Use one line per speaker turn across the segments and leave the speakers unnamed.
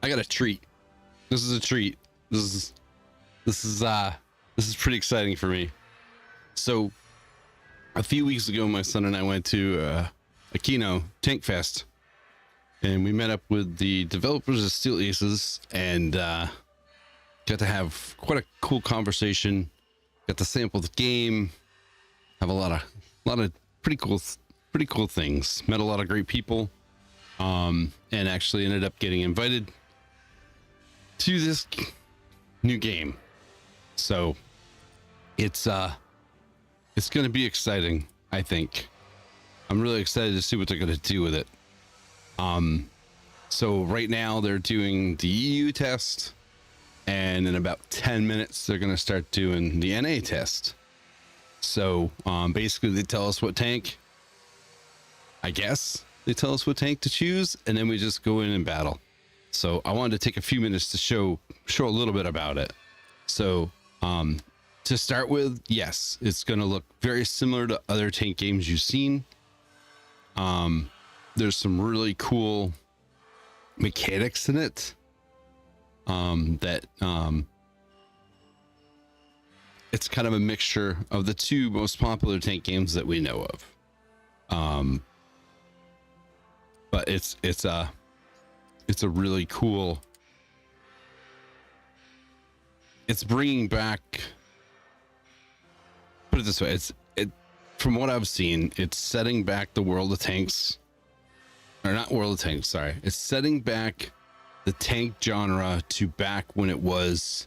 I got a treat. This is a treat. This is pretty exciting for me. So a few weeks ago, my son and I went to Aquino Tank Fest, and we met up with the developers of Steel Aces and got to have quite a cool conversation. Got to sample the game, have a lot of pretty cool things. Met a lot of great people, and actually ended up getting invited to this new game. So it's going to be exciting. I think I'm really excited to see what they're going to do with it. So right now they're doing the EU test, and in about 10 minutes they're going to start doing the NA test. So basically they tell us what tank, I guess they tell us what tank to choose, and then we just go in and battle. So I wanted to take a few minutes to show a little bit about it. So to start with, yes, it's going to look very similar to other tank games you've seen. There's some really cool mechanics in it that it's kind of a mixture of the two most popular tank games that we know of. But it's a really cool, it's bringing back, put it this way, from what I've seen, it's setting back the World of Tanks, or not World of Tanks, sorry. It's setting back the tank genre to back when it was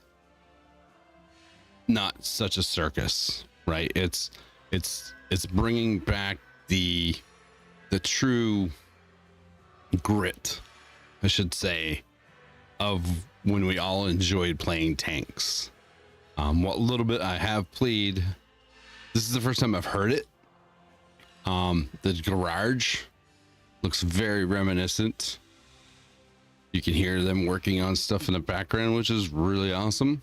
not such a circus, right? It's bringing back the true grit, I should say, of when we all enjoyed playing tanks. What little bit I have played, this is the first time I've heard it. The garage looks very reminiscent. You can hear them working on stuff in the background, which is really awesome.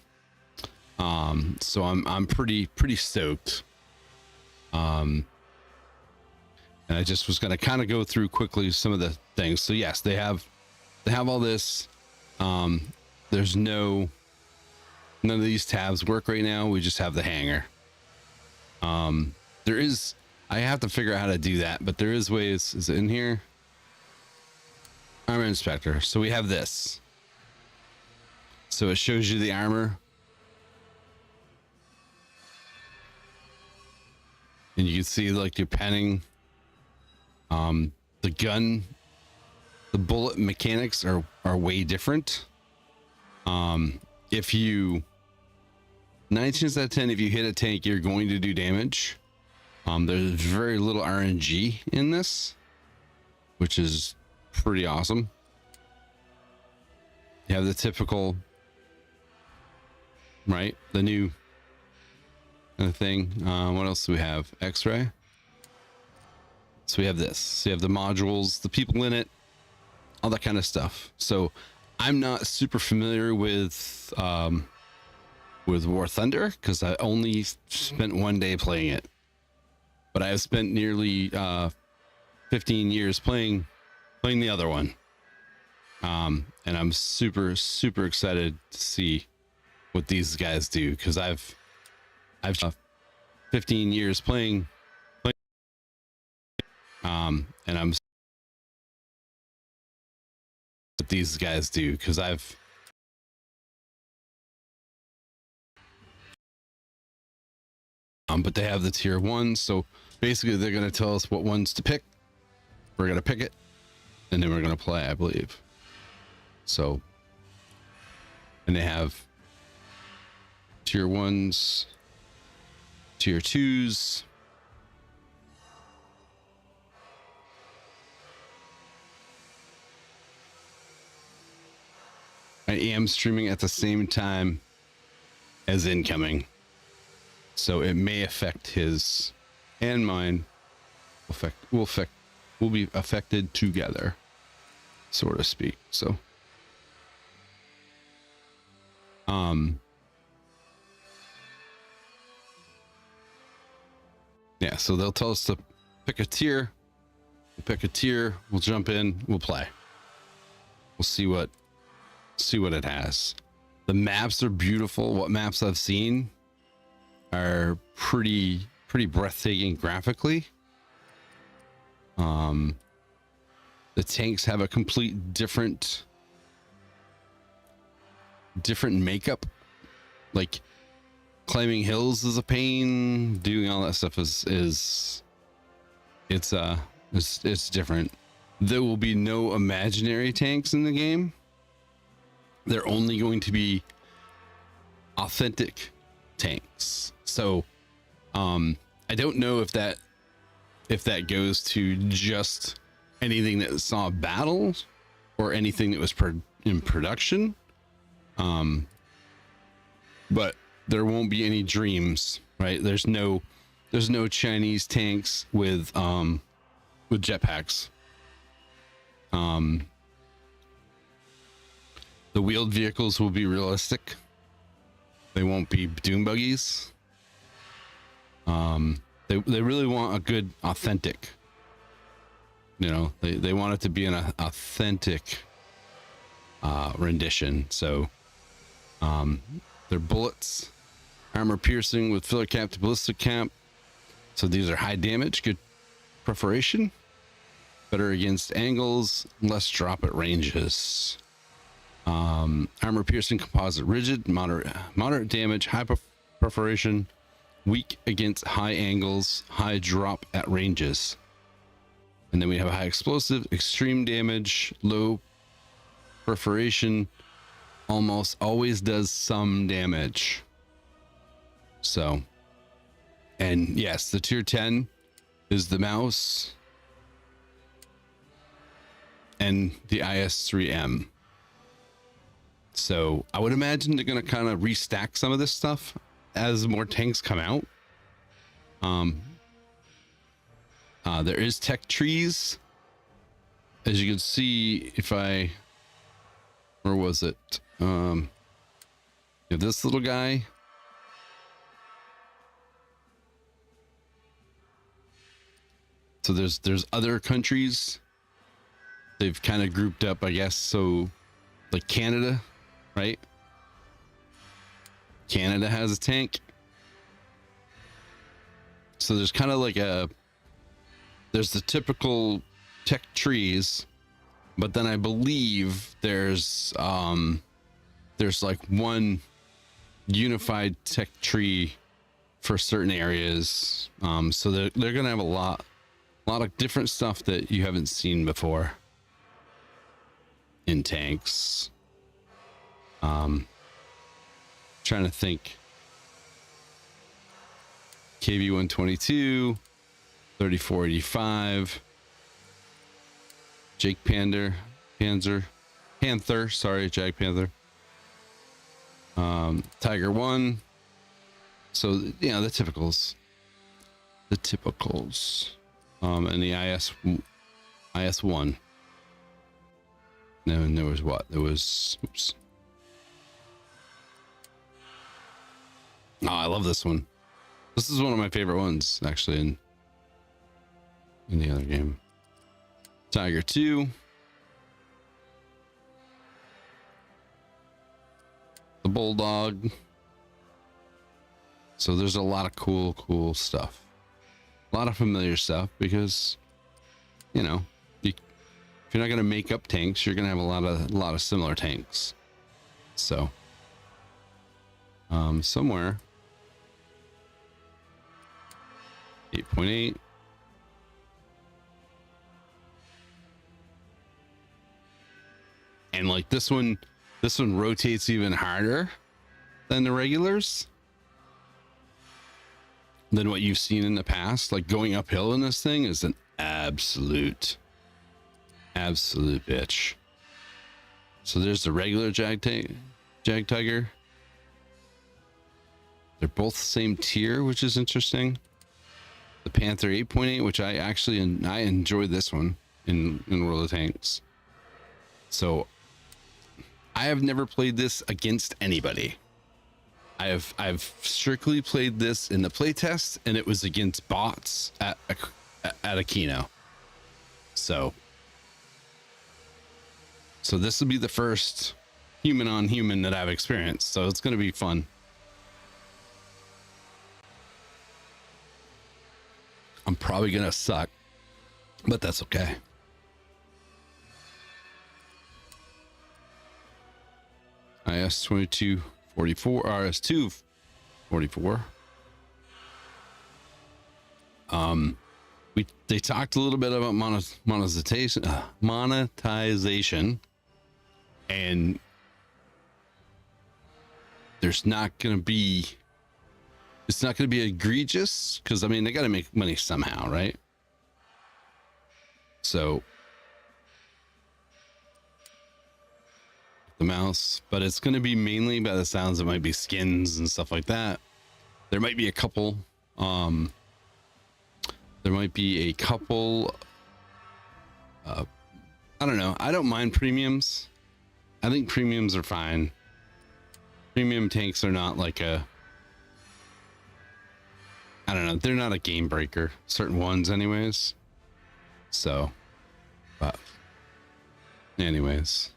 So I'm pretty stoked. And I just was going to kind of go through quickly some of the things. So yes, they have all this. There's none of these tabs work right now. We just have the hanger. I have to figure out how to do that, but there is ways. Is it in here? Armor inspector. So we have this. So it shows you the armor. And you can see like your penning. The gun, the bullet mechanics are way different. If you 9 times out of 10, if you hit a tank, you're going to do damage. There's very little RNG in this, which is pretty awesome. You have the typical, right? The new thing. What else do we have? X-ray. So we have this. So you have the modules, the people in it, all that kind of stuff. So I'm not super familiar with War Thunder because I only spent 1 day playing it, but I have spent nearly 15 years playing the other one. And I'm super excited to see what these guys do, because I've 15 years playing, and I'm what these guys do, because but they have the tier 1, so basically they're going to tell us what ones to pick. We're going to pick it, and then we're going to play, I believe. So, and they have tier 1s, tier 2s, I am streaming at the same time as incoming, so it may affect his and mine. We'll be affected together, so to speak. So yeah, so they'll tell us to pick a tier. We'll pick a tier, we'll jump in, we'll play. We'll see what see what it has. The maps are beautiful. What maps I've seen are pretty breathtaking graphically. The tanks have a complete different makeup. Like climbing hills is a pain. Doing all that stuff is it's different. There will be no imaginary tanks in the game. They're only going to be authentic tanks. So I don't know if that goes to just anything that saw battles or anything that was in production. But there won't be any dreams, right? There's no Chinese tanks with jetpacks. The wheeled vehicles will be realistic. They won't be dune buggies. They really want a good authentic, you know, they want it to be an authentic rendition. So their bullets, armor piercing with filler cap to ballistic cap. So these are high damage, good perforation, better against angles, less drop at ranges. Armor piercing composite rigid, moderate damage, high perforation, weak against high angles, high drop at ranges. And then we have a high explosive, extreme damage, low perforation, almost always does some damage. So, and yes, the tier 10 is the mouse and the IS-3M. So I would imagine they're going to kind of restack some of this stuff as more tanks come out. There is tech trees, as you can see. Where was it? This little guy. So there's other countries they've kind of grouped up, I guess. So like Canada, right? Canada has a tank. So there's kind of like there's the typical tech trees, but then I believe there's like one unified tech tree for certain areas. So they're gonna have a lot of different stuff that you haven't seen before in tanks. Trying to think. KV-122, 3485, Jake Panther, sorry, Jag Panther, Tiger 1. So, you know, the typicals, and the IS-1. And there was what? There was, oops. Oh, I love this one. This is one of my favorite ones, actually, in the other game. Tiger 2. The Bulldog. So there's a lot of cool stuff. A lot of familiar stuff because, you know, if you're not going to make up tanks, you're going to have a lot of similar tanks. So, somewhere 8.8. And like this one rotates even harder than the regulars, than what you've seen in the past. Like going uphill in this thing is an absolute bitch. So there's the regular Jag Tiger. They're both the same tier, which is interesting. The Panther 8.8, which I enjoyed this one in World of Tanks. So I have never played this against anybody. I've strictly played this in the playtest, and it was against bots at Aquino. So this will be the first human on human that I've experienced. So it's going to be fun. I'm probably going to suck, but that's okay. IS 2244, RS 244. They talked a little bit about monetization, and it's not going to be egregious, because I mean they got to make money somehow, right? So the mouse, but it's going to be mainly, by the sounds, it might be skins and stuff like that. There might be a couple I don't know. I don't mind premiums. I think premiums are fine. Premium tanks are not like I don't know, they're not a game breaker, certain ones anyways. So, but anyways,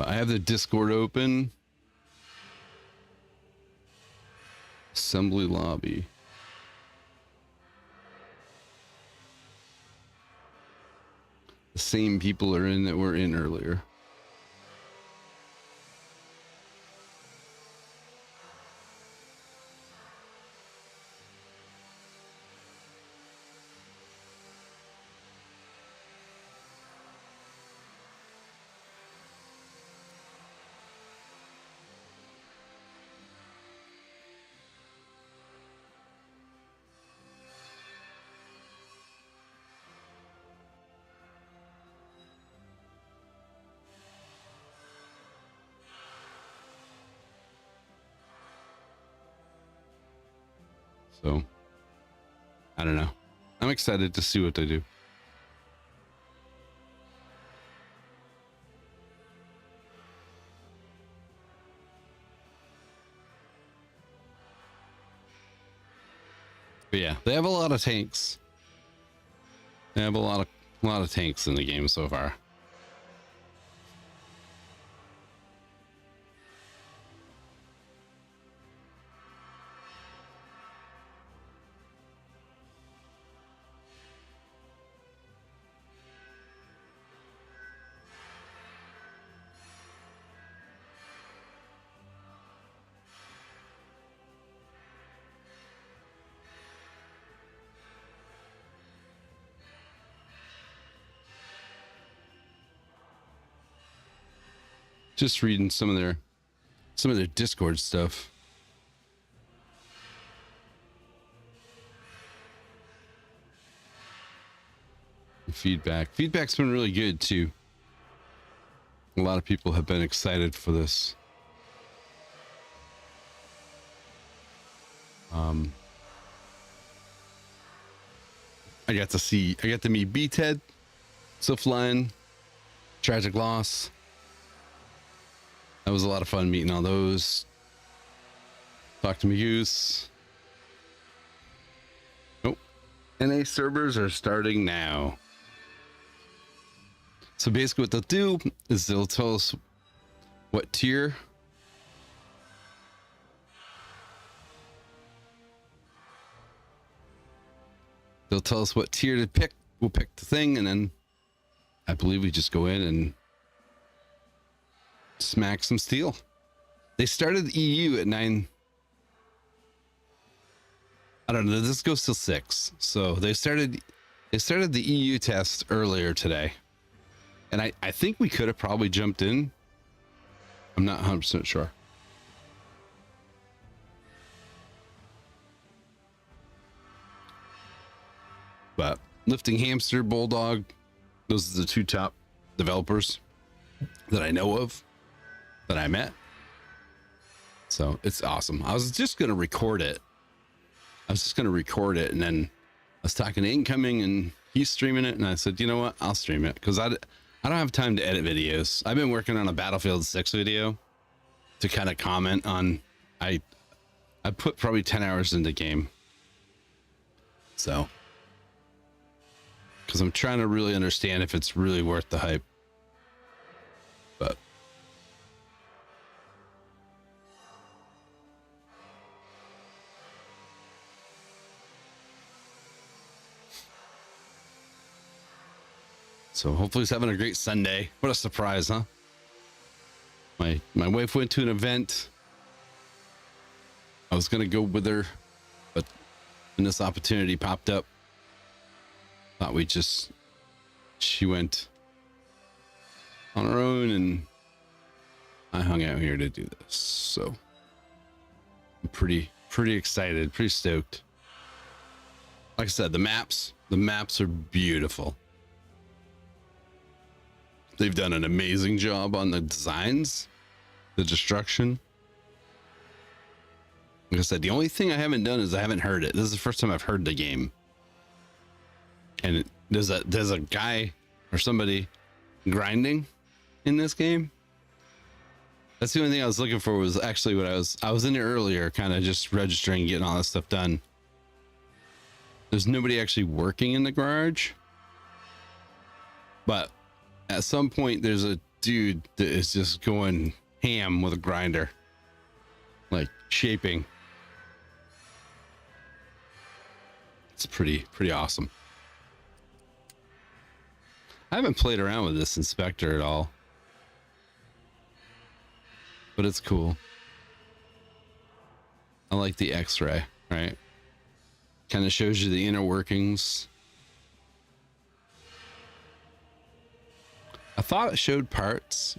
I have the Discord open. Assembly lobby. The same people are in that were in earlier. So, I don't know. I'm excited to see what they do. But yeah, they have a lot of tanks. They have a lot of tanks in the game so far. Just reading some of their Discord stuff. Feedback's been really good too. A lot of people have been excited for this. I got to meet B-Ted, Silfline, Tragic Loss. That was a lot of fun meeting all those. Talk to me, Goose. Nope. NA servers are starting now. So basically what they'll do is they'll tell us what tier. They'll tell us what tier to pick. We'll pick the thing, and then I believe we just go in and smack some steel. They started the EU at 9. I don't know. This goes till 6. So they started the EU test earlier today. And I think we could have probably jumped in. I'm not 100% sure. But Lifting Hamster, Bulldog, those are the 2 top developers that I know of, that I met. So it's awesome. I was just going to record it. And then I was talking to Incoming, and he's streaming it. And I said, you know what? I'll stream it, because I don't have time to edit videos. I've been working on a Battlefield 6 video to kind of comment on. I put probably 10 hours into the game. So, because I'm trying to really understand if it's really worth the hype. But so hopefully he's having a great Sunday. What a surprise, huh? My wife went to an event. I was gonna go with her, but when this opportunity popped up, thought she went on her own and I hung out here to do this. So I'm pretty excited, pretty stoked. Like I said, the maps are beautiful. They've done an amazing job on the designs, the destruction. Like I said, the only thing I haven't done is I haven't heard it. This is the first time I've heard the game. And there's a guy or somebody grinding in this game. That's the only thing I was looking for, was actually what I was in there earlier, kind of just registering, getting all that stuff done. There's nobody actually working in the garage, but at some point there's a dude that is just going ham with a grinder, like shaping. It's pretty awesome. I haven't played around with this inspector at all, but it's cool. I like the X-ray, right? Kind of shows you the inner workings. I thought it showed parts.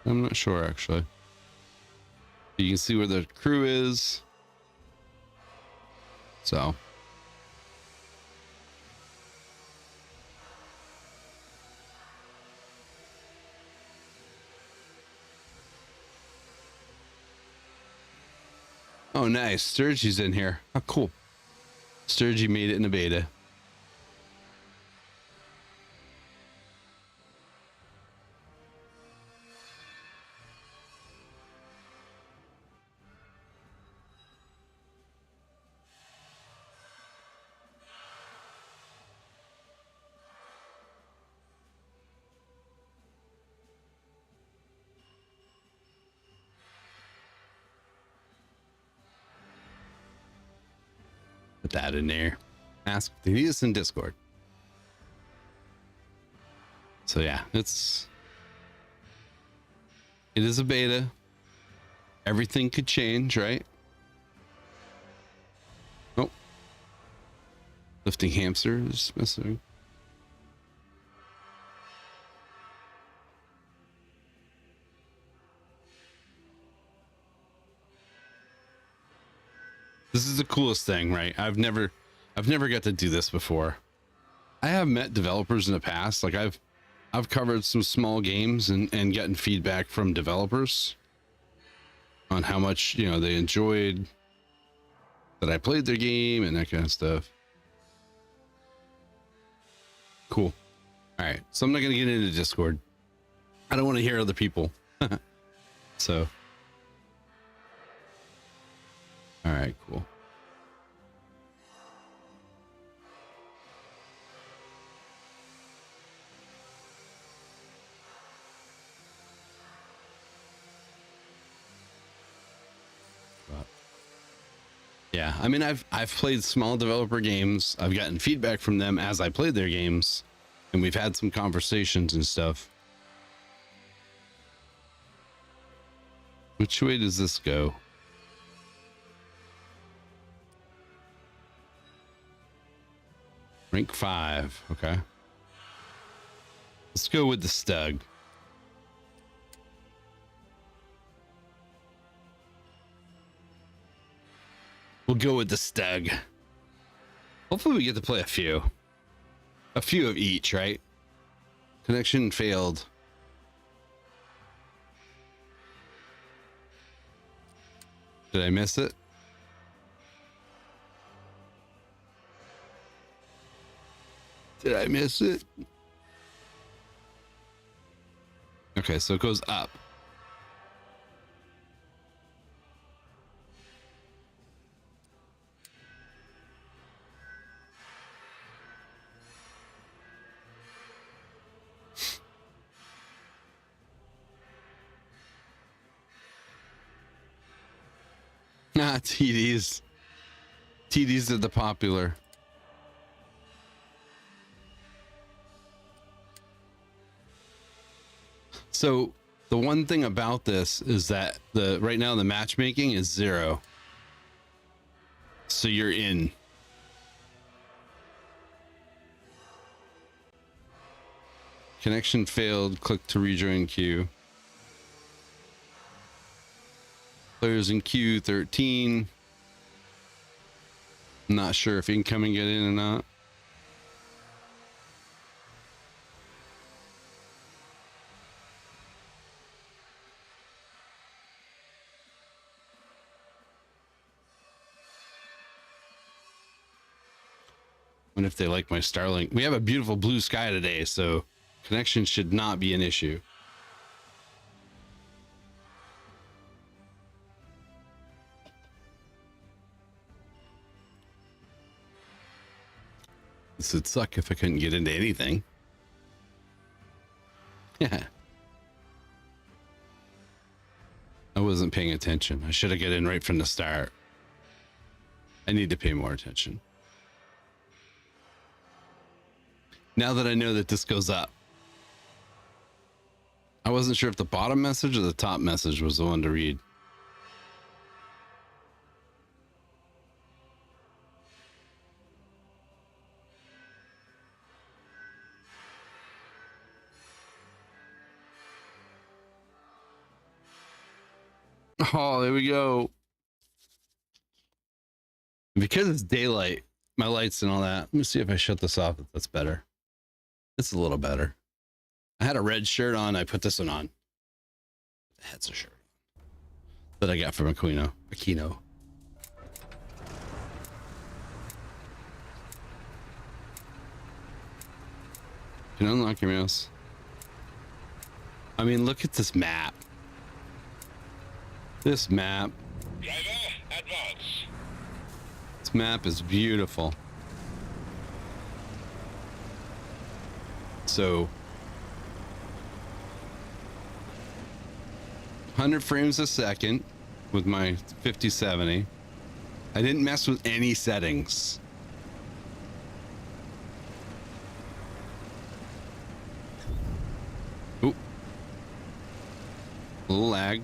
I'm not sure, actually. You can see where the crew is. So. Oh, nice. Sturgey's in here. Oh, cool. Sturgey made it in the beta. Put that in there. Ask if they need us in Discord. So yeah, it is a beta. Everything could change, right? Oh, lifting hamsters missing. This is the coolest thing, right? I've never got to do this before. I have met developers in the past. Like I've covered some small games and gotten feedback from developers on how much, they enjoyed that I played their game and that kind of stuff. Cool. All right. So I'm not going to get into Discord. I don't want to hear other people. So. All right, cool. Yeah, I mean, I've played small developer games. I've gotten feedback from them as I played their games, and we've had some conversations and stuff. Which way does this go? Rank 5. Okay. Let's go with the Stug. We'll go with the Stug. Hopefully we get to play a few of each, right? Connection failed. Did I miss it? Did I miss it? Okay, so it goes up. Nah, TDs. TDs are the popular. So the one thing about this is that right now the matchmaking is 0. So you're in. Connection failed. Click to rejoin queue. Players in queue 13. I'm not sure if you can come and get in or not. And if they like my Starlink, we have a beautiful blue sky today, so connection should not be an issue. This would suck if I couldn't get into anything. Yeah. I wasn't paying attention. I should have got in right from the start. I need to pay more attention. Now that I know that this goes up. I wasn't sure if the bottom message or the top message was the one to read. Oh, there we go. Because it's daylight, my lights and all that. Let me see if I shut this off. If that's better. It's a little better. I had a red shirt on. I put this one on. That's a shirt that I got from Aquino. Can you unlock your mouse? I mean, look at this map. This map.
Driver, advance.
This map is beautiful. So 100 frames a second with my 5070. I didn't mess with any settings. Oop. A little lag.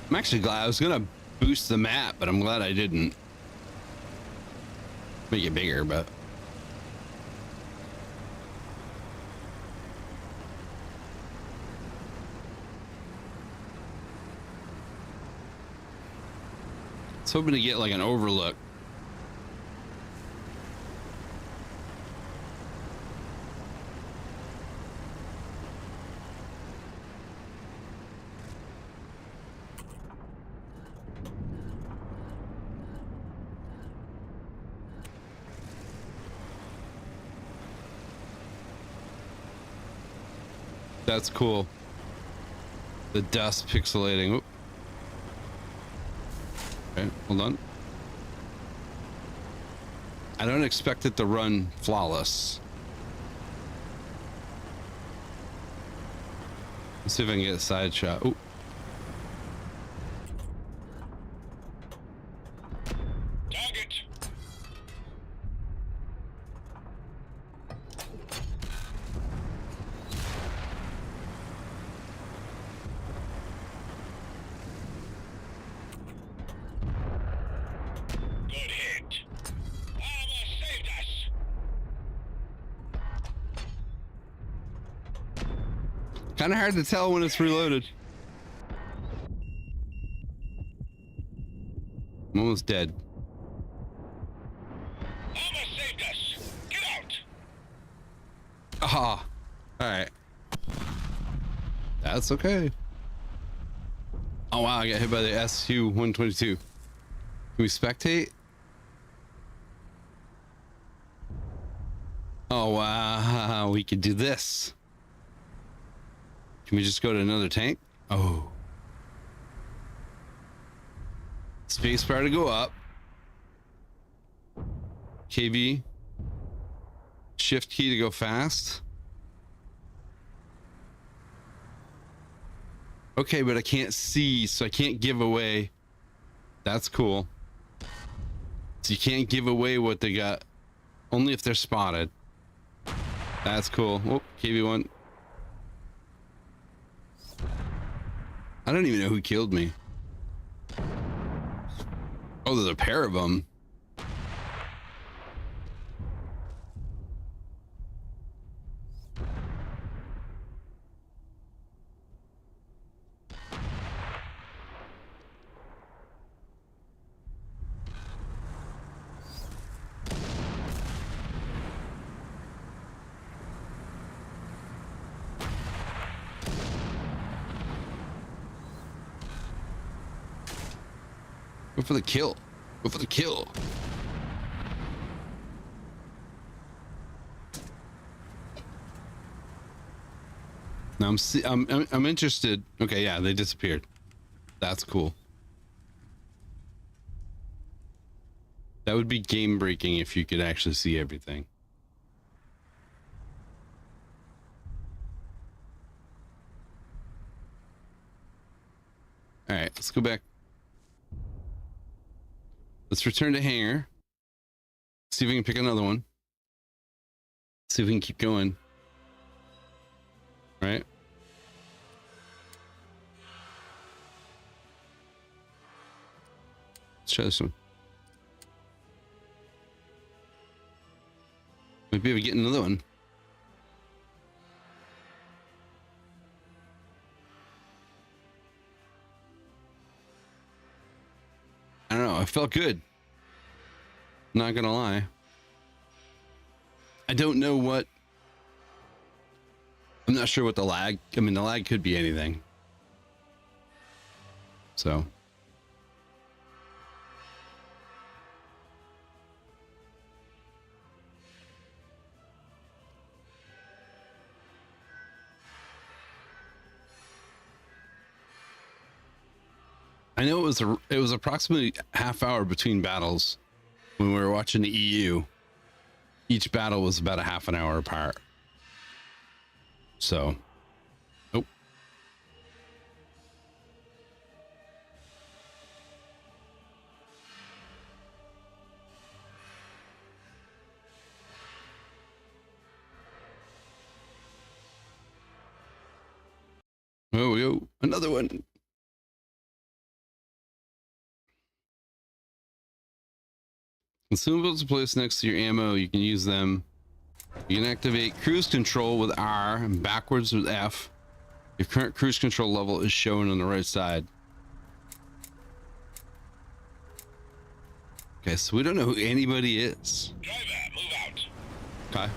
I'm actually glad. I was gonna boost the map, but I'm glad I didn't. Make it bigger, but I was hoping to get like an overlook. That's cool. The dust pixelating. Oop. Okay, hold on. I don't expect it to run flawless. Let's see if I can get a side shot. Ooh.
Target. Good hit. Armor saved us.
Kind of hard to tell when it's reloaded. I'm almost dead.
Armor saved us. Get out.
Aha. All right. That's okay. Oh wow, I got hit by the SU-122. Can we spectate? Oh wow, we could do this. Can we just go to another tank? Oh. Spacebar to go up. KV. Shift key to go fast. Okay, but I can't see, so I can't give away. That's cool. So you can't give away what they got, only if they're spotted. That's cool. Oh, KV1. I don't even know who killed me. Oh, there's a pair of them. Go for the kill. Go for the kill. Now I'm interested. Okay, yeah, they disappeared. That's cool. That would be game breaking if you could actually see everything. All right, let's go back. Let's return to hangar. See if we can pick another one. See if we can keep going. All right. Let's try this one. Might be able to get another one. I don't know. I felt good. Not gonna lie. I don't know what. I'm not sure what the lag. I mean, the lag could be anything. So. I know it was approximately half hour between battles when we were watching the EU. Each battle was about a half an hour apart. So, nope. Oh, yo, another one. Consumables placed next to your ammo, you can use them. You can activate cruise control with R and backwards with F. Your current cruise control level is shown on the right side. Okay, so we don't know who anybody is.
Driver, move out.
Okay.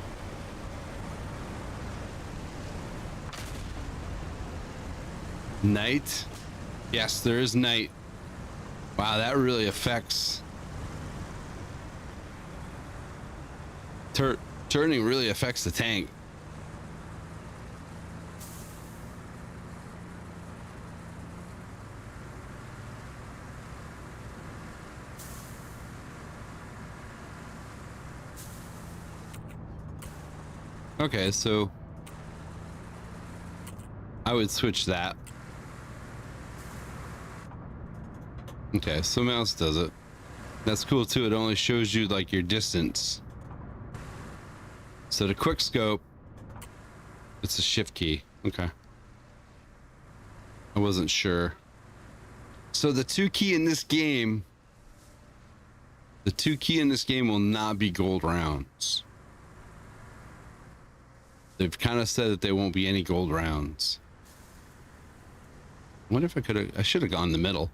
Night. Yes, there is night. Wow, that really affects. Turning really affects the tank. Okay, so I would switch that. Okay, so mouse does it. That's cool too. It only shows you like your distance. So the quick scope, it's a shift key. Okay. I wasn't sure. So the 2 key in this game, will not be gold rounds. They've kind of said that there won't be any gold rounds. I wonder if I should have gone in the middle.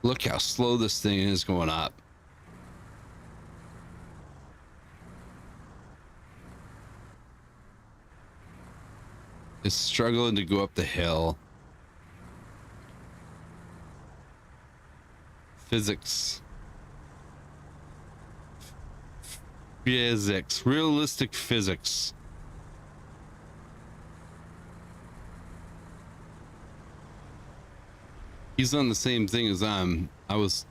Look how slow this thing is going up. It's struggling to go up the hill. Physics. Physics. Realistic physics. He's on the same thing as I was.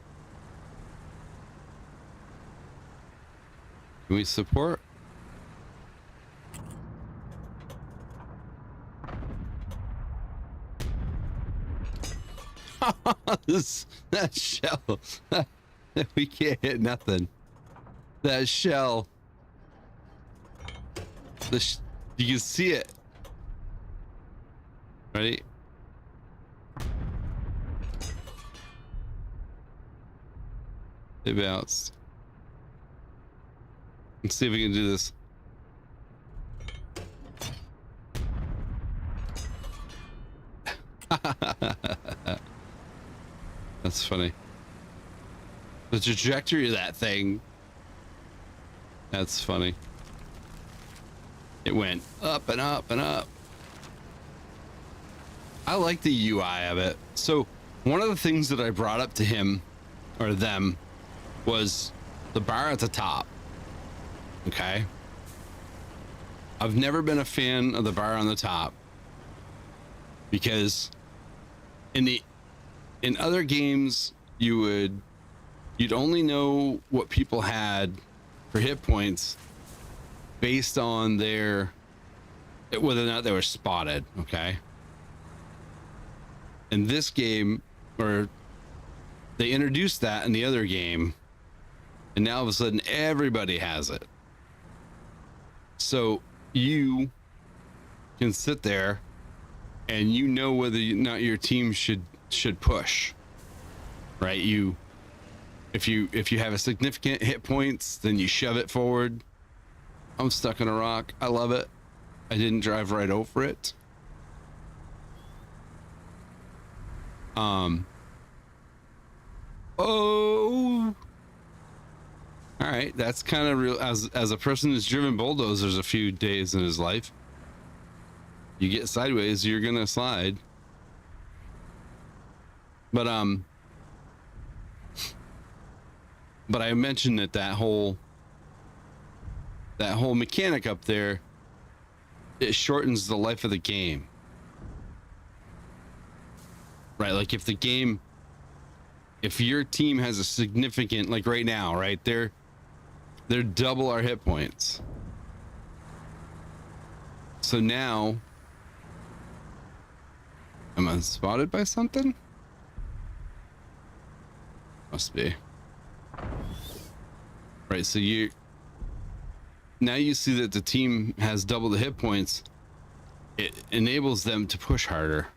Can we support? That shell. We can't hit nothing. That shell. You can see it. Ready? It bounced. Let's see if we can do this. That's funny. The trajectory of that thing. That's funny. It went up and up and up. I like the UI of it. So one of the things that I brought up to him or them was the bar at the top. Okay. I've never been a fan of the bar on the top because in other games you'd only know what people had for hit points based on whether or not they were spotted. Okay. In this game, or they introduced that in the other game, and now all of a sudden everybody has it. So you can sit there and you know whether or not your team should push, right? If you have a significant hit points, then you shove it forward. I'm stuck in a rock. I love it. I didn't drive right over it. Oh, all right. That's kind of real. As a person who's driven bulldozers a few days in his life, you get sideways, you're gonna slide. But I mentioned that whole mechanic up there, it shortens the life of the game. Right, like if your team has a significant, like right now, right, they're double our hit points. So now, am I spotted by something? Must be. Right, so now you see that the team has double the hit points. It enables them to push harder.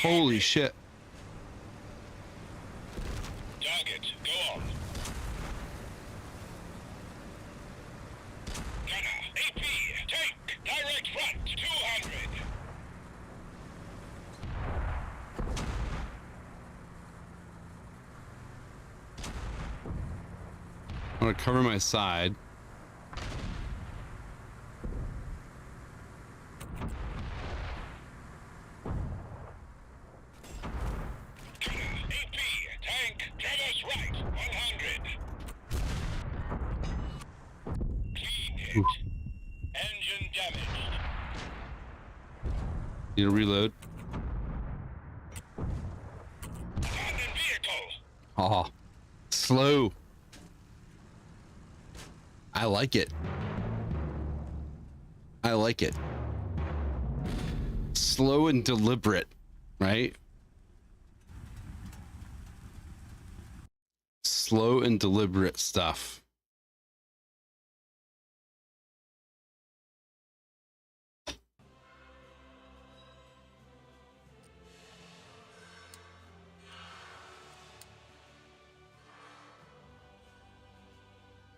Holy shit.
Target, go on. Gunner, AP, tank, direct front, 200.
I'm gonna cover my side.
Engine damaged.
Need to reload.
Abandoned vehicle.
Oh, slow. I like it. I like it. Slow and deliberate, right? Slow and deliberate stuff.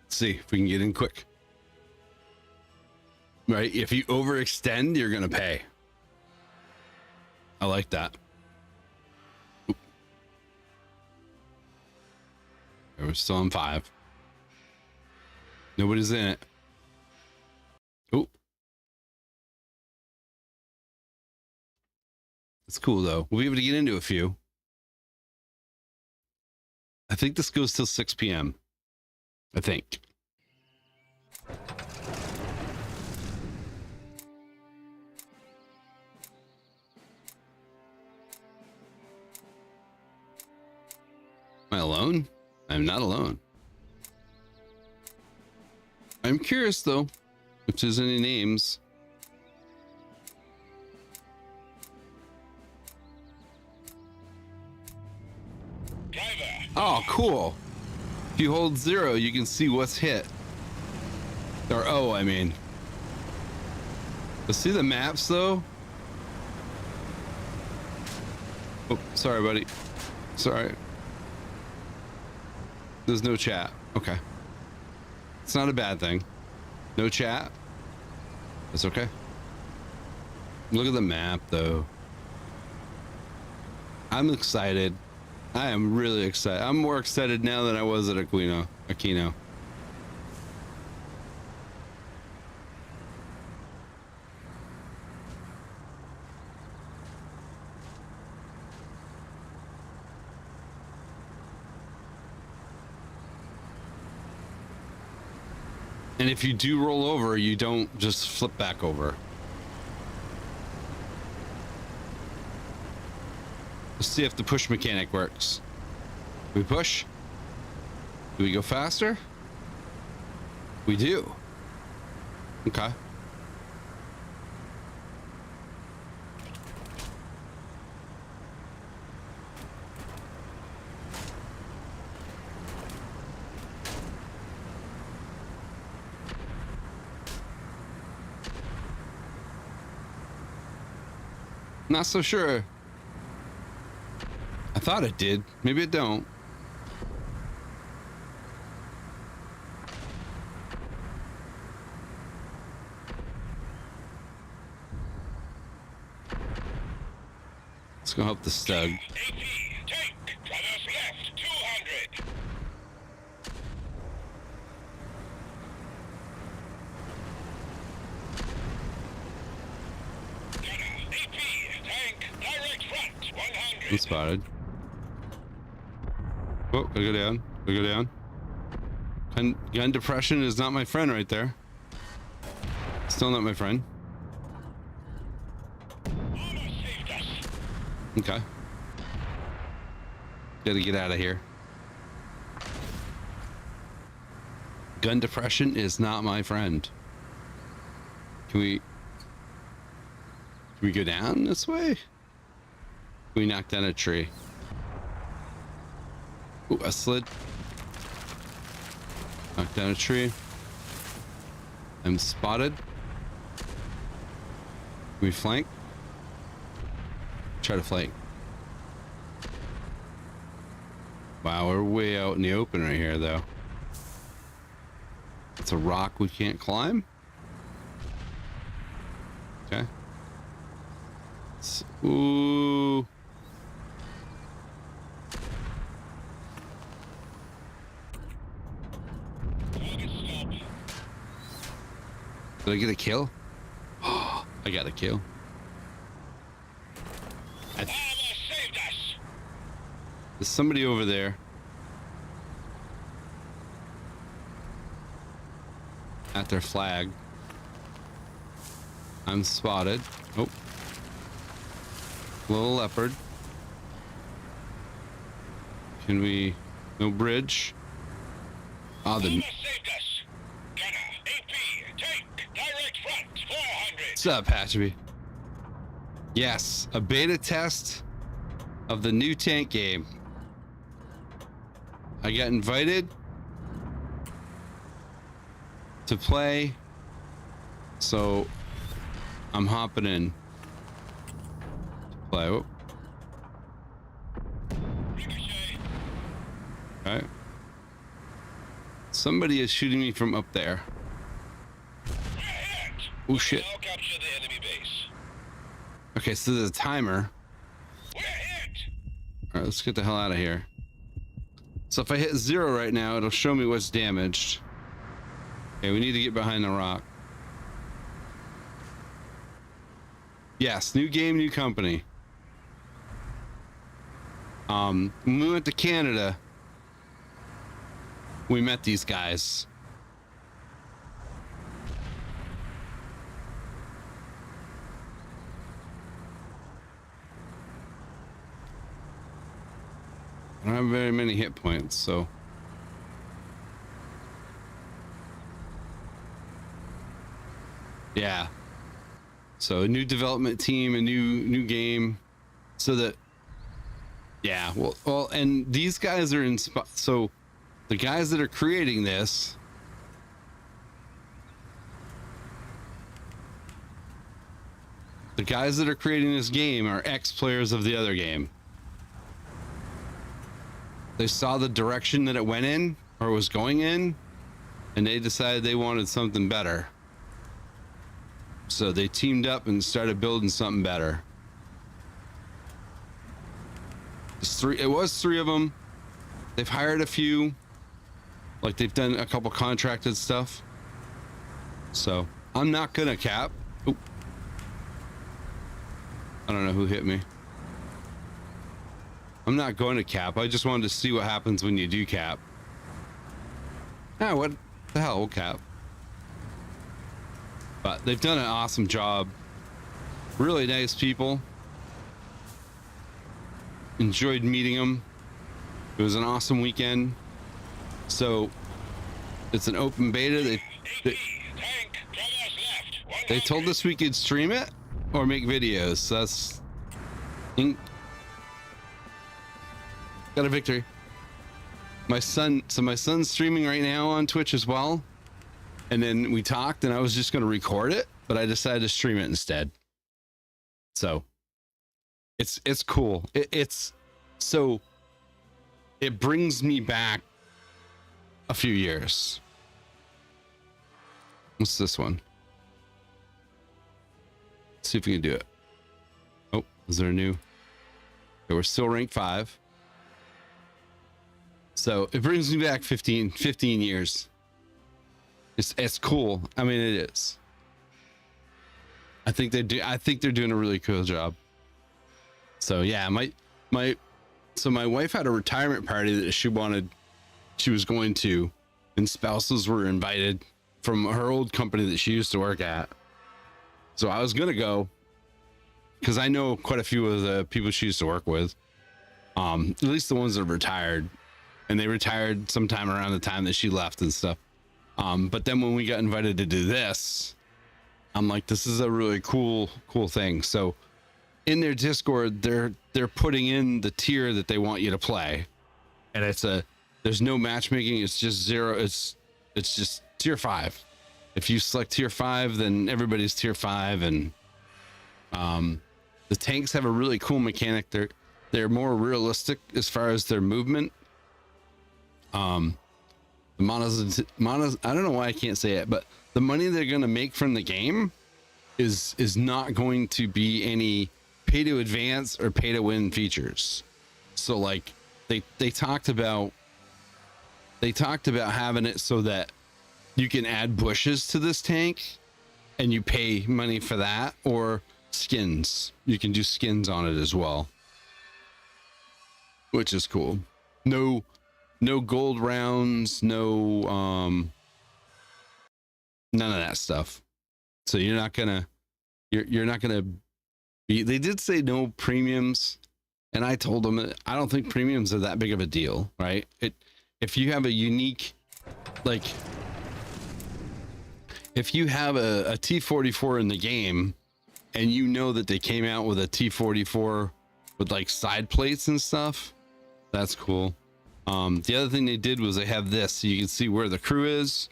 See if we can get in quick. Right? If you overextend, you're gonna pay. I like that. Oop. We're still on 5. Nobody's in it. Oh. It's cool though. We'll be able to get into a few. I think this goes till 6 p.m. I think. alone? I'm not alone. I'm curious though, if there's any names.
Driver.
Oh, cool. If you hold 0, you can see what's hit. Or O, I mean. Let's see the maps though. Oh, sorry, buddy. Sorry. There's no chat. Okay. It's not a bad thing. No chat. That's okay. Look at the map though. I'm excited. I am really excited. I'm more excited now than I was at Aquino. And if you do roll over, you don't just flip back over. Let's see if the push mechanic works. We push? Do we go faster? We do. Okay. Not so sure. I thought it did. Maybe it don't. Let's go help the Stug.
AP, take. Traverse left, 200. Gunner, AP, tank, direct front, 100.
I'm spotted. Oh, gotta go down. Gotta go down. Gun depression is not my friend right there. Still not my friend.
Almost saved us.
Okay. Gotta get out of here. Gun depression is not my friend. Can we go down this way? Can we knock down a tree? Ooh, a slid. Knock down a tree. I'm spotted. Can we flank? Try to flank. Wow, we're way out in the open right here, though. It's a rock we can't climb. Okay. Ooh.
Target stop.
Did I get a kill? I got a kill.
Almost saved us.
There's somebody over there. At their flag. I'm spotted. Oh. Little leopard. Can we... No bridge. Ah, the...
Almost saved us. Gunner, AP, take. Direct front, 400.
What's up, Hatchby? Yes, a beta test of the new tank game. I got invited to play, so I'm hopping in to play. Oh.
Ricochet.
Okay. Somebody is shooting me from up there.
We're hit.
Oh shit.
Now capture the enemy base.
Okay, so there's a timer.
We're hit.
All right, let's get the hell out of here. So if I hit 0 right now, it'll show me what's damaged. Okay, we need to get behind the rock. Yes, new game, new company. When we went to Canada, we met these guys. don't have very many hit points, so. Yeah. So a new development team, a new game, so that, yeah, well, and these guys are so the guys that are creating this, game are ex-players of the other game. They saw the direction that it went in, or was going in, and they decided they wanted something better. So they teamed up and started building something better. It was three of them. They've hired a few. Like, they've done a couple contracted stuff. So I'm not gonna cap. Oop. I don't know who hit me. I'm not going to cap. I just wanted to see what happens when you do cap. Ah, what the hell? We'll cap. But they've done an awesome job. Really nice people. Enjoyed meeting them. It was an awesome weekend. So it's an open beta. They told us we could stream it or make videos. So that's got a victory. My son's streaming right now on Twitch as well. And then we talked, and I was just going to record it, but I decided to stream it instead. So it's cool. So it brings me back a few years. What's this one? Let's see if we can do it. Oh, is there a new? Okay, we're still rank 5. So it brings me back 15 years. It's cool. I mean, it is. I think they're doing a really cool job. So yeah, my wife had a retirement party that she was going to, and spouses were invited from her old company that she used to work at. So I was gonna go because I know quite a few of the people she used to work with, at least the ones that are retired, and they retired sometime around the time that she left and stuff. But then when we got invited to do this, I'm like, this is a really cool thing. So in their Discord, they're putting in the tier that they want you to play, and there's no matchmaking. It's just 0. It's just tier 5. If you select tier 5, then everybody's tier 5. And the tanks have a really cool mechanic. They're more realistic as far as their movement. The monos, I don't know why I can't say it, but the money they're going to make from the game is not going to be any pay to advance or pay to win features. So like they talked about having it so that you can add bushes to this tank and you pay money for that, or skins. You can do skins on it as well, which is cool. No gold rounds, no none of that stuff. So you're not gonna be. They did say no premiums, and I told them I don't think premiums are that big of a deal, right? If you have a unique, like, if you have a T-44 in the game, and you know that they came out with a T-44 with like side plates and stuff, that's cool. The other thing they did was they have this, so you can see where the crew is.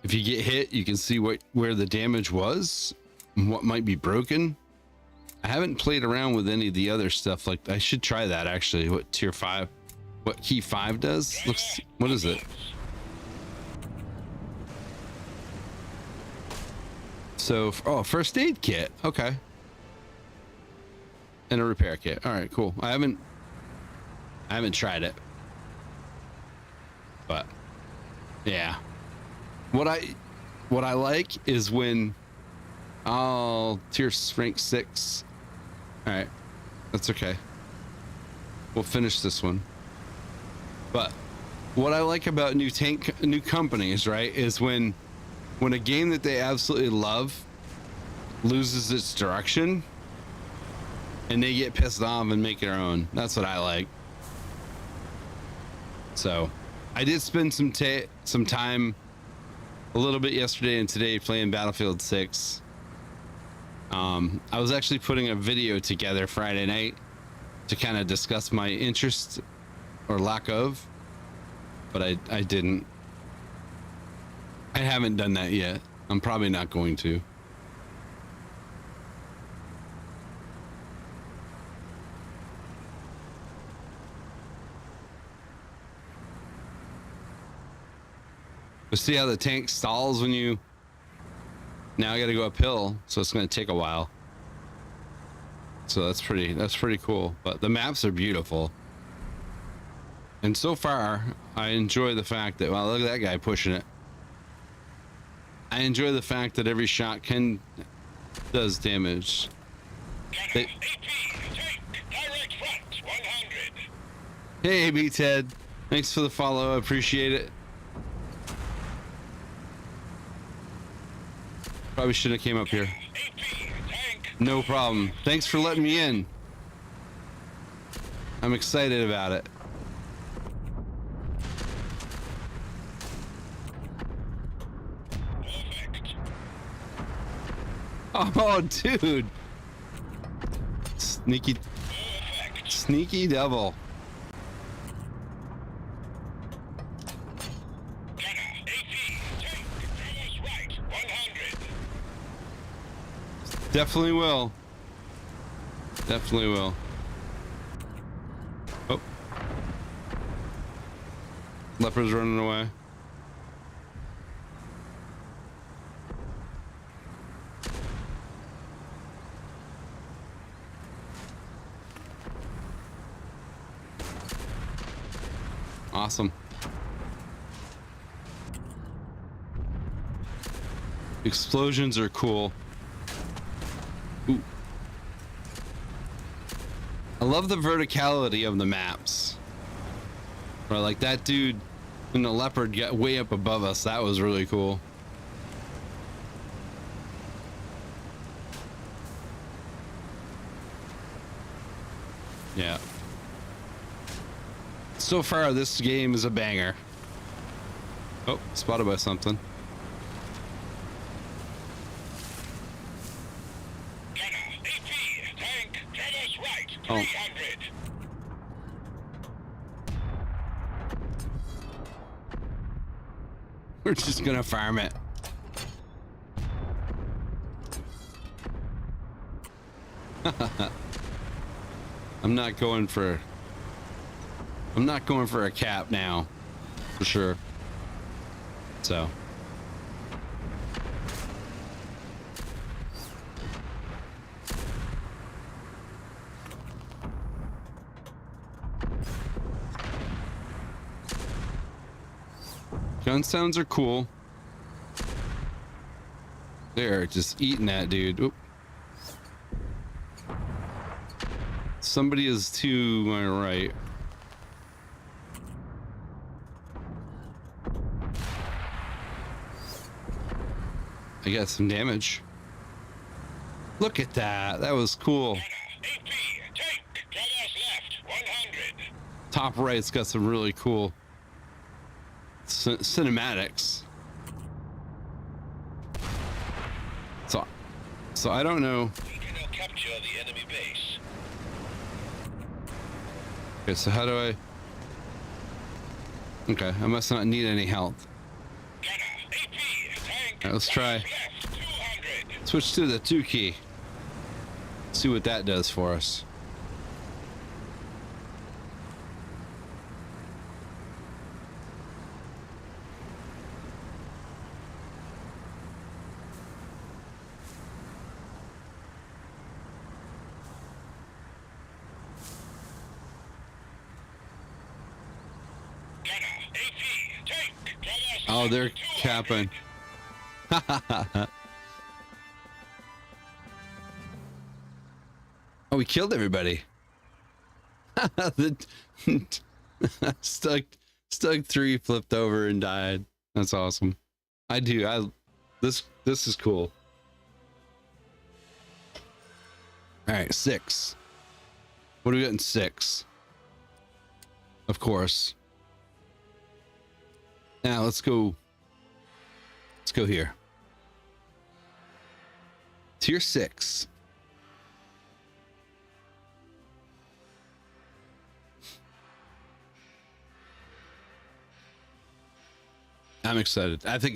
If you get hit, you can see where the damage was and what might be broken. I haven't played around with any of the other stuff. Like, I should try that actually. What tier 5, what key 5 does? Looks, what is it? So, oh, first aid kit. Okay. And a repair kit. All right, cool. I haven't tried it. But yeah, what I like is when tier rank 6. All right, that's okay. We'll finish this one. But what I like about new companies, right, is when a game that they absolutely love loses its direction and they get pissed off and make their own. That's what I like. So I did spend some time a little bit yesterday and today playing Battlefield 6. I was actually putting a video together Friday night to kind of discuss my interest or lack of, but I didn't. I haven't done that yet. I'm probably not going to. But see how the tank stalls when you... Now I got to go uphill, so it's going to take a while. So that's pretty cool. But the maps are beautiful. And so far, I enjoy the fact that, well, look at that guy pushing it. I enjoy the fact that every shot does damage.
Gunner, AP, tank, direct front, 100.
Hey, AB Ted. Thanks for the follow. I appreciate it. Probably should have came up here.
AP, tank.
No problem. Thanks for letting me in. I'm excited about it.
Perfect.
Oh, dude.
Perfect.
Sneaky devil.
Gunner, AP, tank, Dallas right, 100.
Definitely will. Definitely will. Oh. Leopard's running away. Awesome. Explosions are cool. Ooh. I love the verticality of the maps. Right, like that dude in the Leopard got way up above us. That was really cool. Yeah. So far, this game is a banger. Oh, spotted by something.
Gunner, AP, tank, Dallas right,
Oh.
300.
We're just gonna farm it. I'm not going for a cap now, for sure. So. Gun sounds are cool. They're just eating that dude. Oop. Somebody is to my right. I got some damage. Look at that. That was cool.
Gunner, AP, tank, Dallas left, 100.
Top right's got some really cool cinematics. So I don't know.
We cannot capture the enemy base.
Okay, so how do I? Okay, I must not need any health.
Gunner, AP, tank,
Alright, let's try.
Dallas left, 200.
Switch to the 2 key. See what that does for us.
Gunner, AP, tank, Dallas
Oh,
left,
they're
200.
capping. Oh, we killed everybody. The Stug 3 flipped over and died. That's awesome. This is cool. All right, 6. What do we got in 6? Of course. Now let's go here. Tier 6. I'm excited. I think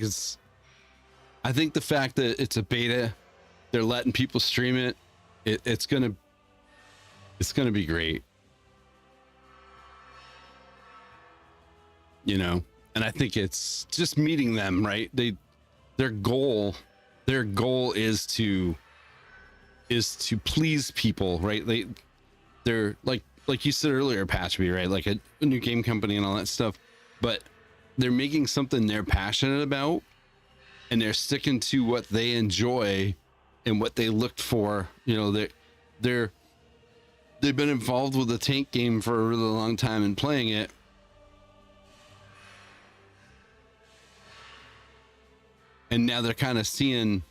the fact that it's a beta, they're letting people stream it, it's gonna be great. You know, and I think it's just meeting them, right? Their goal is to please people, right? They're like you said earlier, Patchby, right? Like a new game company and all that stuff, but they're making something they're passionate about, and they're sticking to what they enjoy and what they looked for. You know, they've been involved with the tank game for a really long time and playing it. And now they're kind of seeing,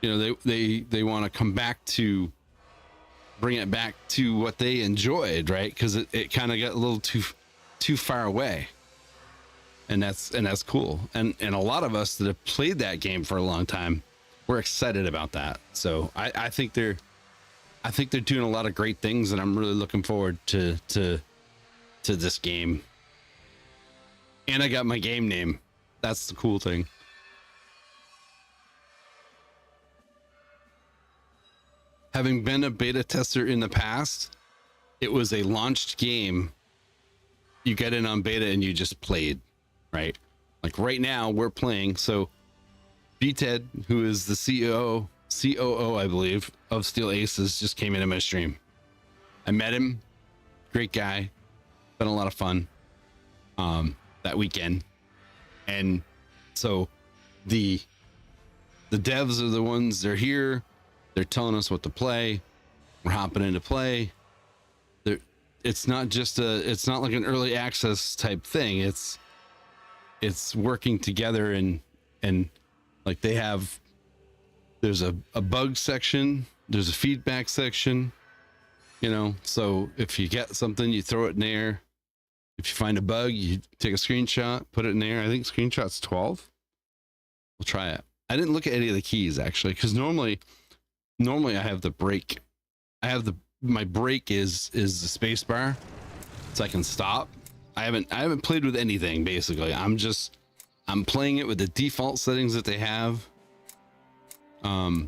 you know, they want to come back to bring it back to what they enjoyed, right? Because it kind of got a little too far away. And that's cool. And a lot of us that have played that game for a long time, we're excited about that. So I think they're doing a lot of great things, and I'm really looking forward to this game. And I got my game name. That's the cool thing. Having been a beta tester in the past, it was a launched game. You get in on beta and you just played, right? Like right now we're playing. So BTED, who is the COO, I believe, of Steel Aces, just came into my stream. I met him. Great guy. Been a lot of fun that weekend. And so the devs are the ones, they're here. They're telling us what to play. We're hopping into play. It's not like an early access type thing. It's working together, and like there's a bug section, there's a feedback section, you know, so if you get something, you throw it in there. If you find a bug, you take a screenshot, put it in there. I think screenshot's 12. We'll try it. I didn't look at any of the keys actually, because normally I have the break. My break is the space bar, so I can stop. I haven't played with anything basically. I'm playing it with the default settings that they have.
Driver,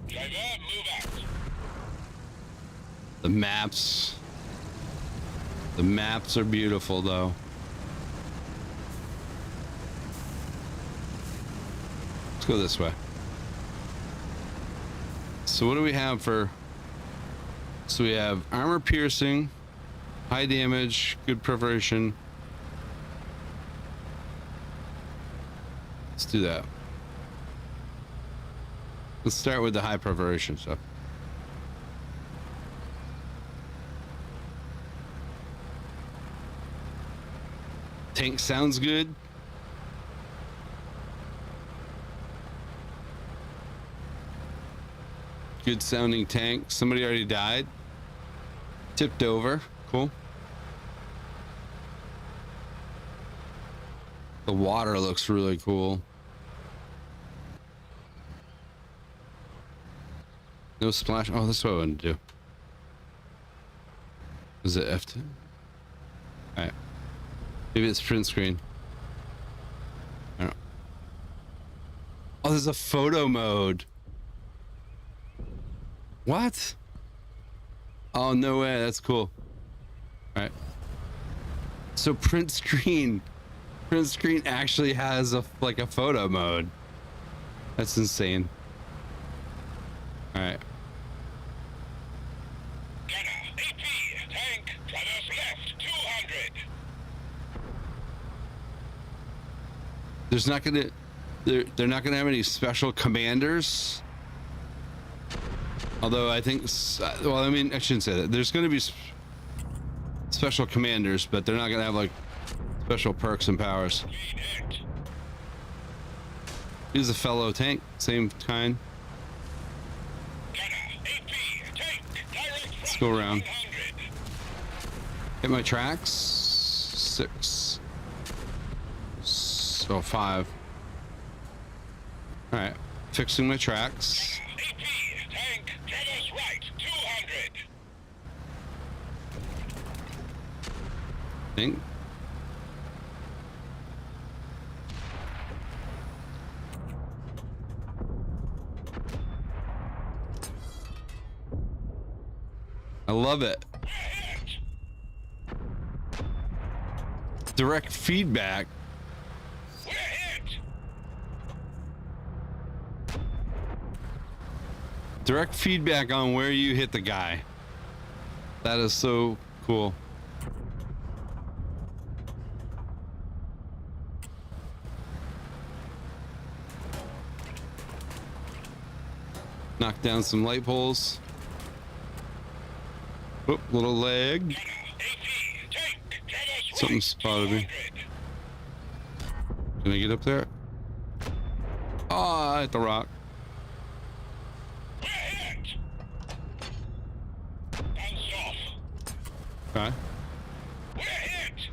move out.
The maps are beautiful though. Let's go this way. So what do we have for? So we have armor piercing, high damage, good perforation. Let's do that. Let's start with the high perforation stuff. Tank sounds good. Good sounding tank. Somebody already died. Tipped over. Cool. The water looks really cool. No splash. Oh, that's what I wanted to do. Is it F2? Alright. Maybe it's print screen. I don't know. Oh, there's a photo mode. What? Oh, no way. That's cool. All right. So print screen actually has a photo mode. That's insane. All right.
Gunner, AP, tank, traverse left, 200.
There's not gonna, they're not gonna have any special commanders. Although I think, well, I mean, I shouldn't say that. There's going to be special commanders, but they're not going to have like special perks and powers. Here's a fellow tank, same kind. Let's go around. Hit my tracks. 6. So 5. All right, fixing my tracks.
AP, tank, get us right, 200.
Think. I love it.
We're hit.
Direct feedback.
We're hit.
Direct feedback on where you hit the guy. That is so cool. Knock down some light poles. Whoop, little leg.
AP, tank, get us right,
Something spotted me.
200.
Can I get up there? Oh, I hit the rock.
We're hit. Bounce off.
Okay.
We're hit.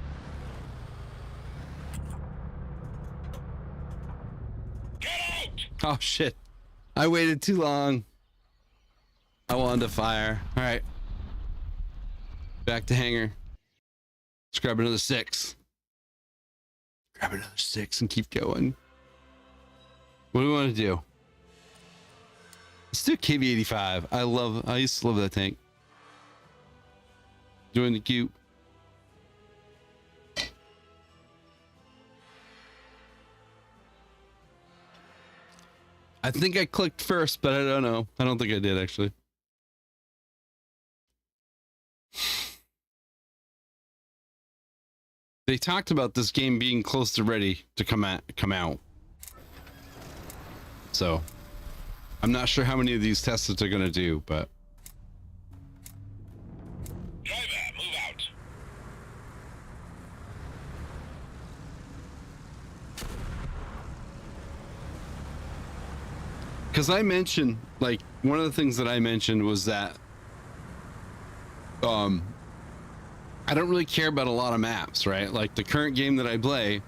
Get out.
Oh shit. I waited too long. I wanted to fire. All right. Back to hangar. Let's grab another 6. Grab another 6 and keep going. What do we want to do? Let's do KV-85. I used to love that tank. Join the queue. I think I clicked first, but I don't know. I don't think I did actually. They talked about this game being close to ready to come out. So, I'm not sure how many of these tests they're going to do, but
Driver, move out.
because I mentioned, like, one of the things that I mentioned was that I don't really care about a lot of maps, right? Like the current game that I play,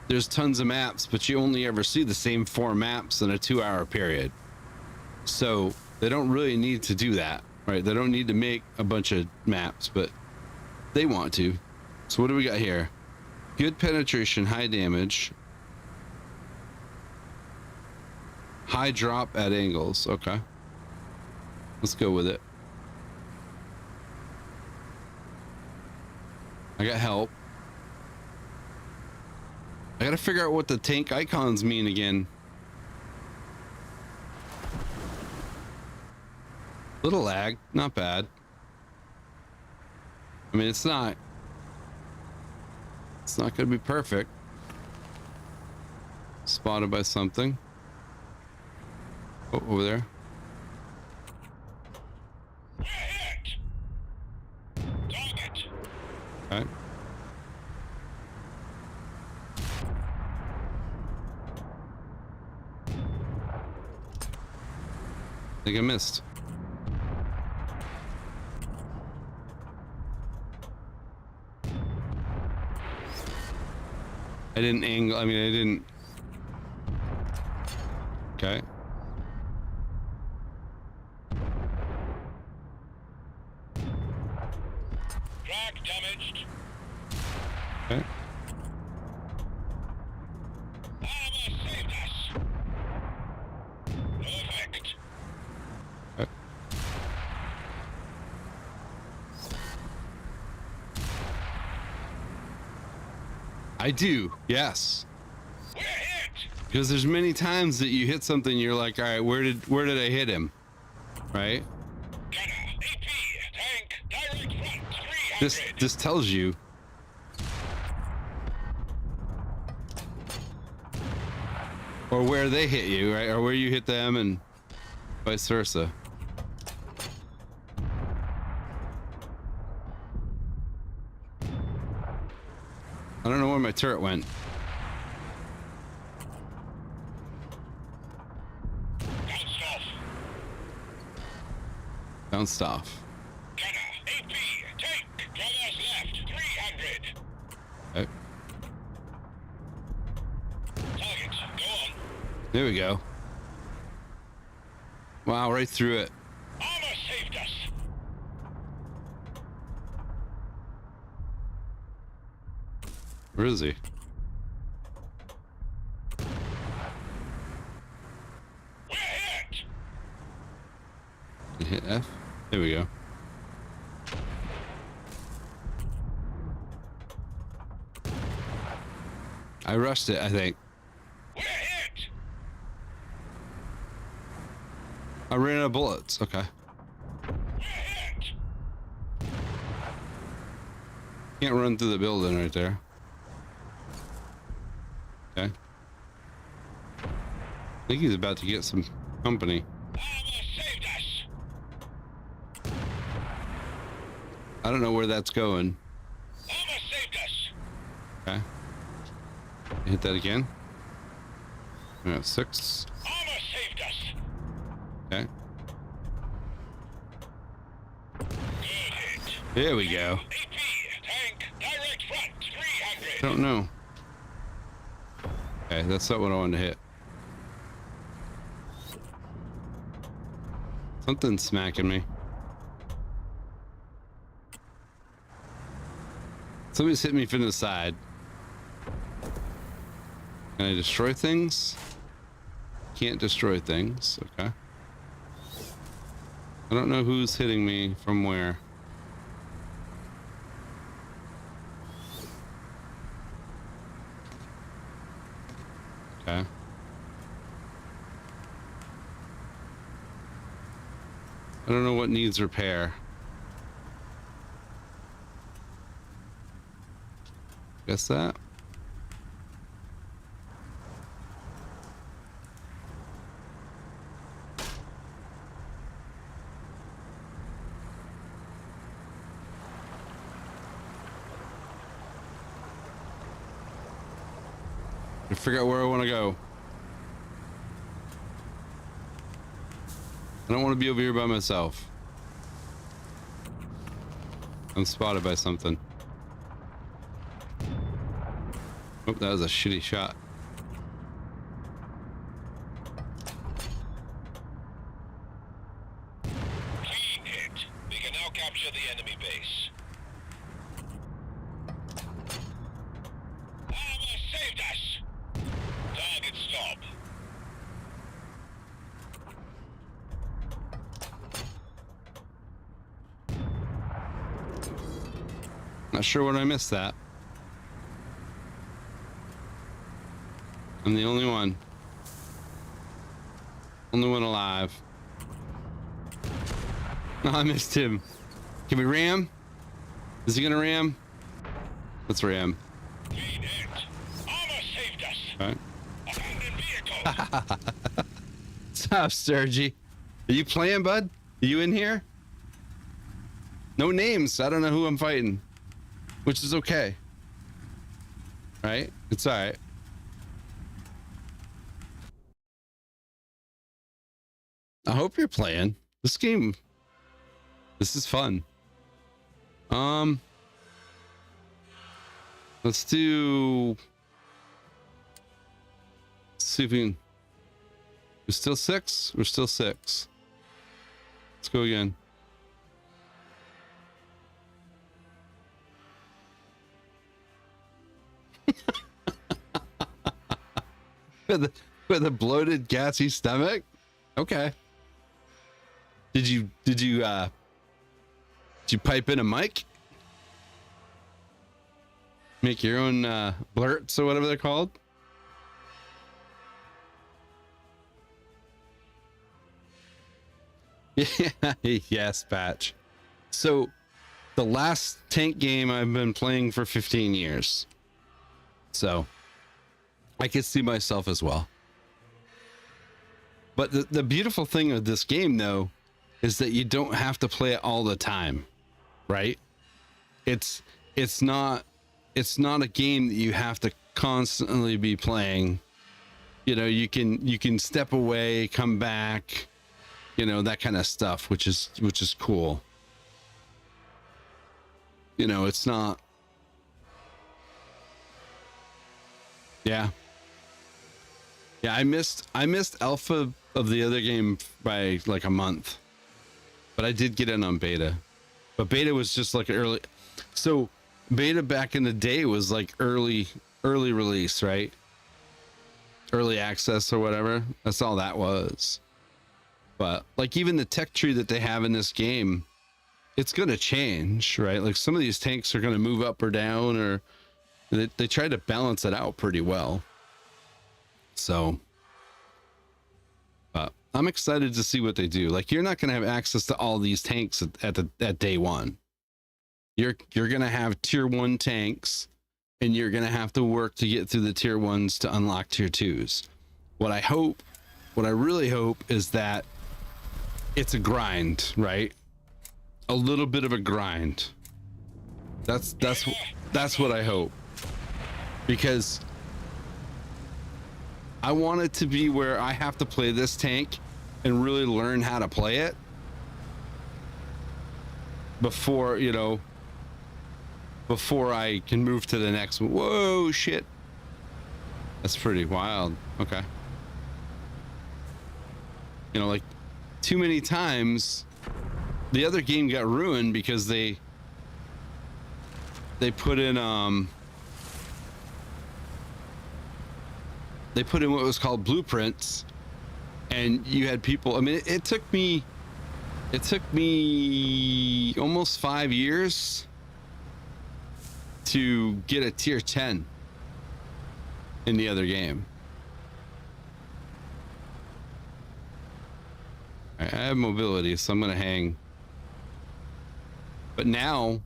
there's tons of maps, but you only ever see the same 4 maps in a 2-hour period. So they don't really need to do that, right? They don't need to make a bunch of maps, but they want to. So what do we got here? Good penetration, high damage, high drop at angles. Okay, let's go with it. I got help. I gotta figure out what the tank icons mean again. Little lag, not bad. I mean, it's not gonna be perfect. Spotted by something. Oh, over there.
We're hit. Target.
Okay. I think I missed. I didn't angle. I mean, I didn't. Okay.
Track damaged.
Okay.
Armor saved us. Perfect.
Okay. I do. Yes.
We're hit.
Because there's many times that you hit something, you're like, all right, where did I hit him? Right?
Gunner, AP, tank, direct front, 300.
This tells you. Or where they hit you, right? Or where you hit them and vice versa. I don't know where my turret went.
Bounced off.
Bounced off.
Gunner, AP, tank, got us left,
There we go. Wow, right through it.
Armor saved us.
Where is he?
We're hit.
Hit F. There we go. I rushed it, I think.
We're hit.
I ran out of bullets. Okay.
We're hit.
Can't run through the building right there. Okay. I think he's about to get some company.
Armor saved us.
I don't know where that's going.
Armor saved us.
Okay. Hit that again. I got 6.
Armor saved us.
Okay.
Good hit.
There we go.
AP, tank, direct front, 300.
Don't know. Okay, that's not what I wanted to hit. Something's smacking me. Somebody's hit me from the side. Can I destroy things? Can't destroy things. Okay. I don't know who's hitting me from where. Okay. I don't know what needs repair. Guess that. I figure out where I want to go. I don't want to be over here by myself. I'm spotted by something. Oh, that was a shitty shot.
Clean hit. We can now capture the enemy base. Armor saved us. Target stop.
Not sure when I missed that. I'm the only one. Only one alive. No, I missed him. Can we ram? Is he gonna ram? Let's ram.
Clean hit. Armor saved us.
All right.
Abandoned vehicle.
What's up, Sturgy? Are you playing, bud? Are you in here? No names. I don't know who I'm fighting, which is okay. Right? It's all right. I hope you're playing this game. This is fun. Let's do. Let's see if we can. We're still 6. We're still 6. Let's go again. with a bloated, gassy stomach. Okay. Did you pipe in a mic? Make your own blurts or whatever they're called? Yeah, yes, Patch. So the last tank game I've been playing for 15 years. So I could see myself as well. But the beautiful thing of this game, though, is that you don't have to play it all the time, right? It's not a game that you have to constantly be playing. You know, you can step away, come back, you know, that kind of stuff, which is cool. You know, it's not. Yeah, Yeah, I missed alpha of the other game by like a month, but I did get in on beta. But beta was just like early. So beta back in the day was like early release, right? Early access or whatever. That's all that was. But like even the tech tree that they have in this game, it's gonna change, right? Like some of these tanks are gonna move up or down, or they try to balance it out pretty well. So I'm excited to see what they do. Like you're not gonna have access to all these tanks at day one. You're gonna have tier 1 tanks, and you're gonna have to work to get through the tier 1s to unlock tier 2s. What I really hope is that it's a grind, right? A little bit of a grind. That's what I hope, because I want it to be where I have to play this tank and really learn how to play it before, you know, before I can move to the next one. Whoa, shit. That's pretty wild. Okay. You know, like too many times the other game got ruined because they put in what was called blueprints, and you had people. I mean, it took me almost 5 years to get a tier 10 in the other game. I have mobility, so I'm gonna hang. But now,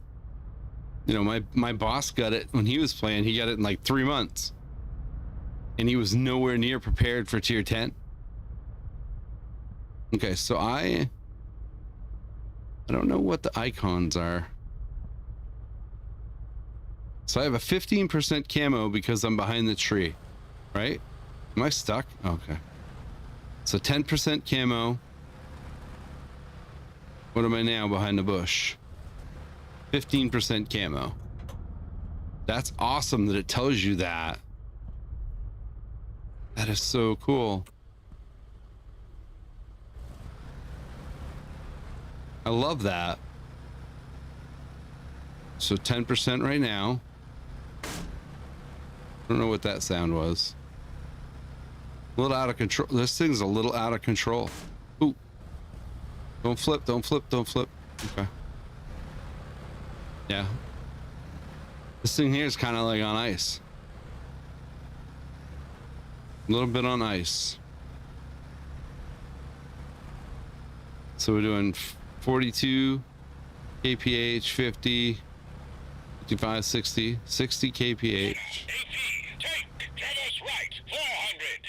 you know, my boss got it when he was playing. He got it in like 3 months, and he was nowhere near prepared for tier 10. Okay, so I don't know what the icons are. So I have a 15% camo because I'm behind the tree, right? Am I stuck? Okay. So 10% camo. What am I now behind the bush? 15% camo. That's awesome that it tells you that. That is so cool. I love that. So 10% right now. I don't know what that sound was. A little out of control. This thing's a little out of control. Ooh. Don't flip, don't flip, don't flip. Okay. Yeah. This thing here is kind of like on ice. A little bit on ice. So we're doing 42 kph, 50, 55, 60 kph.
Tank, get us right, 400.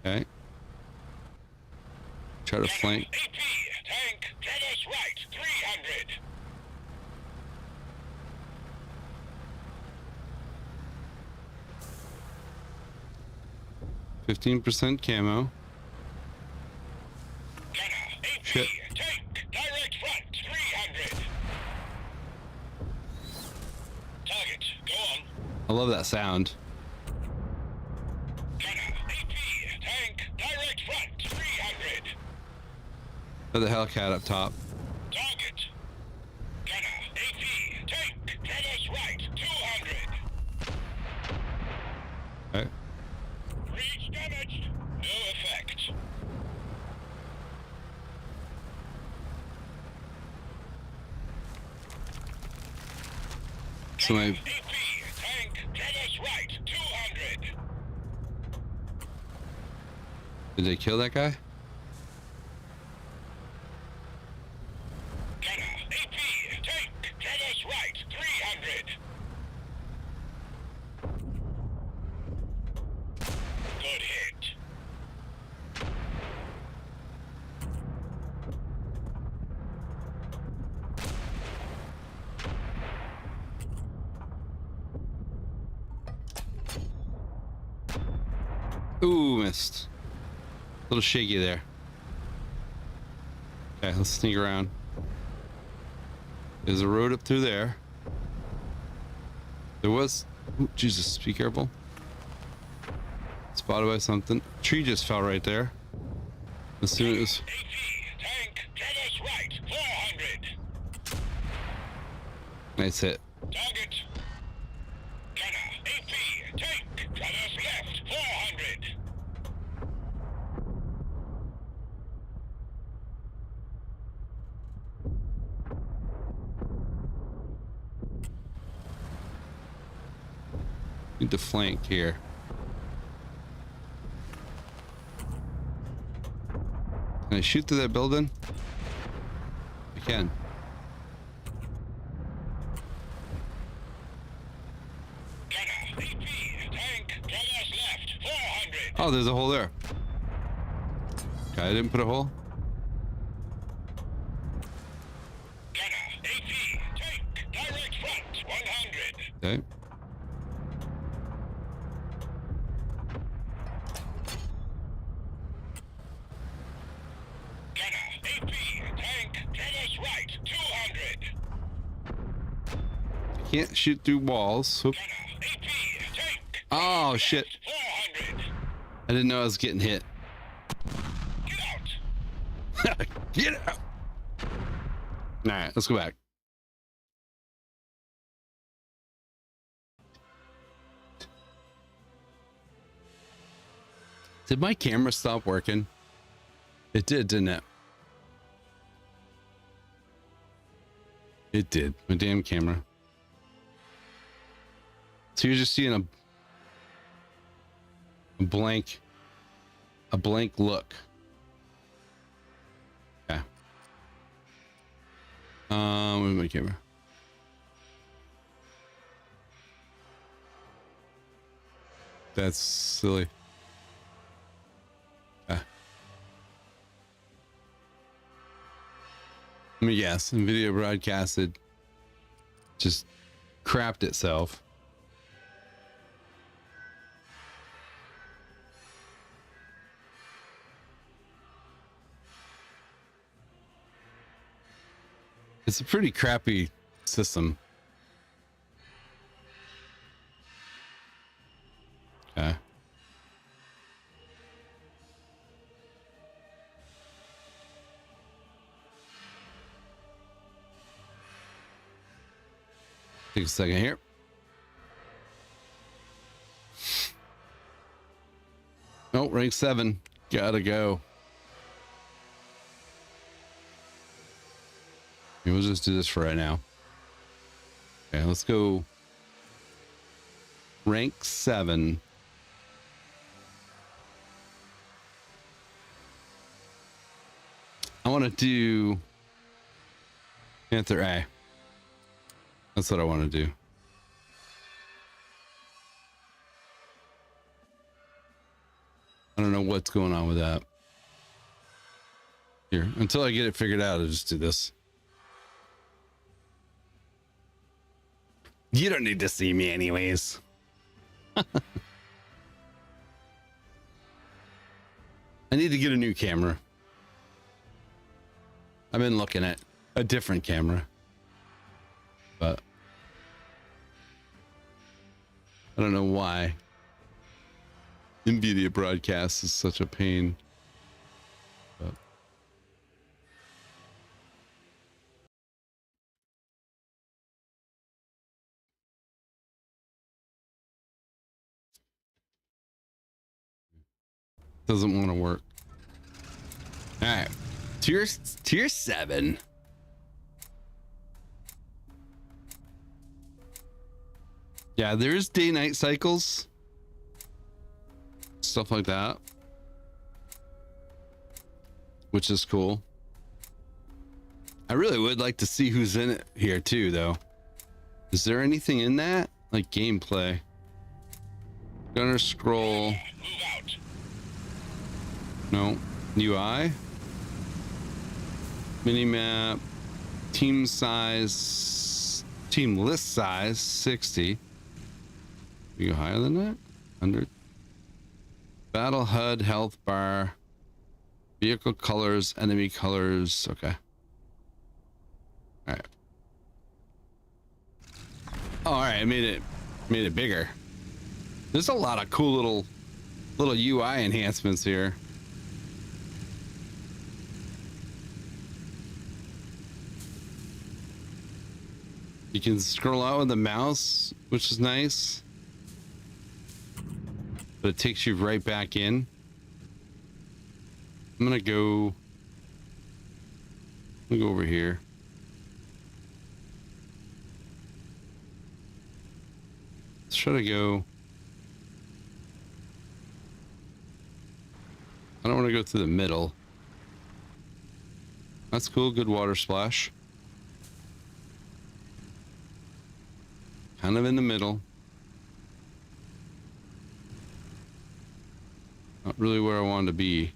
Okay. Try to flank.
AP, tank, get us right, 300.
%, camo.
AP,
Shit.
tank, direct front, 300. Target, go on.
I love that sound.
AP, tank, direct front, 300.
Got the Hellcat up top.
Target. AP, tank, get us right, 200.
Okay.
Reach damaged, no effect.
So my
AP, tank, get us right, 200.
did they kill that guy?
AP, tank, get us right, 300. Good hit.
Ooh, missed. A little shaky there. Okay, let's sneak around. There's a road up through there. There was... Ooh, Jesus, be careful. Spotted by something. Tree just fell right there. As soon as
AP, tank, get us right, 400.
nice hit.
Target. Gunner, AP, tank, get us left, 400.
Need to flank here. Can I shoot through that building? I can.
Gunner, AP, tank, get us left, 400.
Oh, there's a hole there. Okay, I didn't put a hole.
Gunner, AP, tank, direct front, 100.
Okay.
Gunner, AP, tank, get us right, 200.
Can't shoot through walls. Oop.
Gunner, AP, tank,
Oh shit.
400.
I didn't know I was getting hit.
Get out.
Get out. All right, let's go back. Did my camera stop working? It did, didn't it? It did. My damn camera. So you're just seeing a blank look. Okay. Where's my camera? That's silly. Okay. Let me guess. NVIDIA broadcasted just crapped itself. It's a pretty crappy system. Okay. Take a second here. Oh, rank 7. Gotta go. Okay, we'll just do this for right now. Okay, let's go. Rank 7. I want to do Panther A. That's what I want to do. I don't know what's going on with that. Here, until I get it figured out, I'll just do this. You don't need to see me anyways. I need to get a new camera. I've been looking at a different camera, but I don't know why NVIDIA broadcast is such a pain. But doesn't want to work. All right, tier 7. Yeah, there's day-night cycles, stuff like that, which is cool. I really would like to see who's in it here too, though. Is there anything in that, like gameplay? Gunner scroll.
Move out.
No. UI. Minimap. Team size. Team list size 60. We go higher than that? 100. Battle HUD, health bar. Vehicle colors, enemy colors. Okay. All right. Oh, all right. I made it bigger. There's a lot of cool little little UI enhancements here. You can scroll out with the mouse, which is nice. But it takes you right back in. I'm gonna go over here. Let's try to go. I don't want to go through the middle. That's cool. Good water splash. Kind of in the middle. Not really where I wanted to be.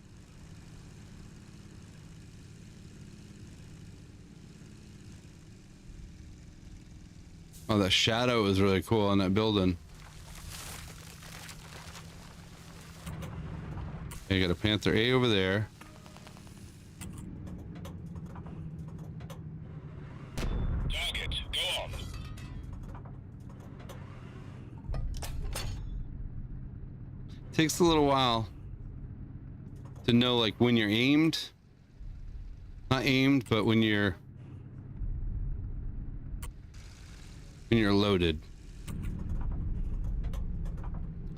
Oh, that shadow is really cool on that building. You got a Panther A over there.
Target, go on.
Takes a little while to know like when you're aimed. Not aimed, but when you're loaded.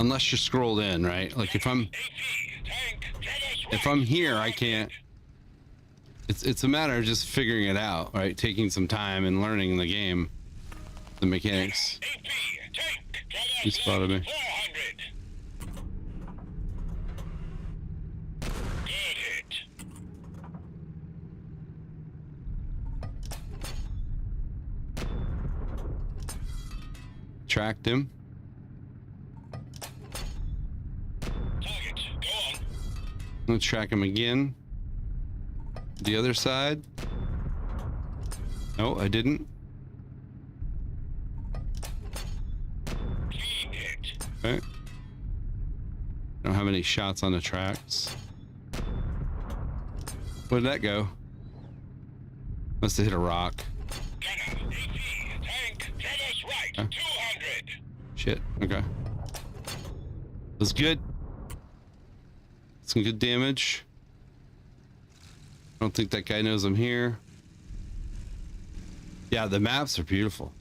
Unless you're scrolled in, right? Like if I'm here, I can't. It's a matter of just figuring it out, right? Taking some time and learning the game, the mechanics. He spotted me. Tracked him.
Target, go on.
I'm gonna track him again. The other side. No, I didn't.
Clean it.
Okay. Don't have any shots on the tracks. Where'd that go? Must have hit a rock.
Gunner, AP, tank, Travis right,
Huh?
200.
Shit. Okay. That's good. Some good damage. I don't think that guy knows I'm here. Yeah, the maps are beautiful.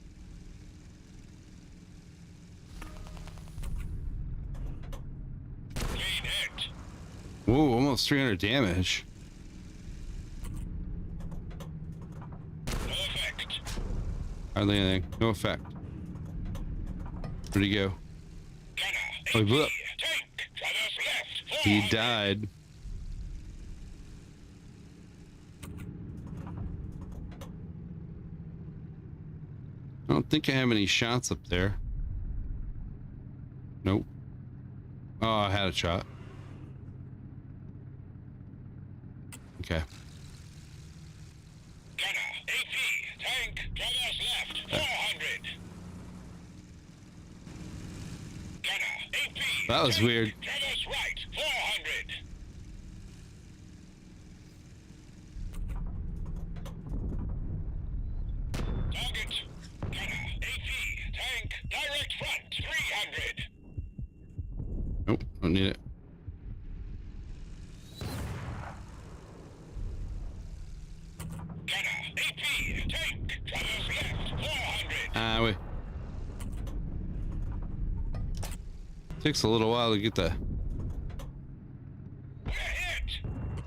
Clean it.
Whoa, almost 300 damage.
No effect.
Hardly anything. No effect. Where'd he go?
Gunner,
Oh, he blew
AP,
up.
tank, Travis left,
He
400.
died. I don't think I have any shots up there. Nope. Oh, I had a shot. Okay.
Gunner, AP, tank, Travis left, 400. Gunner, AP,
That was
tank,
weird.
Travis right, 400. Target, Gunner, AP, tank, direct front, 300.
Nope, don't need it.
Gunner, AP, tank, Travis left, 400.
Ah, wait. Takes a little while to get the.
We're hit.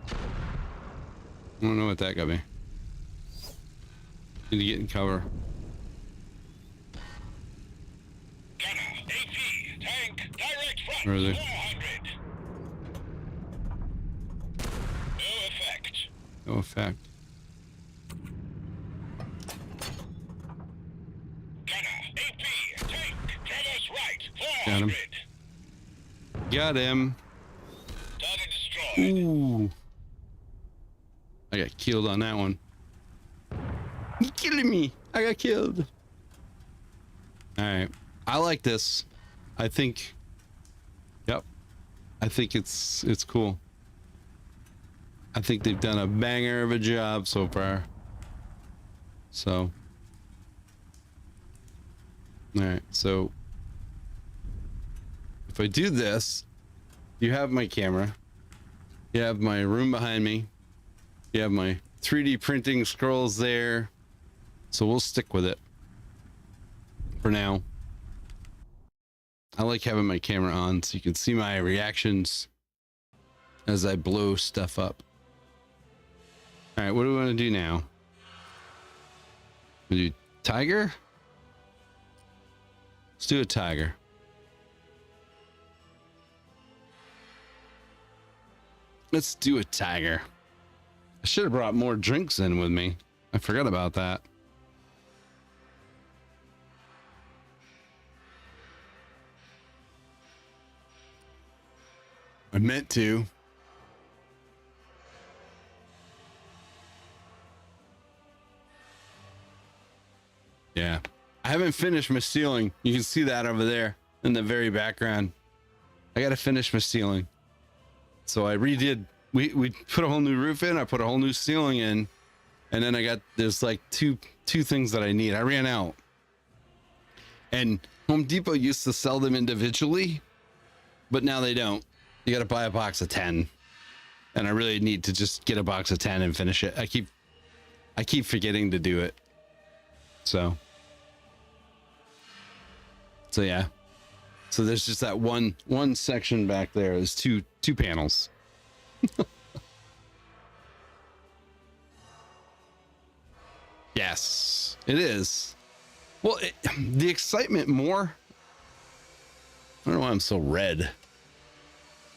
I don't know what that got me. Need to get in cover.
Gunner, AP, tank, direct front,
Where are they?
400. No effect.
No effect.
Gunner, AP, tank, Travis right,
Got him.
400.
Got him.
Target destroyed.
Ooh. I got killed on that one. You're killing me. I got killed. All right. I like this. I think. Yep. I think it's cool. I think they've done a banger of a job so far. So. All right. So. If I do this, you have my camera, you have my room behind me, you have my 3D printing scrolls there, so we'll stick with it for now. I like having my camera on so you can see my reactions as I blow stuff up. All right, what do we want to do now? We do tiger? Let's do a tiger. Let's do a tiger. I should have brought more drinks in with me. I forgot about that. I meant to. Yeah. I haven't finished my ceiling. You can see that over there in the very background. I got to finish my ceiling. So I redid. We put a whole new roof in. I put a whole new ceiling in. And then I got, there's like two things that I need. I ran out. And Home Depot used to sell them individually, but now they don't. You got to buy a box of 10. And I really need to just get a box of 10 and finish it. I keep forgetting to do it. So yeah. So there's just that one section back there. There's two panels. Yes, it is. Well, the excitement more. I don't know why I'm so red.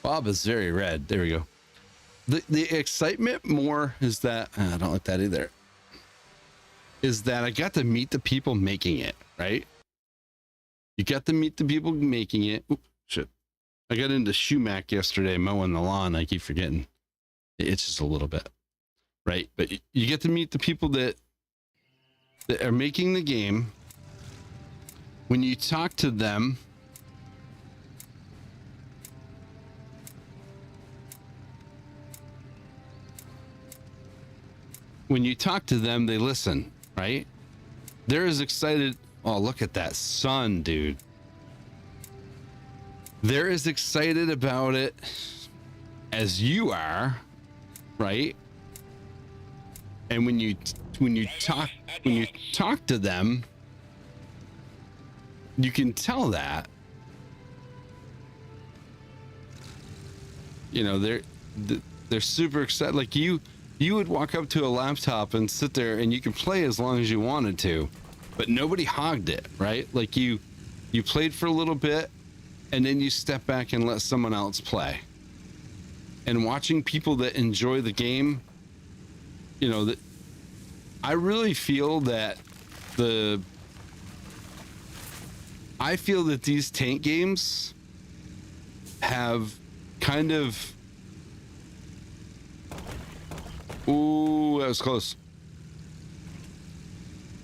Bob is very red. There we go. The excitement more is that I don't like that either. Is that I got to meet the people making it, right? You got to meet the people making it. Oop, shit. I got into Shumac yesterday mowing the lawn. I keep forgetting. It's just a little bit, right? But you get to meet the people that are making the game. When you talk to them, they listen, right? They're as excited. Oh, look at that sun, dude. They're as excited about it as you are, right? And when you talk to them, you can tell that, you know, they're super excited. Like you would walk up to a laptop and sit there and you can play as long as you wanted to, but nobody hogged it, right? Like you played for a little bit and then you step back and let someone else play. And watching people that enjoy the game, you know, that I really feel that these tank games have kind of, ooh, that was close,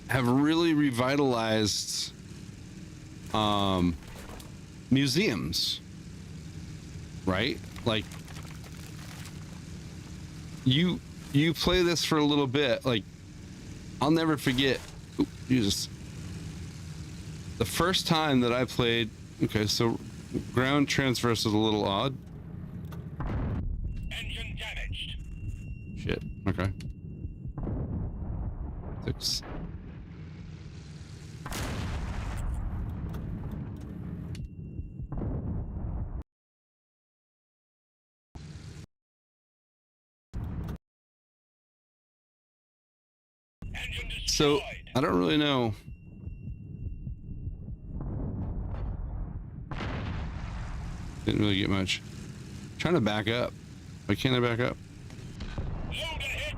have really revitalized museums, right? Like you play this for a little bit. Like I'll never forget, ooh, Jesus, the first time that I played. Okay, so ground transverse is a little odd.
Engine damaged.
Shit. Okay. 6.
Engine destroyed.
So I don't really know. Didn't really get much. Trying to back up. Why can't I back up?
Load and hit.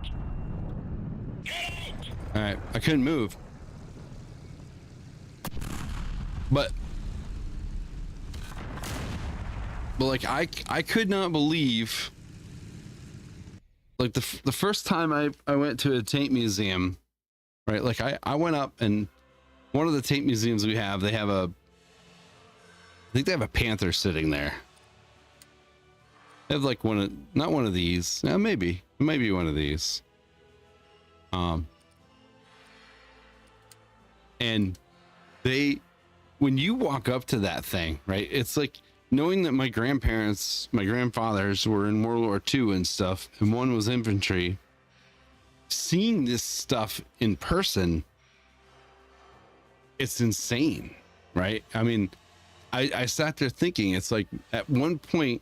Get out.
All right, I couldn't move. But like I could not believe, like the first time I went to a tank museum, right? Like I went up, and one of the tank museums we have, I think they have a panther sitting there. They have like not one of these. Maybe it might be one of these. And when you walk up to that thing, right? It's like knowing that my grandfathers were in World War II and stuff, and one was infantry, seeing this stuff in person, it's insane, right? I mean, I sat there thinking, it's like at one point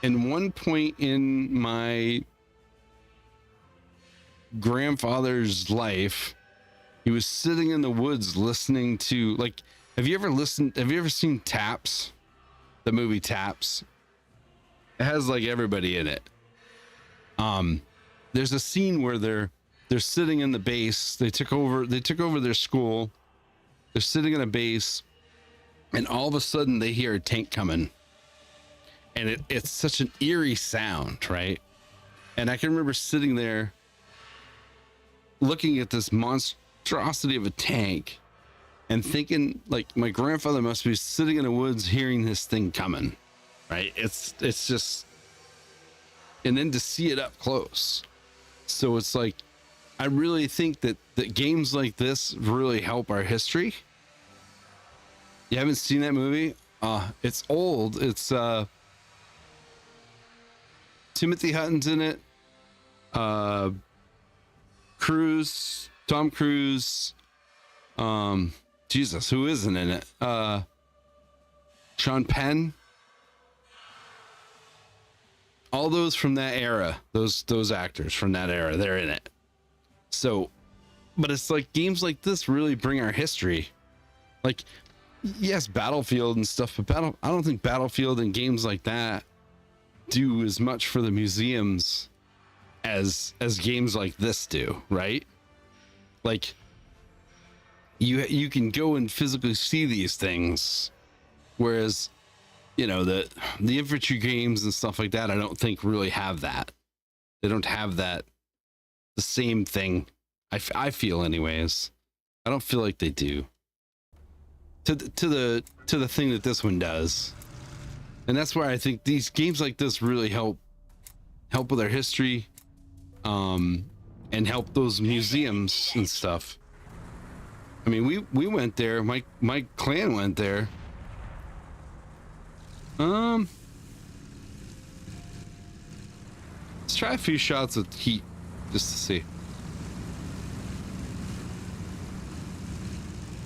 in my grandfather's life, he was sitting in the woods listening to, like, have you ever seen Taps, the movie Taps? It has like everybody in it. There's a scene where they're sitting in the base. They took over their school. They're sitting in a base, and all of a sudden they hear a tank coming, and it's such an eerie sound, right? And I can remember sitting there looking at this monstrosity of a tank and thinking, like, my grandfather must be sitting in the woods hearing this thing coming, right? It's just, and then to see it up close. So it's like, I really think that games like this really help our history. You haven't seen that movie? It's old. It's Timothy Hutton's in it. Tom Cruise. Jesus, who isn't in it? Sean Penn. All those from that era, those actors from that era, they're in it. So, but it's like games like this really bring our history. Like, yes, Battlefield and stuff, but I don't think Battlefield and games like that do as much for the museums as games like this do, right? Like, you can go and physically see these things, whereas, you know, the infantry games and stuff like that, I don't think really have that. They don't have that, the same thing. I feel anyways. I don't feel like they do to the thing that this one does. And that's why I think these games like this really help with our history, and help those museums and stuff. I mean, we went there. My clan went there. Let's try a few shots of heat just to see.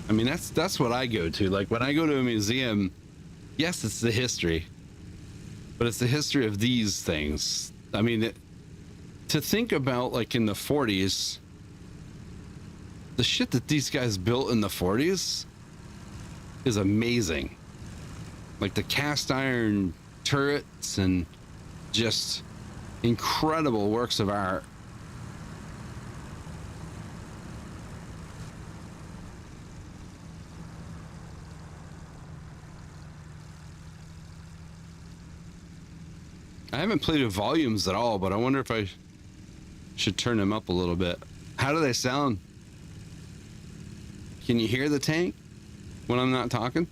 I mean, that's what I go to. Like, when I go to a museum, yes, it's the history, but it's the history of these things. I mean, to think about, like, in the 40s, the shit that these guys built in the 40s is amazing. Like the cast iron turrets and just incredible works of art. I haven't played with volumes at all, but I wonder if I should turn them up a little bit. How do they sound? Can you hear the tank when I'm not talking?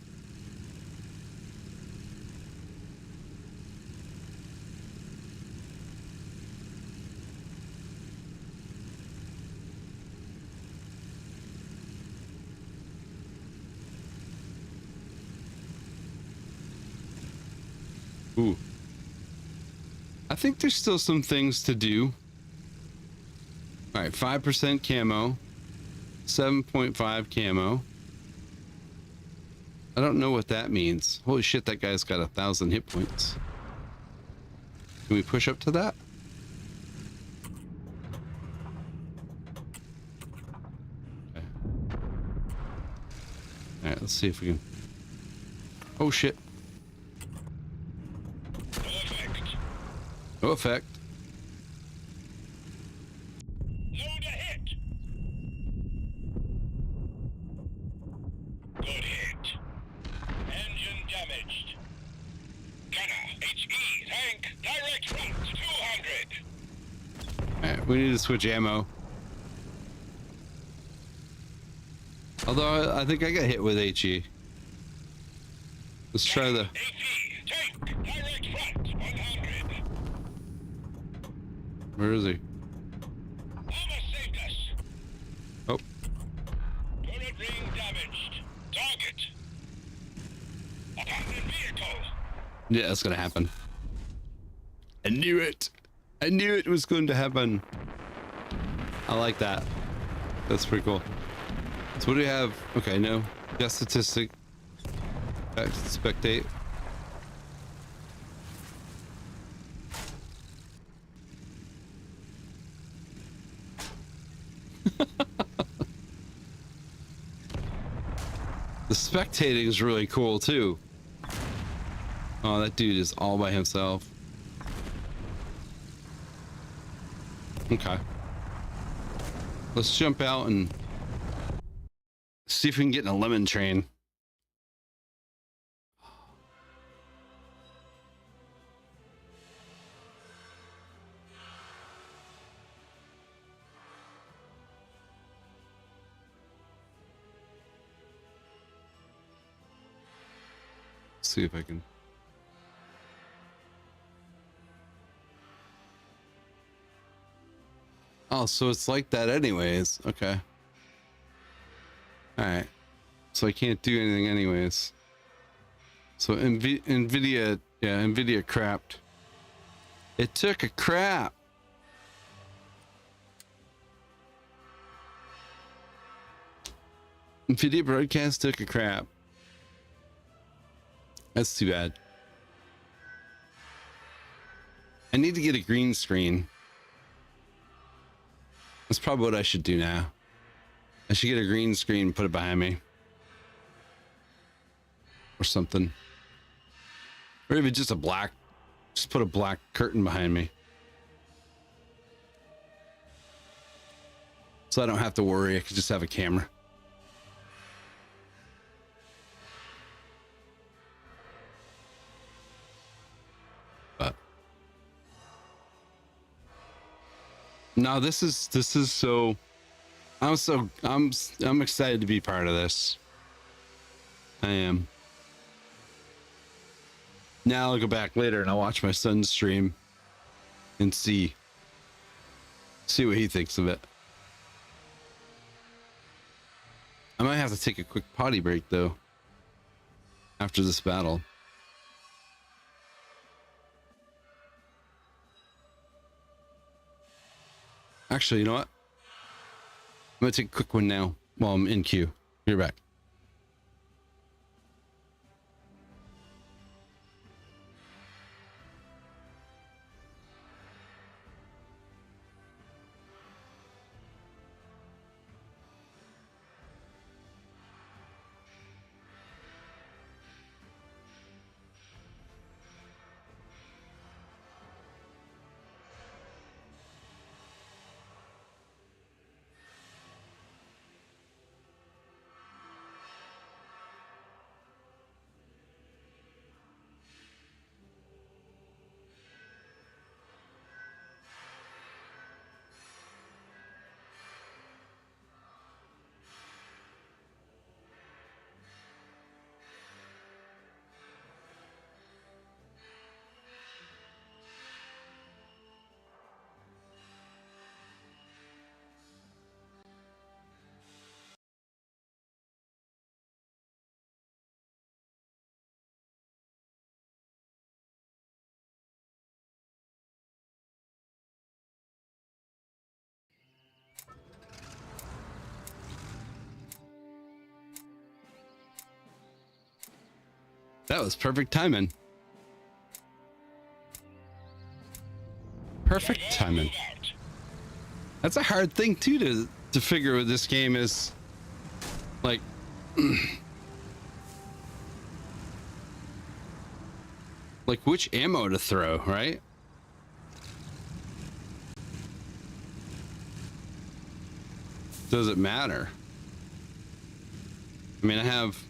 Ooh. I think there's still some things to do. All right, 5% camo, 7.5 camo. I don't know what that means. Holy shit, that guy's got 1,000 hit points. Can we push up to that? Okay. All right, let's see if we can. Oh shit. No effect.
Load a hit. Good hit. Engine damaged. Gunner, HE, tank, direct front, 200.
Alright, we need to switch ammo. Although I think I got hit with HE. Let's try the...
HE, tank, direct front, 100.
Where is he?
Almost saved us.
Oh.
Turret ring damaged. Target.
Yeah, that's gonna happen. I knew it. I knew it was going to happen. I like that. That's pretty cool. So what do we have? Okay, no. Got statistic. Back to spectate. The spectating is really cool too. Oh, that dude is all by himself. Okay. Let's jump out and see if we can get in a lemon train. See if I can. Oh, so it's like that anyways. Okay. All right. So I can't do anything anyways. So NVIDIA, yeah, NVIDIA crapped. It took a crap. NVIDIA broadcast took a crap. That's too bad. I need to get a green screen. That's probably what I should do now. I should get a green screen and put it behind me. Or something. Or even just just put a black curtain behind me. So I don't have to worry, I could just have a camera. But no, this is so I'm excited to be part of this. I am. Now I'll go back later and I'll watch my son's stream and see what he thinks of it. I might have to take a quick potty break though after this battle. Actually, you know what? I'm gonna take a quick one now while I'm in queue. You're back. That was perfect timing. Perfect timing. That's a hard thing too to figure what this game is like. Like which ammo to throw, right? Does it matter? I mean, I have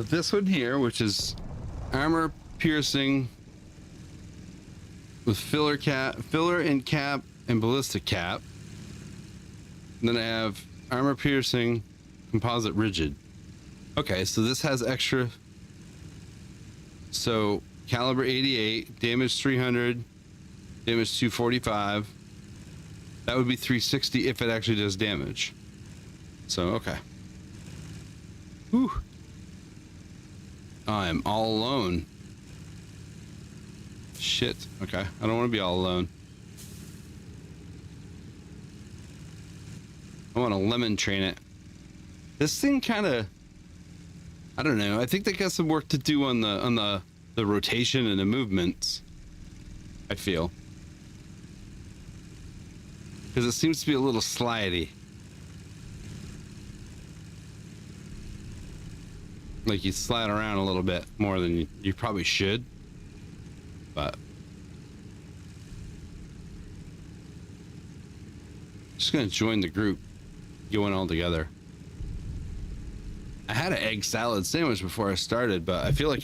this one here, which is armor piercing with filler and cap and ballistic cap. And then I have armor piercing composite rigid. Okay, so this has extra. So caliber 88, damage 300, damage 245. That would be 360 if it actually does damage. So, okay. Whew. I am all alone. Shit. Okay. I don't want to be all alone. I want to lemon train it. This thing kind of, I don't know. I think they got some work to do on the rotation and the movements. I feel. Because it seems to be a little slidey. Like you slide around a little bit more than you probably should. But just gonna join the group, going all together. I had an egg salad sandwich before I started, but I feel like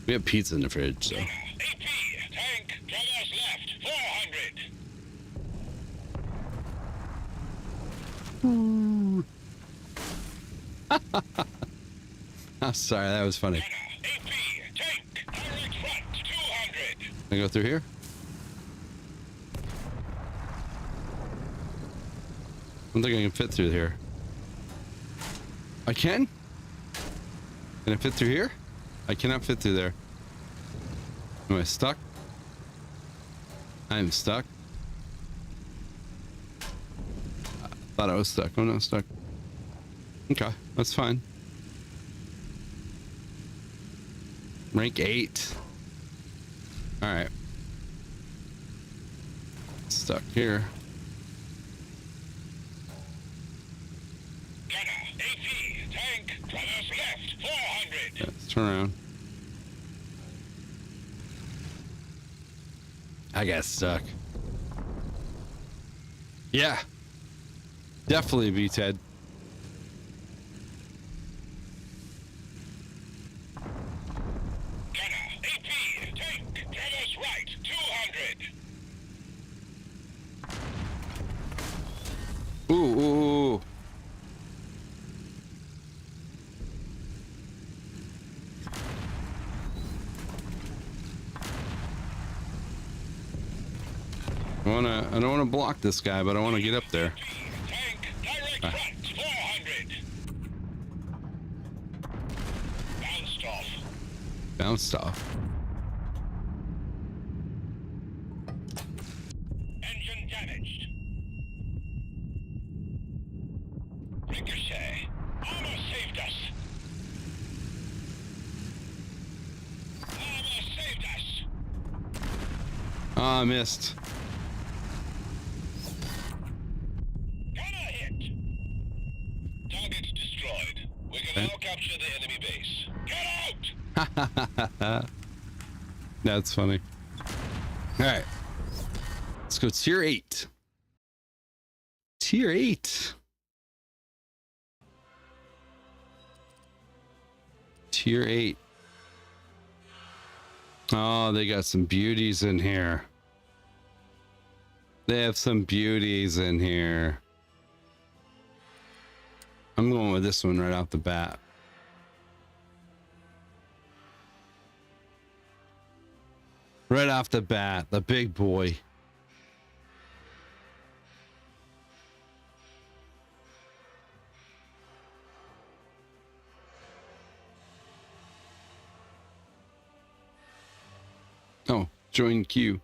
we have pizza in the fridge, so.
AP, tank, traverse left, 400.
I'm sorry, that was funny.
AP, tank, direct front, 200.
Can I go through here? I don't think I can fit through here. I can? Can I fit through here? I cannot fit through there. Am I stuck? I am stuck. I thought I was stuck. I'm not stuck. Okay, that's fine. Rank 8. Alright. Stuck here.
Gunner, AP, tank, traverse left, 400.
Let's turn around. I got stuck. Yeah. Definitely be Ted.
Gunner, AP, tank, traverse right, 200.
Ooh, ooh, ooh. I don't wanna block this guy, but I wanna get up there.
Tank, direct front, 400. Bounced off.
Bounced off.
Engine damaged. Ricochet. Armor saved us. Armor saved us.
Ah, I missed.
Gunner hit. Target destroyed. We can now capture the enemy base. Get out!
That's funny. All right. Let's go tier 8. Tier 8. Tier 8. Oh, they got some beauties in here. They have some beauties in here. I'm going with this one right off the bat. Right off the bat, the big boy. Oh, join queue.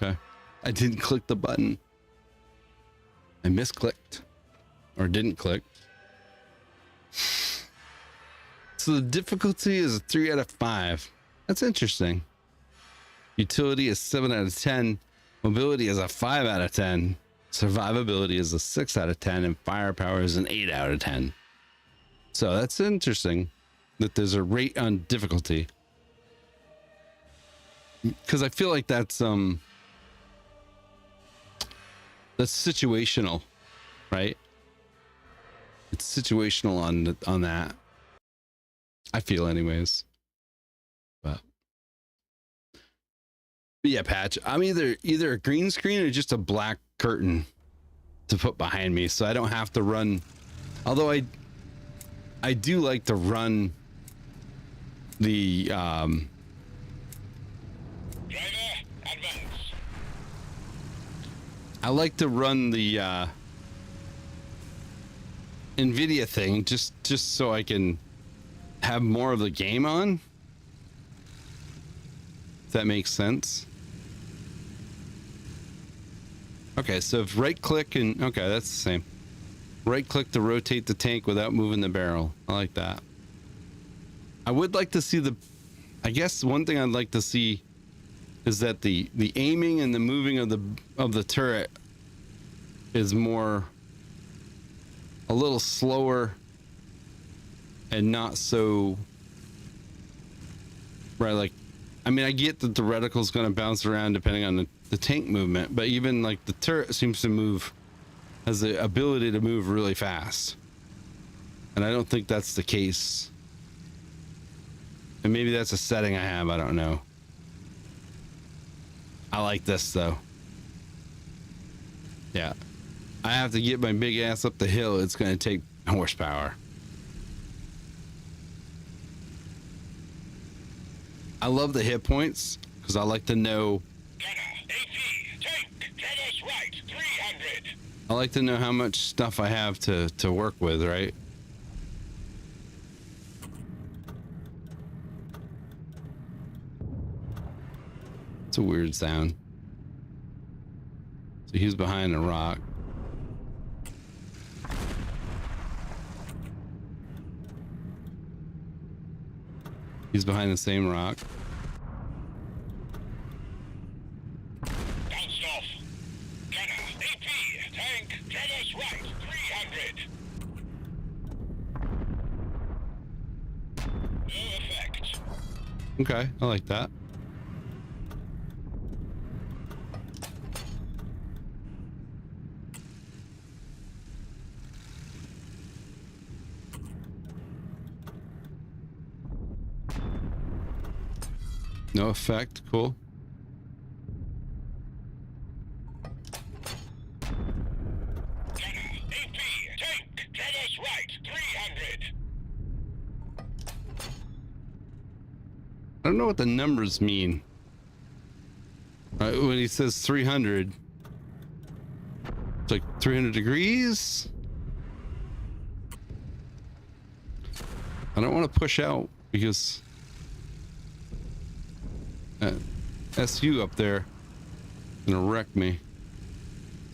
Okay. I didn't click the button. I misclicked. Or didn't click. So the difficulty is a 3 out of 5. That's interesting. Utility is 7 out of 10. Mobility is a 5 out of 10. Survivability is a 6 out of 10. And firepower is an 8 out of 10. So that's interesting that there's a rate on difficulty. Because I feel like that's situational, right? It's situational on that. I feel anyways. But yeah, Patch. I'm either a green screen or just a black curtain to put behind me, so I don't have to run. Although I do like to run the
Driver, advance.
I like to run the NVIDIA thing just so I can have more of the game on. If that makes sense. Okay, so if right click and okay, that's the same. Right click to rotate the tank without moving the barrel. I like that. I would like to see I guess one thing I'd like to see is that the aiming and the moving of the turret is a little slower and not so right. Like, I mean, I get that the reticle's going to bounce around depending on the tank movement, but even like the turret seems to move, has the ability to move really fast, and I don't think that's the case. And maybe that's a setting I have, I don't know. I like this though. Yeah, I have to get my big ass up the hill. It's going to take horsepower. I love the hit points because I like to know. I like to know how much stuff I have to work with, right? It's a weird sound. So he's behind a rock. He's behind the same rock.
Bounced off. Gunner, AP, tank, Travis right, 300. No effect.
Okay, I like that. No effect, cool.
Gunner, AP, tank, Travis right, 300.
I don't know what the numbers mean. When he says 300, it's like 300 degrees. I don't want to push out because SU up there is gonna wreck me.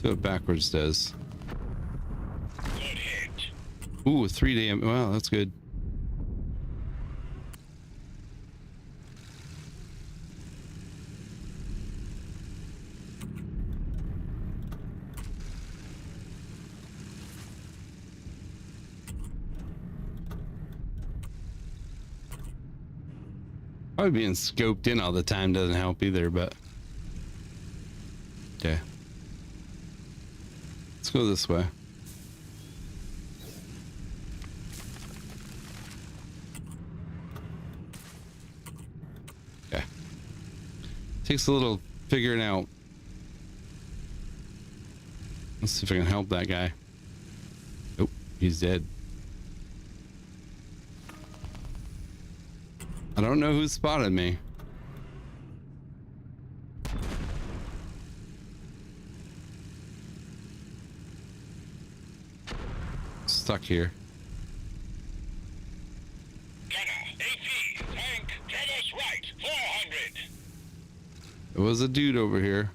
See what backwards does.
Good hit.
Ooh, 3 damage. Wow, that's good. Probably being scoped in all the time doesn't help either, but okay. Let's go this way. Okay. Takes a little figuring out. Let's see if I can help that guy. Nope, he's dead. I don't know who spotted me. Stuck here.
Gunner, AP, tank, Travis right, 400.
There was a dude over here.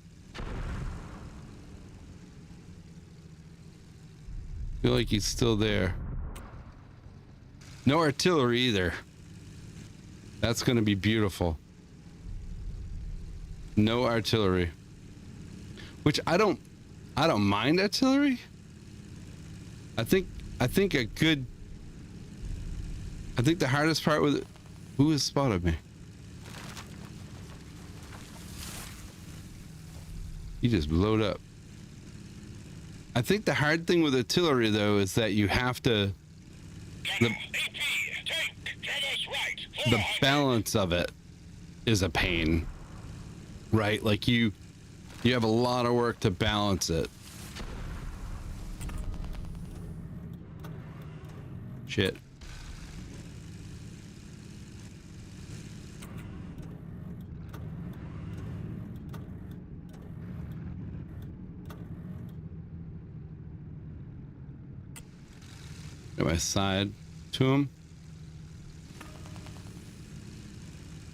Feel like he's still there. No artillery either. That's gonna be beautiful. No artillery. Which I don't mind artillery. I think the hardest part with it, who has spotted me? He just blowed up. I think the hard thing with artillery though is that you have to
Gunner, AP, tank, Travis right,
the
400.
balance of it is a pain, right? Like you have a lot of work to balance it. Shit. Get my side to him.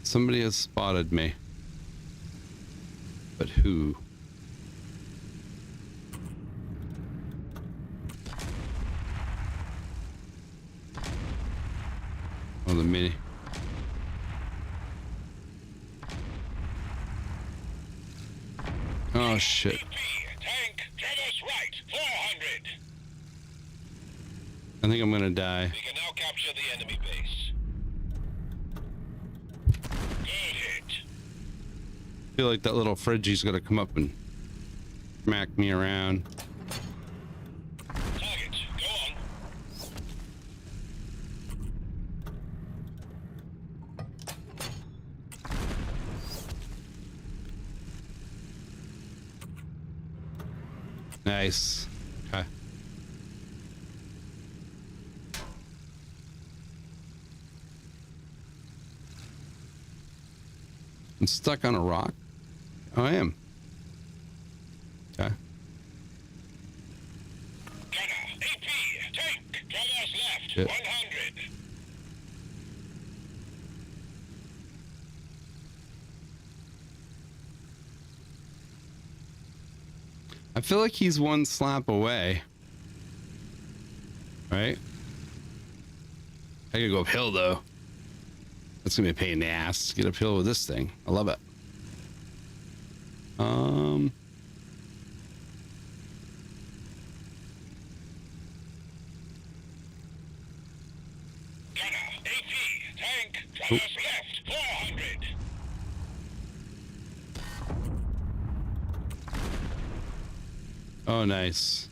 Somebody has spotted me. But who? Oh, the mini. Oh shit.
AP, tank, traverse right, 400.
I think I'm gonna die.
We can now capture the enemy base. Good hit.
I feel like that little Fridgie's gonna come up and smack me around.
Target, go on.
Nice. Okay. I'm stuck on a rock. Oh, I am. Okay.
Gunner, AP, tank, traverse left,
Shit.
100.
I feel like he's one slap away. Right? I gotta go uphill though. That's gonna be a pain in the ass to get uphill with this thing. I love it.
Gunner, AP, tank, traverse left, 400.
Oh, nice.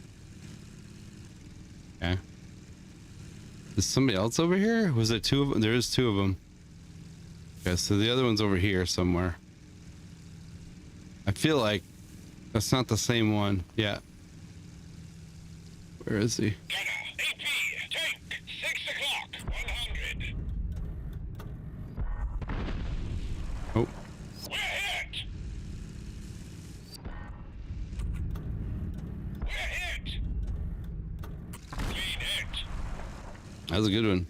Okay. Is somebody else over here? Was there two of them? There is two of them. Okay, so the other one's over here somewhere. I feel like that's not the same one. Yeah. Where is he?
Gunner, AP, tank, 6 o'clock, 100.
Oh,
We're hit. We're hit. Clean hit.
that was a good one.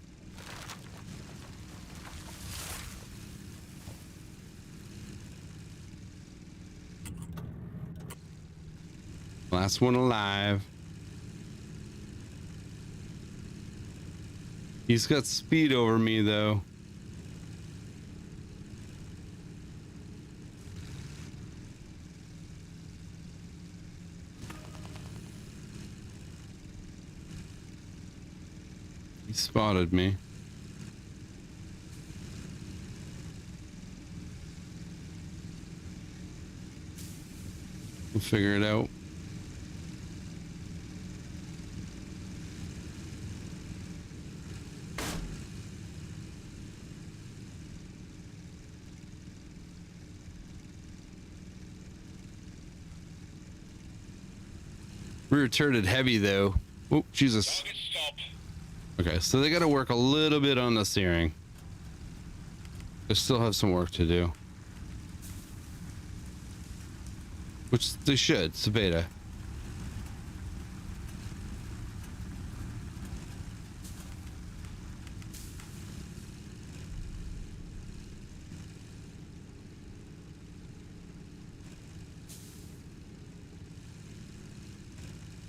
Last one alive. He's got speed over me though. He spotted me. We'll figure it out. Rear turret heavy though. Oh, Jesus.
Target stop.
Okay, so they got to work a little bit on the steering. They still have some work to do. Which they should. It's a beta.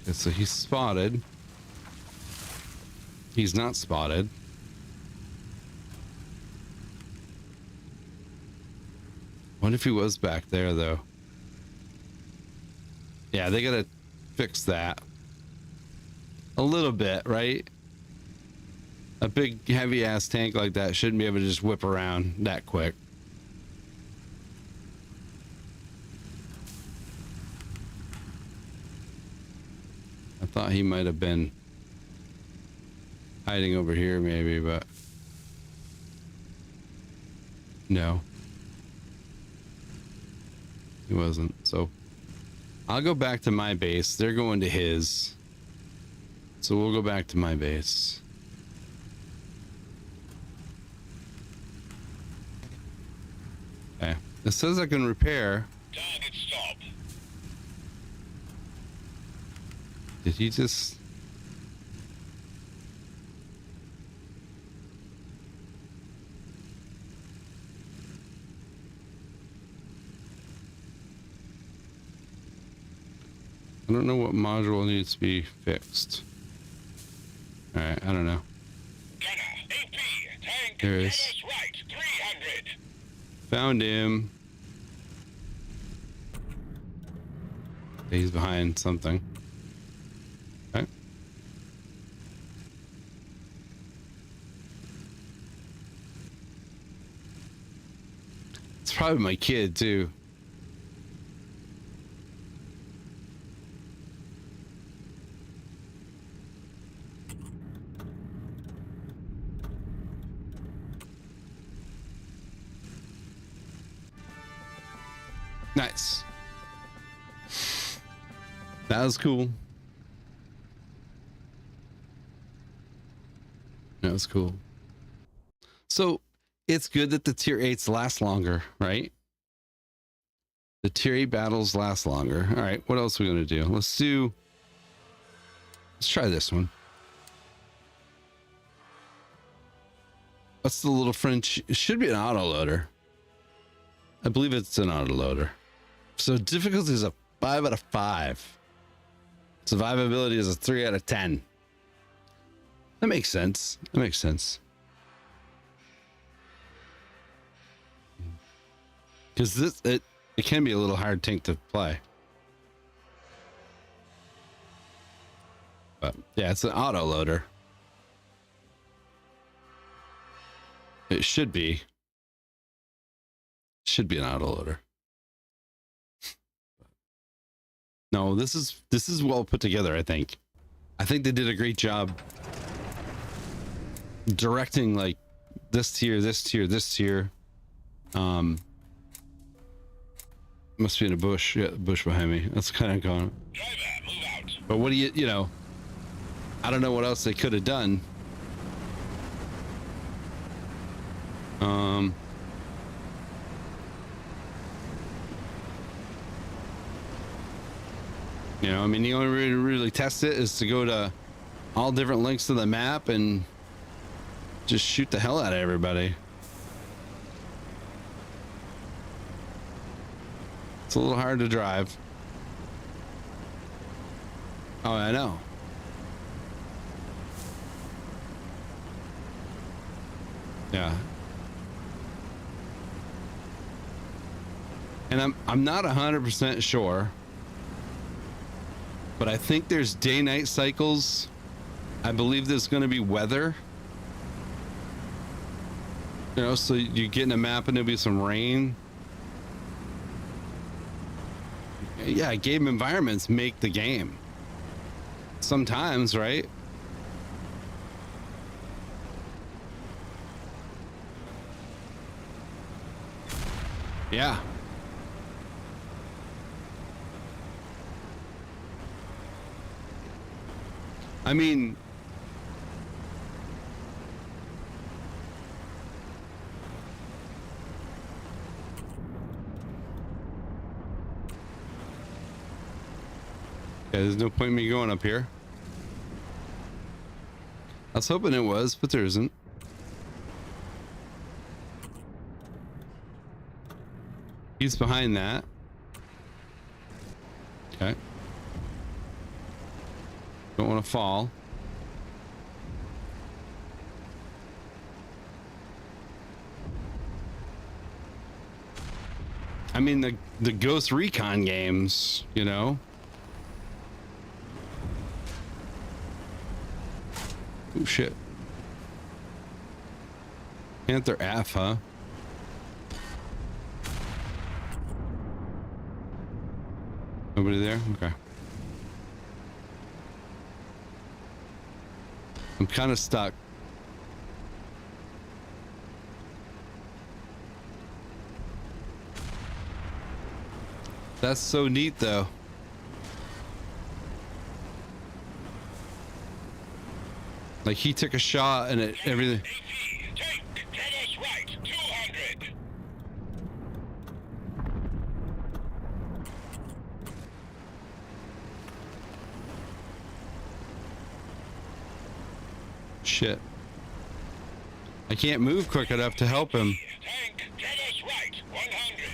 Okay, so he's spotted. He's not spotted. What if he was back there though? Yeah, they gotta fix that. A little bit, right? A big heavy ass tank like that shouldn't be able to just whip around that quick. I thought he might have been hiding over here maybe, but no. He wasn't. So I'll go back to my base. They're going to his. So we'll go back to my base. Okay. It says I can repair.
Target stop.
Did he just... don't know what module needs to be fixed. All right, I don't know.
Gunner, AP, tank,
There is.
Gunner's right, 300.
Found him. He's behind something. Okay. It's probably my kid too. Nice. That was cool. That was cool. So it's good that the tier 8s last longer, right? The tier 8 battles last longer. All right, what else are we gonna do? Let's try this one. What's the little French? It should be an autoloader. I believe it's an autoloader. So difficulty is a 5 out of 5. Survivability is a 3 out of 10. That makes sense. That makes sense. Because it can be a little hard tank to play. But yeah, it's an autoloader. It should be. Should be an autoloader. No, this is well put together, I think. I think they did a great job directing like this tier, this tier, this tier. Must be in a bush. Yeah, bush behind me. That's kind of gone.
Driver, move out.
But what do you know? I don't know what else they could have done. You know, I mean, the only way to really test it is to go to all different links to the map and just shoot the hell out of everybody. It's a little hard to drive. Oh, I know. Yeah. And I'm not 100% sure, but I think there's day-night cycles. I believe there's going to be weather. You know, so you get in a map and there'll be some rain. Yeah, game environments make the game. Sometimes, right? Yeah. I mean, yeah, there's no point in me going up here. I was hoping it was, but there isn't. He's behind that. Okay. Don't want to fall. I mean, the Ghost Recon games, you know. Oh shit. Panther F, huh? Nobody there? Okay. I'm kind of stuck. That's so neat though. Like he took a shot and everything.
AP, tank, Gunner's right, 200.
Shit. I can't move quick enough to help him.
Tank, Gunner's right, 100.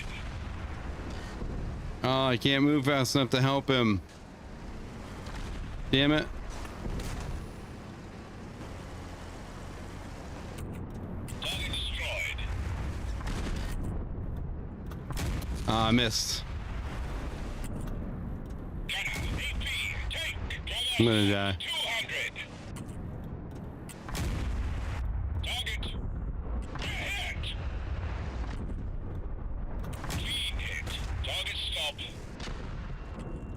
Oh, I can't move fast enough to help him. Damn it.
Target destroyed.
I missed.
Gunner, AP, take.
I'm gonna die.
200. Target. Hit. Clean hit. Target stop.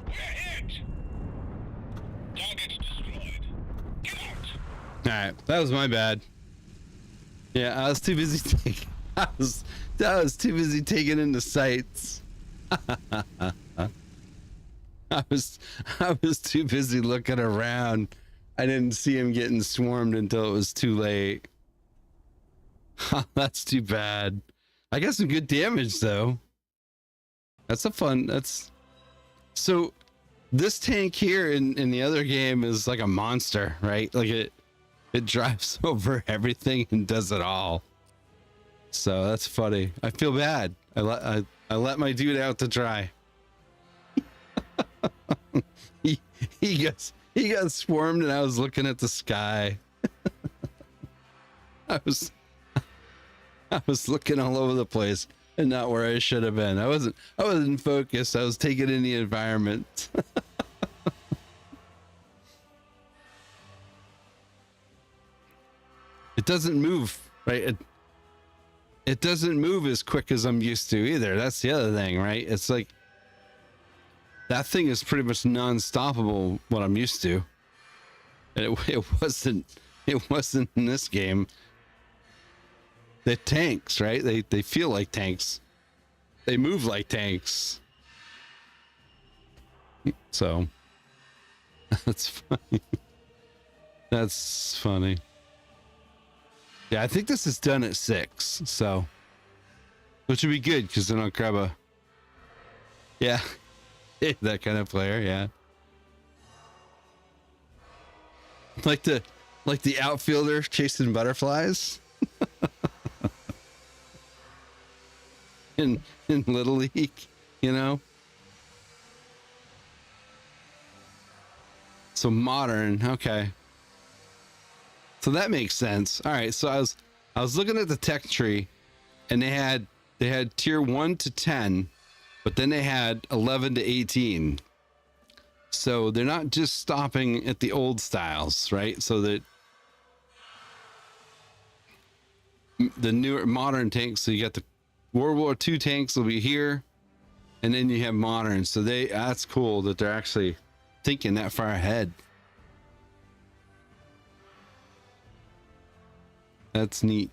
We're hit. Target destroyed. Get out.
All right, that was my bad. Yeah, I was too busy taking. I was too busy taking in the sights. I was too busy looking around. I didn't see him getting swarmed until it was too late. That's too bad. I got some good damage though. That's a fun. That's so. This tank here in the other game is like a monster, right? Like it drives over everything and does it all. So that's funny. I feel bad. I let my dude out to dry. he got swarmed and I was looking at the sky. I was looking all over the place and not where I should have been. I wasn't focused. I was taking in the environment. It doesn't move, right? It doesn't move as quick as I'm used to either. That's the other thing, right? It's like that thing is pretty much non-stoppable what I'm used to. And it wasn't in this game. They're tanks, right? They feel like tanks. They move like tanks. So that's funny. That's funny. Yeah, I think this is done at 6, so which would be good because then I'll grab a that kind of player, yeah. Like the outfielder chasing butterflies in Little League, you know. So modern, okay. So that makes sense. All right, so I was looking at the tech tree, and they had tier 1 to 10, but then they had 11 to 18. So they're not just stopping at the old styles, right? So that the newer modern tanks, so you got the World War II tanks will be here, and then you have modern. So that's cool that they're actually thinking that far ahead. That's neat.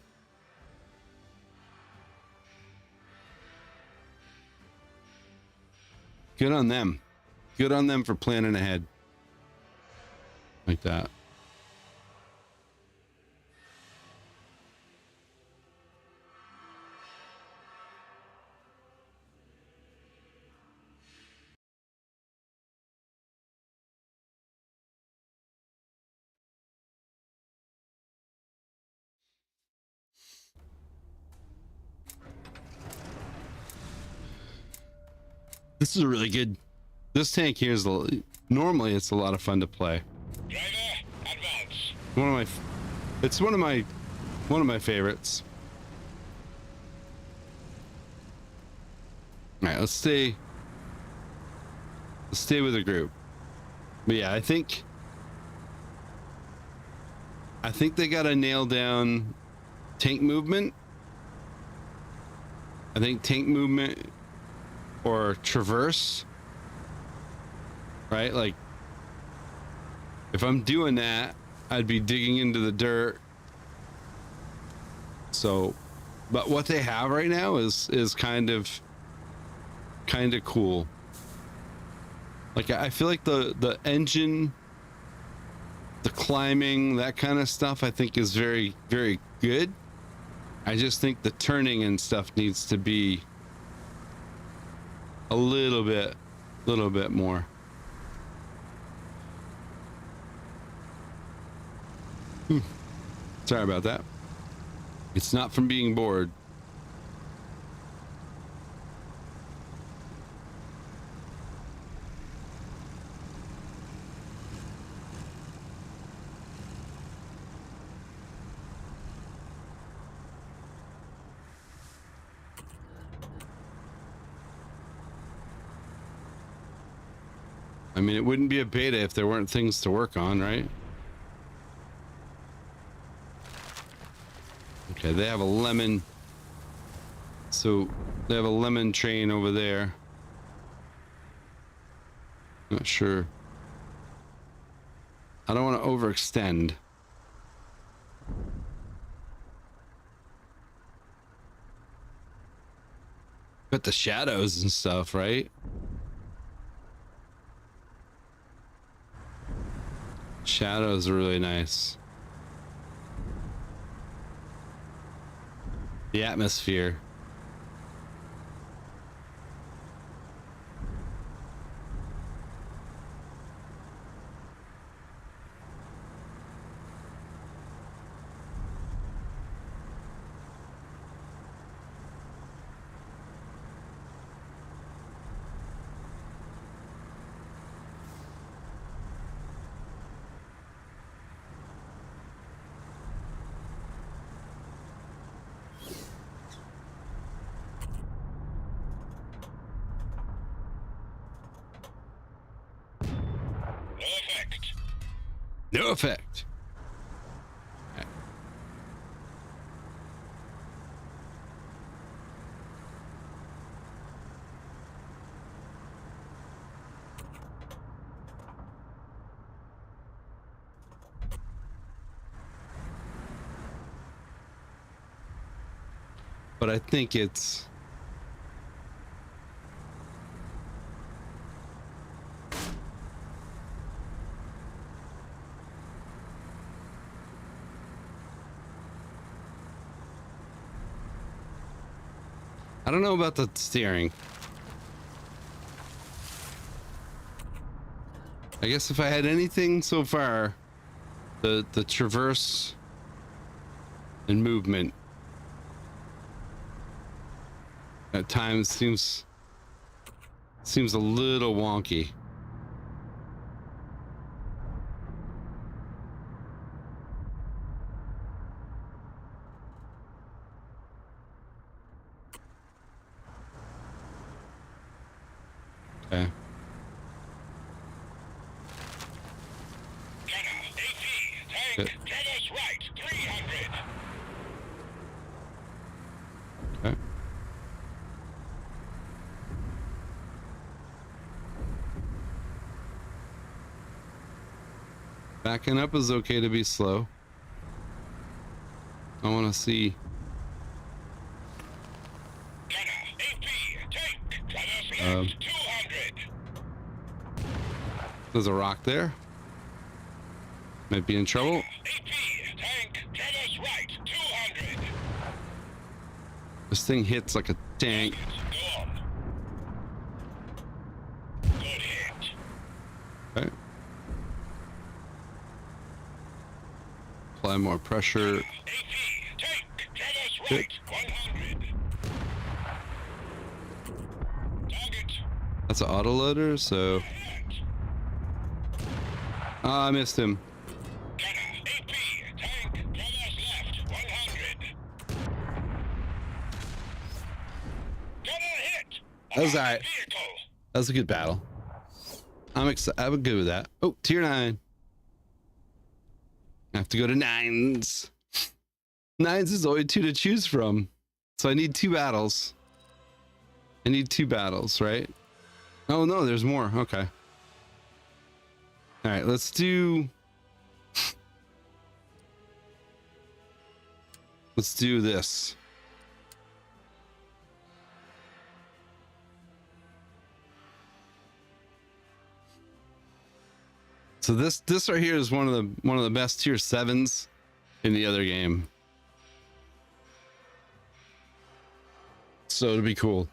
Good on them. Good on them for planning ahead. Like that. This is a really good. This tank here is normally it's a lot of fun to play.
Driver, advance.
It's one of my favorites. All right, let's stay with the group. But yeah, I think they got to nail down tank movement. I think tank movement or traverse, right? Like if I'm doing that, I'd be digging into the dirt. So, but what they have right now is kind of cool. Like I feel like the engine, the climbing, that kind of stuff, I think is very, very good. I just think the turning and stuff needs to be a little bit more. Sorry about that. It's not from being bored. I mean, it wouldn't be a beta if there weren't things to work on, right? Okay, they have a lemon. So they have a lemon train over there. Not sure. I don't want to overextend. Got the shadows and stuff, right? Shadows are really nice. The atmosphere. No effect. Okay. But I think it's I don't know about the steering. I guess if I had anything so far, the traverse and movement at times seems a little wonky. Okay.
Tank, traverse right, 300.
Okay. Backing up is okay to be slow. I want to see.
Traverse left, 200.
There's a rock there. Might be in trouble.
AP, tank, traverse right, 200.
This thing hits like a tank.
Go on. Good hit.
Okay. Apply more pressure.
AP, tank, traverse right, 100. Target.
That's an autoloader, so
Hit.
I missed him.
AP, tank, traverse left, 100. Double hit.
That was alright.
Vehicle.
That was a good battle. I'm good with that. Oh, tier 9. I have to go to 9s. 9s is only 2 to choose from. So I need 2 battles. I need 2 battles, right? Oh no, there's more. Okay. All right, let's do this. So this right here is one of the best tier 7s in the other game. So it'll be cool.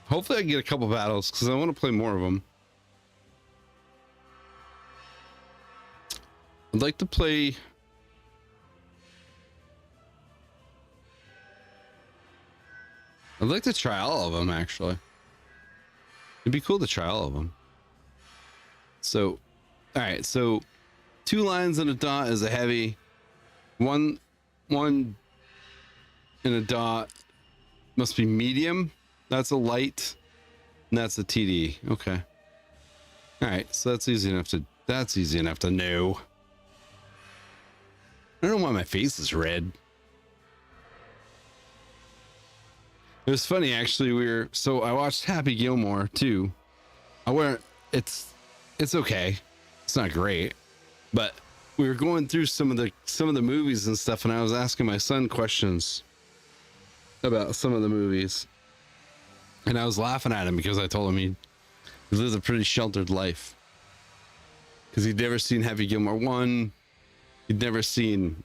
Hopefully I can get a couple battles because I want to play more of them. I'd like to play. I'd like to try all of them, actually. It'd be cool to try all of them. So, all right. So, 2 lines and a dot is a heavy. One and a dot must be medium. That's a light. And that's a TD. Okay. All right, so that's easy enough to know. I don't know why my face is red. It was funny actually. I watched Happy Gilmore too. It's okay. It's not great, but we were going through some of the movies and stuff, and I was asking my son questions about some of the movies, and I was laughing at him because I told him he lives a pretty sheltered life because he'd never seen Happy Gilmore 1. He'd never seen,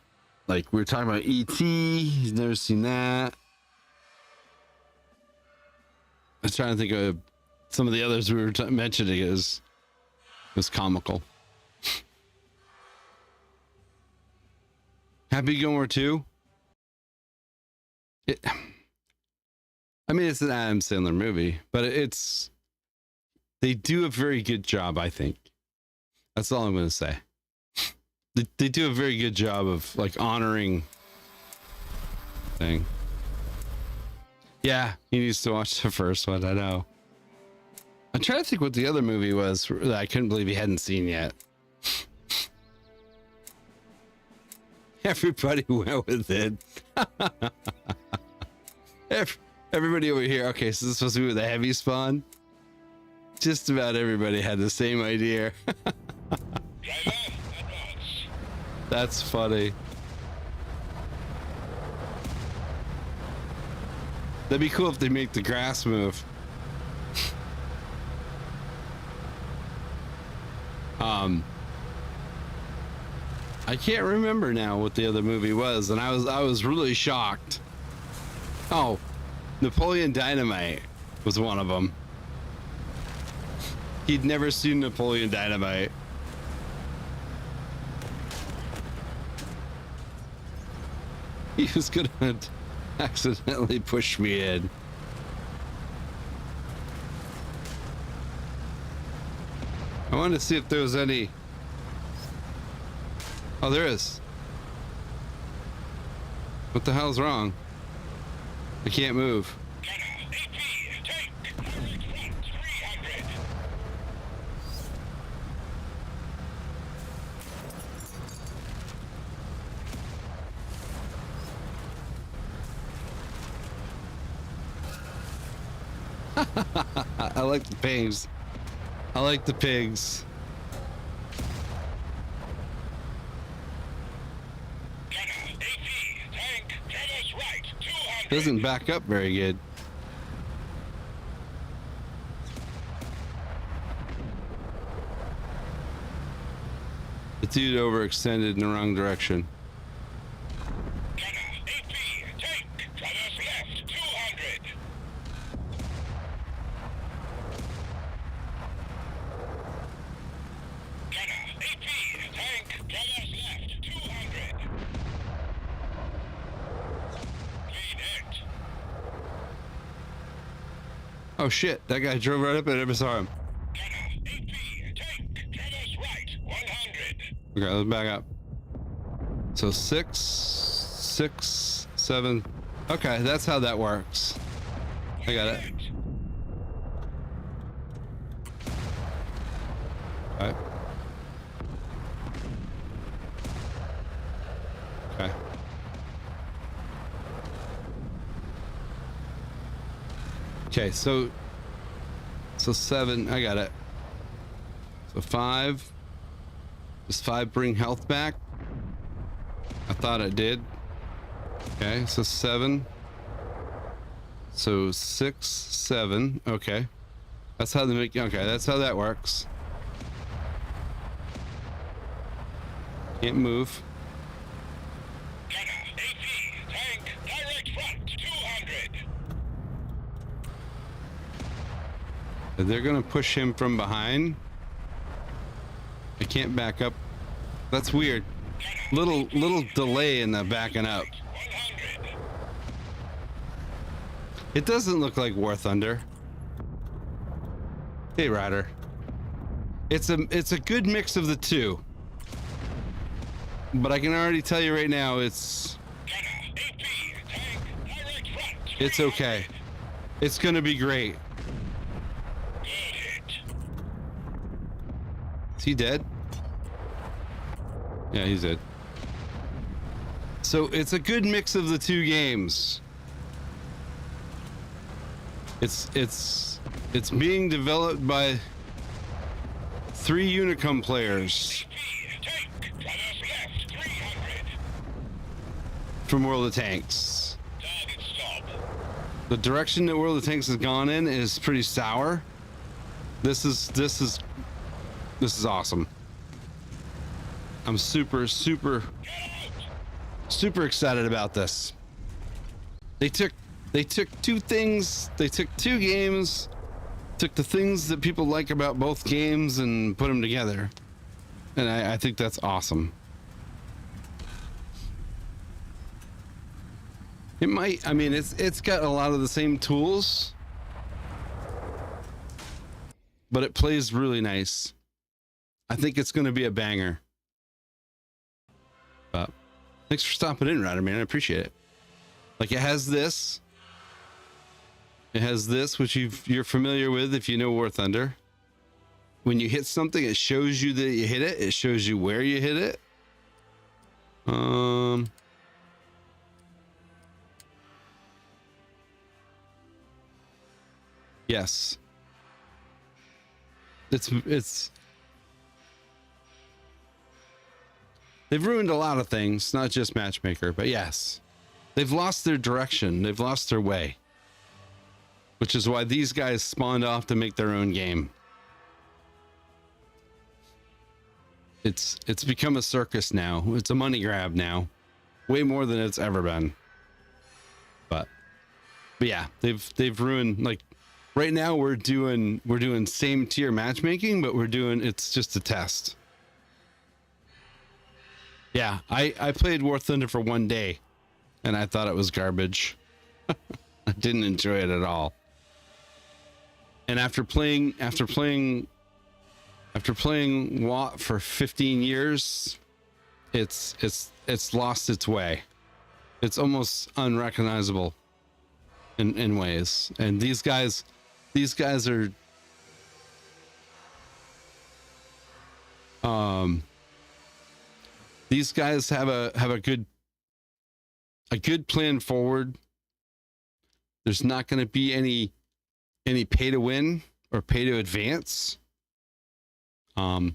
like, we were talking about E.T. He's never seen that. I was trying to think of some of the others we were mentioning. It was comical. Happy Gilmore 2. I mean, it's an Adam Sandler movie, but they do a very good job, I think. That's all I'm going to say. They do a very good job of, like, honoring thing. Yeah, he needs to watch the first one, I know. I'm trying to think what the other movie was that I couldn't believe he hadn't seen yet. Everybody went with it. Everybody over here. Okay, so this is supposed to be with the heavy spawn. Just about everybody had the same idea. That's funny. That'd be cool if they make the grass move. I can't remember now what the other movie was, and I was really shocked. Oh, Napoleon Dynamite was one of them. He'd never seen Napoleon Dynamite. He was gonna accidentally push me in. I wanted to see if there was any. Oh, there is. What the hell's wrong? I can't move. I like the pigs. I like the pigs. Doesn't back up very good. The dude overextended in the wrong direction. Oh shit, that guy drove right up and I never saw him. Okay, let's back up. So 6, 6, 7. Okay, that's how that works. I got it. All right. Okay. Okay, so 7, I got it. So 5. Does 5 bring health back? I thought it did. Okay, so 7. So 6, 7. Okay. That's how they make. Okay, that's how that works. Can't move. They're gonna push him from behind. I can't back up. That's weird. Little delay in the backing up. It doesn't look like War Thunder. Hey, Ryder. It's a good mix of the two. But I can already tell you right now, it's okay. It's gonna be great. Is he dead? Yeah, he's dead. So it's a good mix of the two games. It's being developed by 3 Unicum players from World of Tanks. The direction that World of Tanks has gone in is pretty sour. This is awesome. I'm super excited about this. They took 2 things. They took 2 games, took the things that people like about both games and put them together. And I think that's awesome. It might, I mean, it's got a lot of the same tools, but it plays really nice. I think it's going to be a banger. Thanks for stopping in, Ryder, man. I appreciate it. Like, it has this. It has this, which you're familiar with if you know War Thunder. When you hit something, it shows you that you hit it. It shows you where you hit it. Yes. It's they've ruined a lot of things, not just Matchmaker, but yes. They've lost their direction. They've lost their way. Which is why these guys spawned off to make their own game. It's become a circus now. It's a money grab now. Way more than it's ever been. But yeah, they've ruined, like, right now we're doing same tier matchmaking, but it's just a test. Yeah, I played War Thunder for 1 day and I thought it was garbage. I didn't enjoy it at all. And after playing WoT for 15 years, it's lost its way. It's almost unrecognizable in ways. And these guys are these guys have a good plan forward. There's not going to be any pay to win or pay to advance. I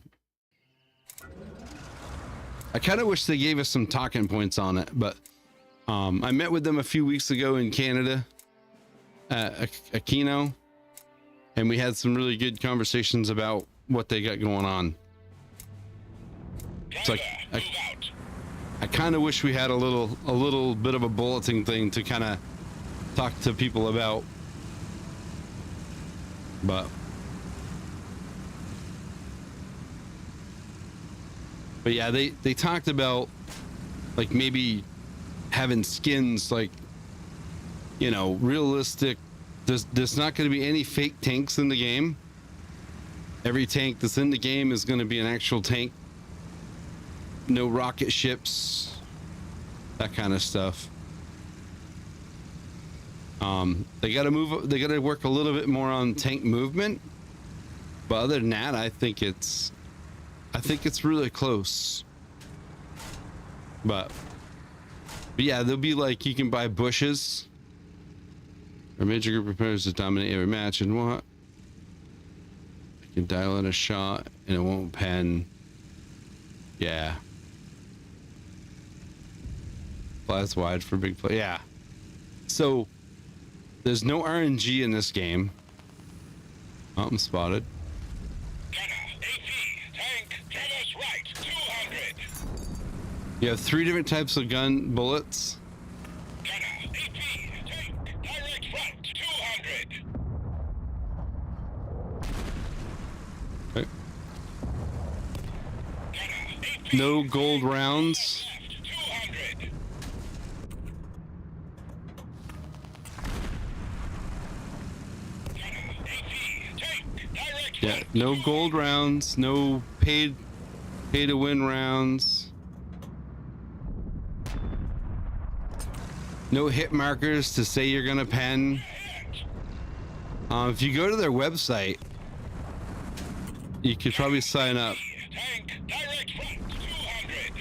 kind of wish they gave us some talking points on it, but I met with them a few weeks ago in Canada at Aquino, and we had some really good conversations about what they got going on. It's like I kind of wish we had a little bit of a bulletin thing to kind of talk to people about, but yeah, they talked about like maybe having skins, like, you know, realistic. There's not going to be any fake tanks in the game. Every tank that's in the game is going to be an actual tank. No rocket ships, that kind of stuff. They got to work a little bit more on tank movement, but other than that, I think it's really close. But yeah, there'll be, like, you can buy bushes or major group of players to dominate every match, and what you can dial in a shot and it won't pen. Yeah, flies wide for big play. Yeah, so there's no RNG in this game. Oh, I'm spotted. You have 3 different types of gun bullets. Okay. No gold rounds. Yeah, no gold rounds, no pay to win rounds. No hit markers to say you're gonna pen. If you go to their website, you could probably sign up.
Tank, direct front, 200.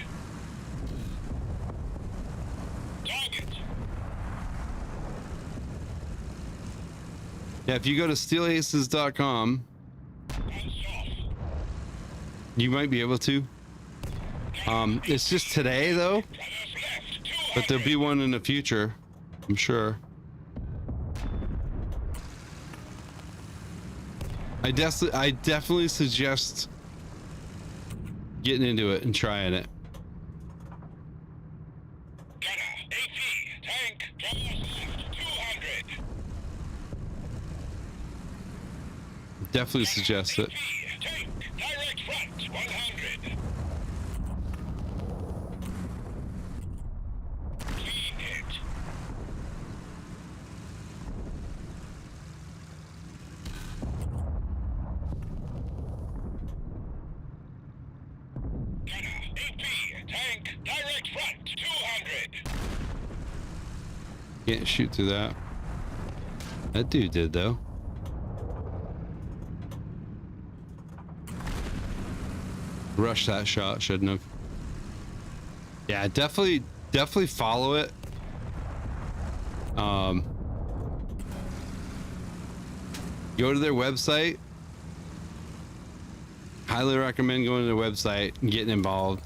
Target.
Yeah, if you go to steelaces.com,
Guns off.
you might be able to. It's just today though,
Runners left, 200.
but there'll be one in the future, I'm sure. I definitely suggest getting into it and trying it.
Gunner, AT, tank, runners left, 200.
Definitely suggest it.
AT, tank, direct front, 100. Clean hit. Gunner, AP, tank, direct front, 200.
Can't shoot through that. That dude did though. Rush that shot, shouldn't have. Yeah, definitely follow it. Go to their website. Highly recommend going to their website and getting involved.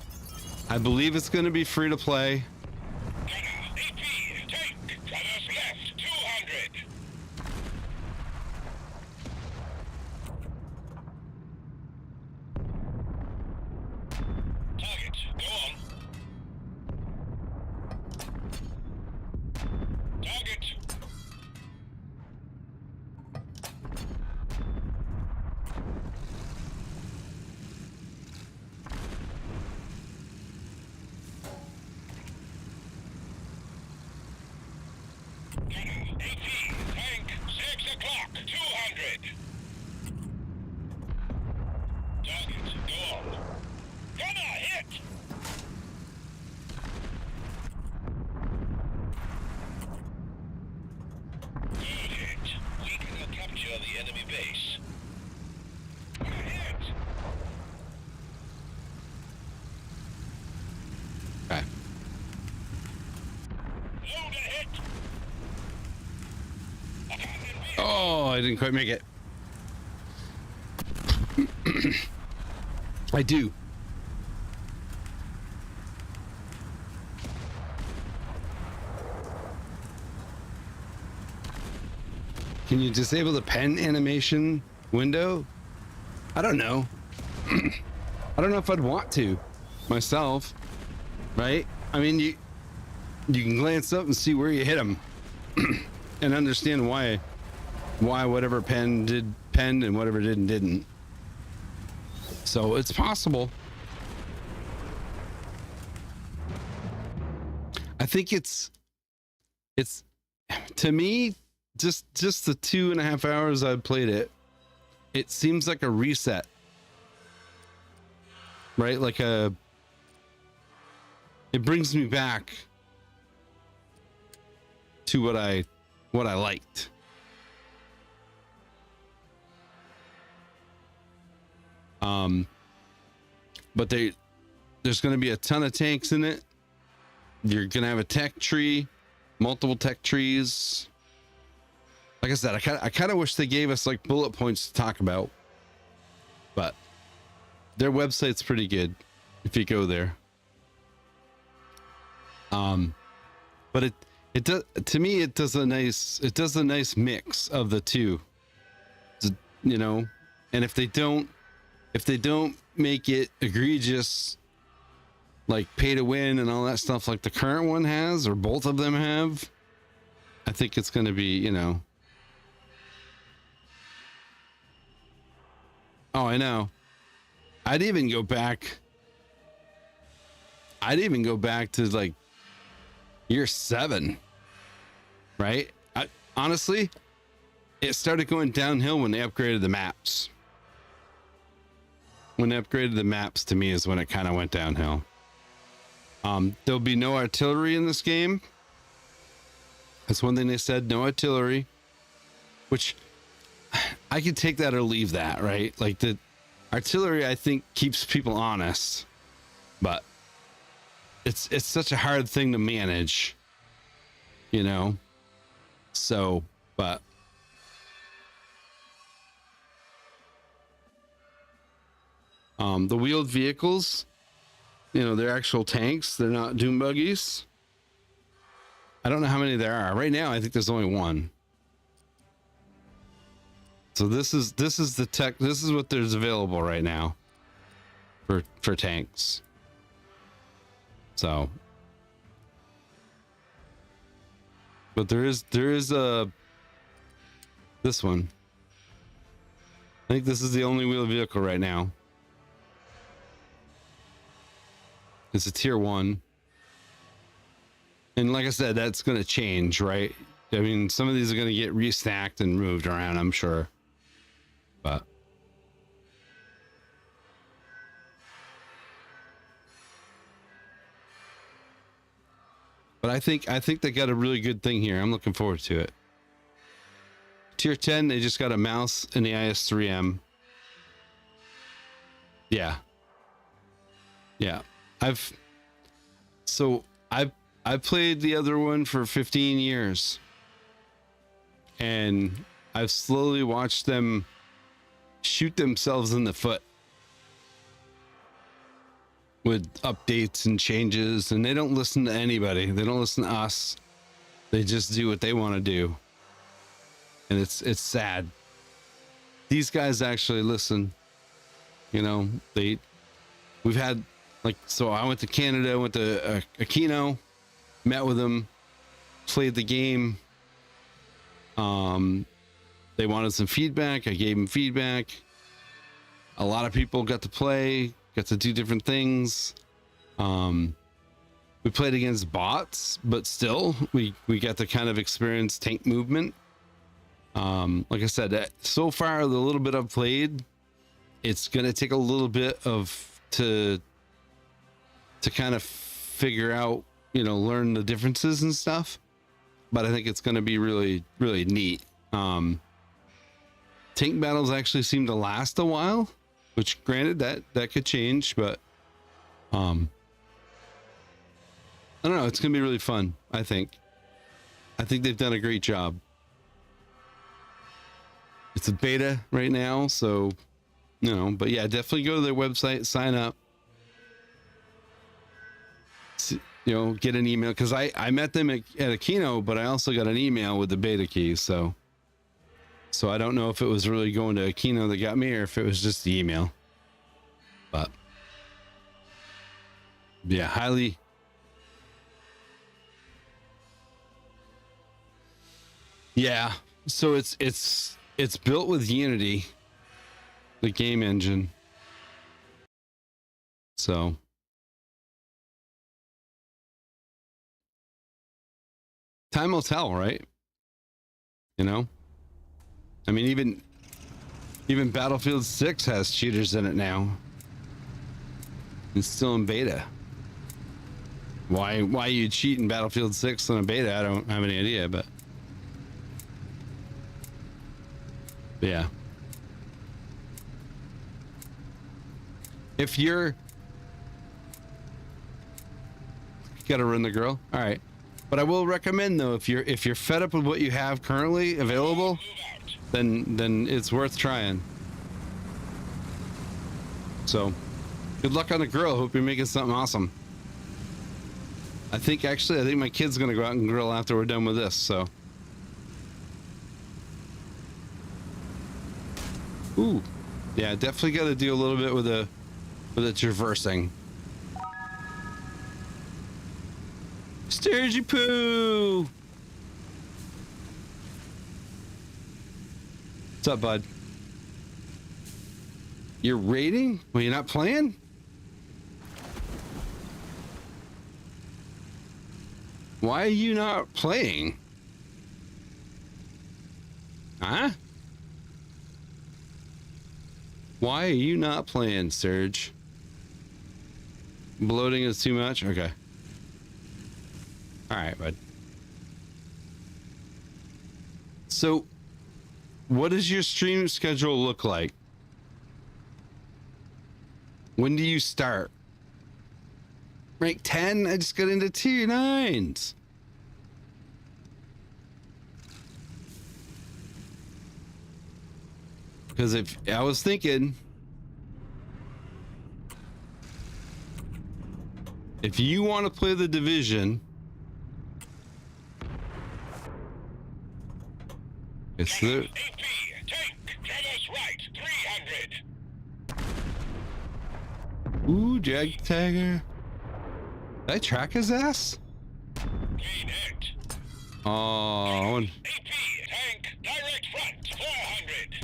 I believe it's going to be free to play.
Gunner, AP, tank, runners left, 200. Target, go on. Target. Gunner, AT, tank, 6 o'clock, 200. Target, go on. Gunner, hit! Good hit. We cannot capture the enemy base. Good hit!
Okay.
Loader hit!
Oh, I didn't quite make it. I do. Can you disable the pen animation window? I don't know. I don't know if I'd want to myself, right? I mean, you can glance up and see where you hit them and understand why whatever pen did penned and whatever didn't. So it's possible. I think it's to me, just the 2.5 hours I played it, it seems like a reset, right? Like it brings me back to what I liked. But there's going to be a ton of tanks in it. You're going to have a tech tree, multiple tech trees. Like I said, I kind of wish they gave us like bullet points to talk about, but their website's pretty good if you go there. But it does, to me, it does a nice mix of the two, you know. And if they don't make it egregious, like pay to win and all that stuff like the current one has, or both of them have, I think it's going to be, you know. Oh, I know. I'd even go back to like year 7, right? Honestly, it started going downhill when they upgraded the maps. When they upgraded the maps, to me, is when it kind of went downhill. There'll be no artillery in this game. That's one thing they said, no artillery, which I could take that or leave that, right? Like the artillery, I think, keeps people honest, but it's such a hard thing to manage, you know. So, but the wheeled vehicles, you know, they're actual tanks. They're not doom buggies. I don't know how many there are right now. I think there's only one. So this is the tech. This is what there's available right now for tanks. So, but there is a this one. I think this is the only wheeled vehicle right now. It's a tier 1. And like I said, that's going to change, right? I mean, some of these are going to get restacked and moved around, I'm sure. But I think they got a really good thing here. I'm looking forward to it. Tier 10, they just got a mouse and the IS-3M. Yeah. Yeah. I've played the other one for 15 years. And I've slowly watched them shoot themselves in the foot with updates and changes, and they don't listen to anybody. They don't listen to us. They just do what they want to do. And it's sad. These guys actually listen. You know, we've had, like, so I went to Canada, went to Aquino, met with them, played the game. They wanted some feedback. I gave them feedback. A lot of people got to play, got to do different things. We played against bots, but still we got to kind of experience tank movement. Like I said, so far the little bit I've played, it's gonna take a little bit to kind of figure out, you know, learn the differences and stuff. But I think it's gonna be really, really neat. Tank battles actually seem to last a while, which granted that could change, but I don't know, it's gonna be really fun. I think they've done a great job. It's a beta right now, so, you know, but yeah, definitely go to their website, sign up, you know, get an email, because I met them at Aquino, but I also got an email with the beta key, so I don't know if it was really going to Aquino that got me or if it was just the email. But yeah, highly. Yeah, so it's built with Unity, the game engine. So time will tell, right? You know, I mean, even Battlefield 6 has cheaters in it now. It's still in beta. Why you cheat in Battlefield 6 in a beta, I don't have any idea, but yeah. If you're gotta run the girl, all right. But I will recommend, though, if you're fed up with what you have currently available, then it's worth trying. So good luck on the grill. Hope you're making something awesome. I think my kid's gonna go out and grill after we're done with this. So, ooh, yeah, definitely got to do a little bit with the traversing. Sturgy poo. What's up, bud? You're raiding? Well, you're not playing? Why are you not playing? Huh? Why are you not playing, Surge? Bloating is too much? Okay. Alright, bud. So, what does your stream schedule look like? When do you start? Rank 10? I just got into tier 9s. Because if I was thinking, if you want to play the division, it's the
AP, tank, Travis right, 300.
ooh, Jag Tagger. Did I track his ass?
Gain hit.
Oh,
AP, tank, direct front, 400.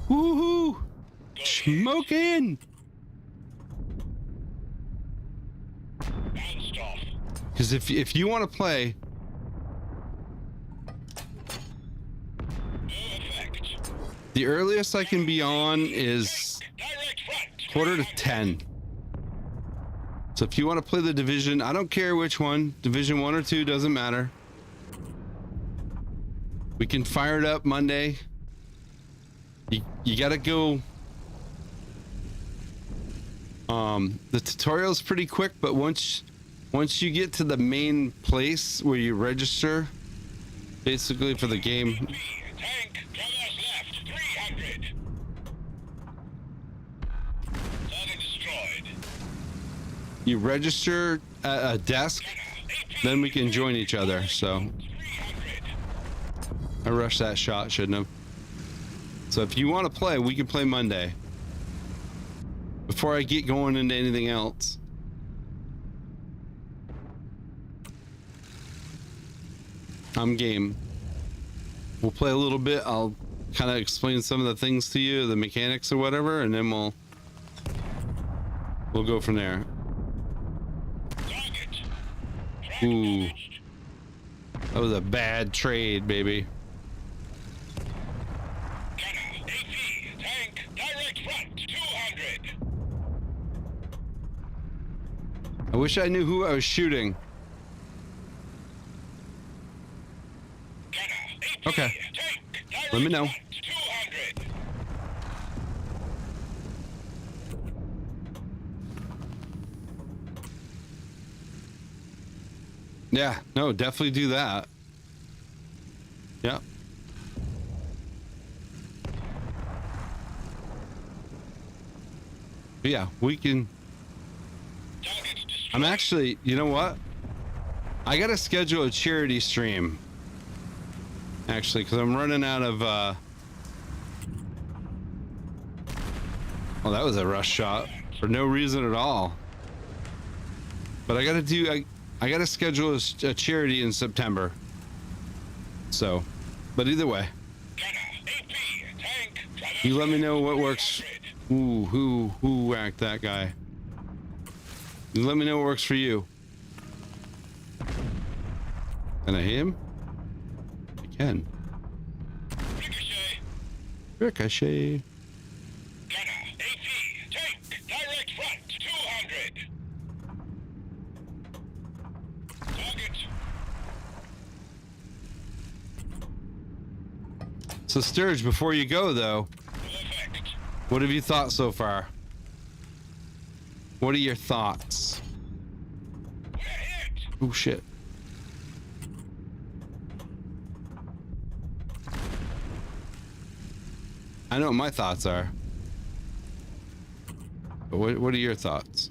woohoo!
Good
Smoking!
hit. Bounced off.
Because if you want to play,
No effect.
the earliest I can be on is
Direct front,
quarter to
300.
10. So if you want to play the division, I don't care which one, division 1 or 2, doesn't matter. We can fire it up Monday. You gotta go. The tutorial's pretty quick, but once you get to the main place where you register, basically for the game,
Tank, Travis left, 300. Target destroyed.
you register at a desk, then we can join each other. So
300.
I rushed that shot, shouldn't have. So if you want to play, we can play Monday. Before I get going into anything else. I'm game. We'll play a little bit. I'll kind of explain some of the things to you, the mechanics or whatever, and then we'll go from there.
Target. Track
Ooh.
damaged.
That was a bad trade, baby.
Gunner, AP, tank, direct front, 200.
I wish I knew who I was shooting.
Gunner, AP,
Okay.
tank, direct
Let me know.
front, 200.
Yeah, no, definitely do that. Yeah. But yeah, we can.
Targets destroyed.
I'm actually, you know what? I gotta schedule a charity stream. Actually, because I'm running out of. Oh, that was a rush shot for no reason at all. But I gotta do. I gotta schedule a charity in September. So, but either way,
Gunner, AP, tank, Travis
you let me
left,
know what works.
300.
Ooh, who whacked that guy? You let me know what works for you. Can I hit him? I can.
Ricochet.
Ricochet.
Gunner, AP, tank, direct front, 200. Target.
So Sturge, before you go though,
No effect.
what have you thought so far? What are your thoughts?
We're hit.
Oh shit. I know what my thoughts are. But what are your thoughts?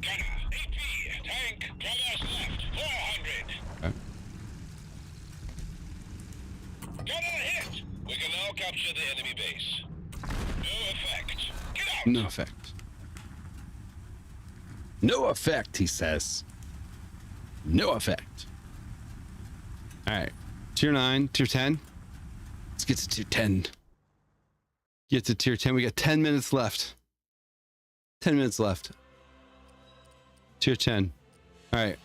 Gunner, AP, tank, Travis left, 400.
Okay.
Gunner hit. We can now capture the enemy base. No effect. Get out.
No effect. No effect, he says. No effect. All right. Tier 9, tier 10. Let's get to tier 10. Get to tier 10. We got 10 minutes left. 10 minutes left. Tier 10. All right.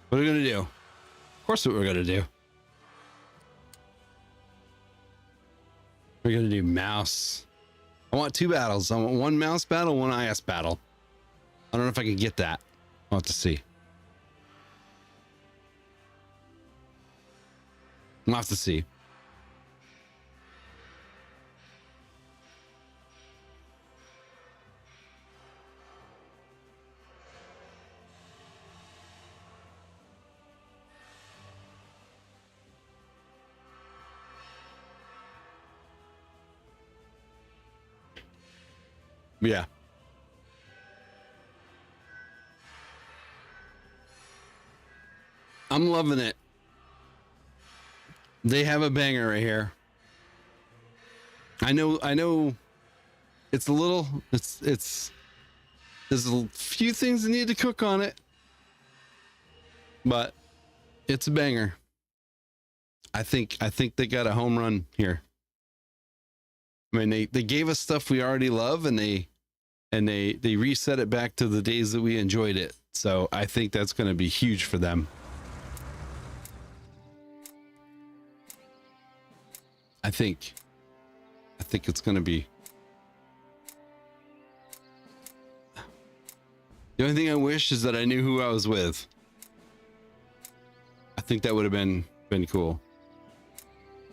What are we going to do? Of course, what we're going to do. We're going to do mouse. I want 2 battles. I want 1 mouse battle, 1 IS battle. I don't know if I can get that. I'll have to see. I'll have to see. Yeah. I'm loving it. They have a banger right here. I know it's a little, there's a few things that need to cook on it, but it's a banger. I think they got a home run here. I mean, they gave us stuff we already love, and they reset it back to the days that we enjoyed it. So I think that's going to be huge for them. I think it's going to be. The only thing I wish is that I knew who I was with. I think that would have been cool.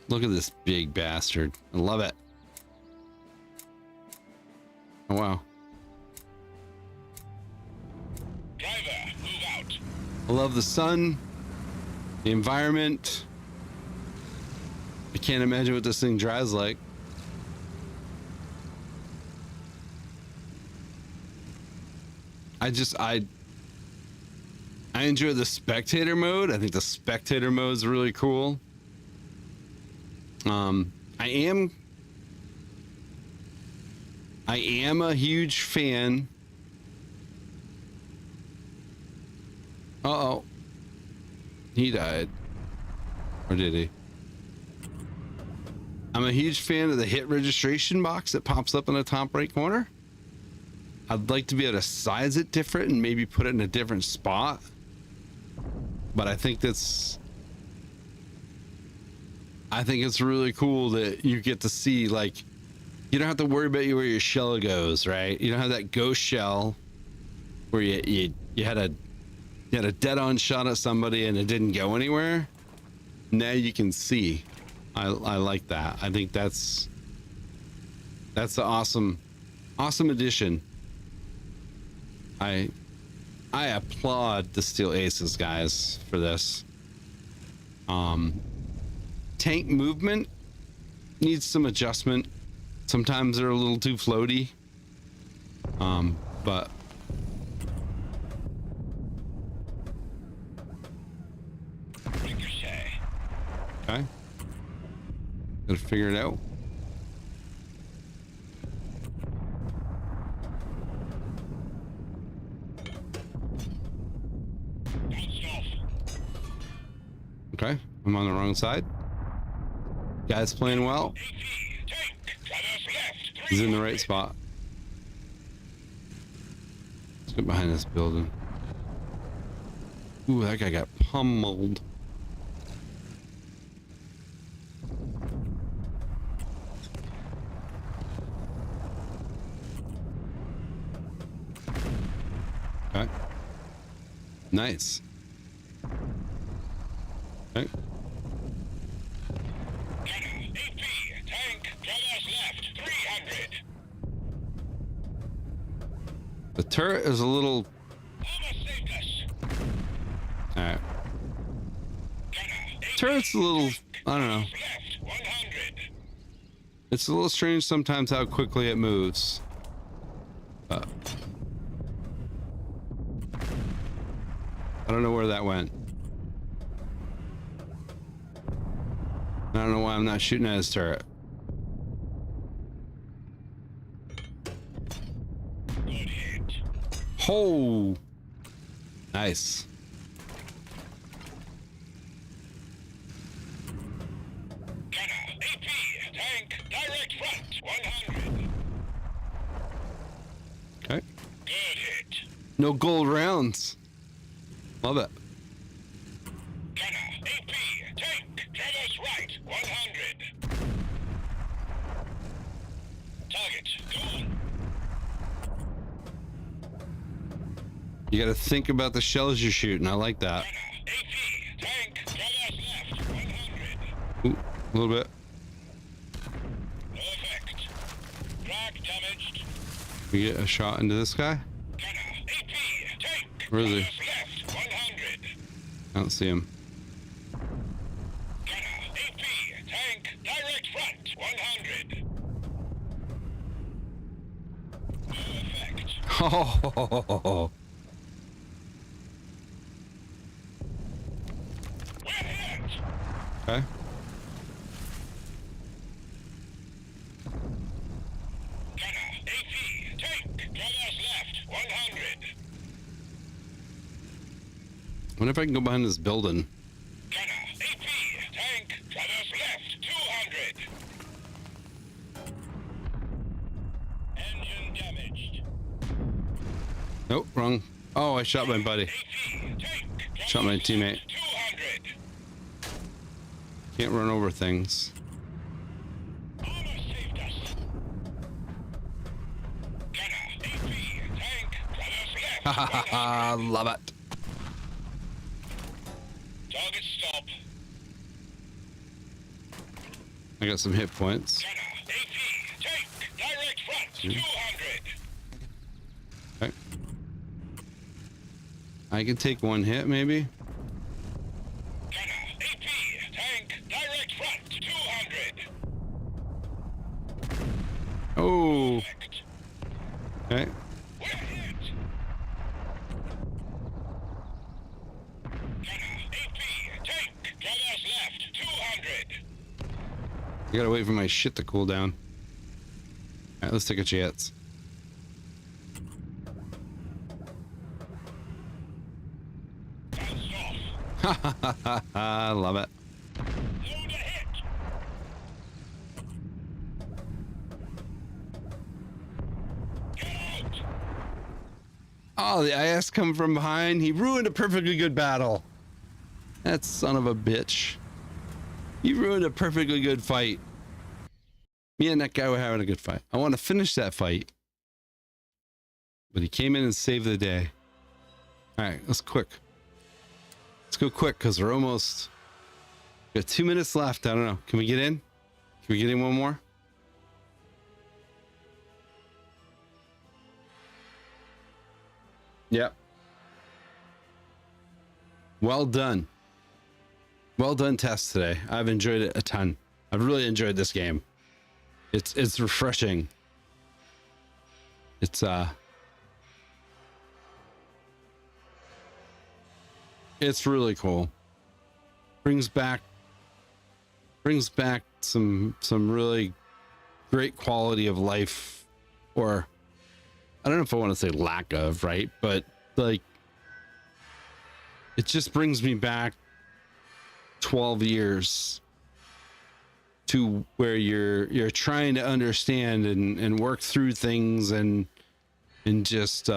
Look at this big bastard. I love it. Oh, wow.
Driver, move out.
I love the sun, the environment. I can't imagine what this thing drives like. I enjoy the spectator mode. I think the spectator mode is really cool. I am a huge fan. Uh-oh. He died. Or did he? I'm a huge fan of the hit registration box that pops up in the top right corner. I'd like to be able to size it different and maybe put it in a different spot. But I think it's really cool that you get to see, like, you don't have to worry about where your shell goes, right? You don't have that ghost shell where you had a dead on shot at somebody and it didn't go anywhere. Now you can see. I like that. I think that's an awesome addition. I applaud the Steel Aces guys for this. Tank movement needs some adjustment. Sometimes they're a little too floaty. But okay. Gotta figure it out. Okay, I'm on the wrong side. Guy's playing well. He's in the right spot. Let's get behind this building. Ooh, that guy got pummeled. Okay. Nice. Okay. The turret is a little. Alright. Turret's a little. I don't know. It's a little strange sometimes how quickly it moves. I don't know where that went. I don't know why I'm not shooting at his turret. Oh, nice.
Gunner, AP, tank, direct front, 100.
Okay.
Good hit.
No gold rounds. Love it.
Gunner, AP, tank, traverse right, 100. Target, go on.
You got to think about the shells you're shooting. I like that.
Gunner, AP, tank, traverse left, 100.
Ooh, a little bit.
No effect. Drag damaged.
We get a shot into this guy.
Gunner, AP, tank,
Where is he?
traverse left, 100.
I don't see him.
Gunner, AP, tank, direct front, 100. No
Oh,
We're hit!
okay.
Gunner, AP, tank, traverse left, 100.
I wonder if I can go behind this building.
Gunner, AP, tank, traverse left, 200. Engine damaged.
Nope, wrong. Oh, I shot my buddy.
AP, tank,
Shot my
traverse
teammate.
left, 200.
Can't run over things.
Armor saved us. Gunner, AP, tank, traverse
Ha
left,
ha ha ha!
100.
Love it.
Target stop.
I got some hit points.
Gunner, AP, tank, direct front, 200.
Okay. I can take one hit, maybe.
Gunner, AP, tank, direct front, 200.
Oh,
Perfect.
okay.
We're hit. Gunner, AP, tank, traverse left, 200.
I gotta wait for my shit to cool down. Alright, let's take a chance.
Bounced off.
Ha ha ha ha ha! Love it.
Load a hit. Get out.
Oh, the IS come from behind. He ruined a perfectly good battle. That son of a bitch. He ruined a perfectly good fight. Me and that guy were having a good fight. I want to finish that fight. But he came in and saved the day. Alright, let's quick. Let's go quick because we're almost... We got 2 minutes left. I don't know. Can we get in? Can we get in one more? Yep. Well done. Well done test today. I've enjoyed it a ton. I've really enjoyed this game. It's refreshing. It's really cool. Brings back some really great quality of life, or I don't know if I want to say lack of, right? But like, it just brings me back 12 years to where you're trying to understand and work through things and just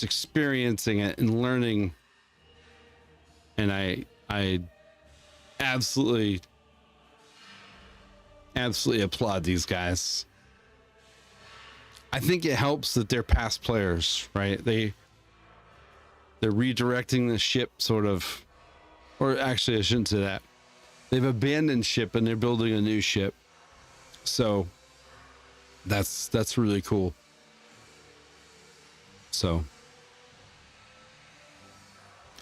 experiencing it and learning. And I absolutely applaud these guys. I think it helps that they're past players, right? They're redirecting the ship sort of, or actually I shouldn't say that. They've abandoned ship and they're building a new ship. So that's really cool. So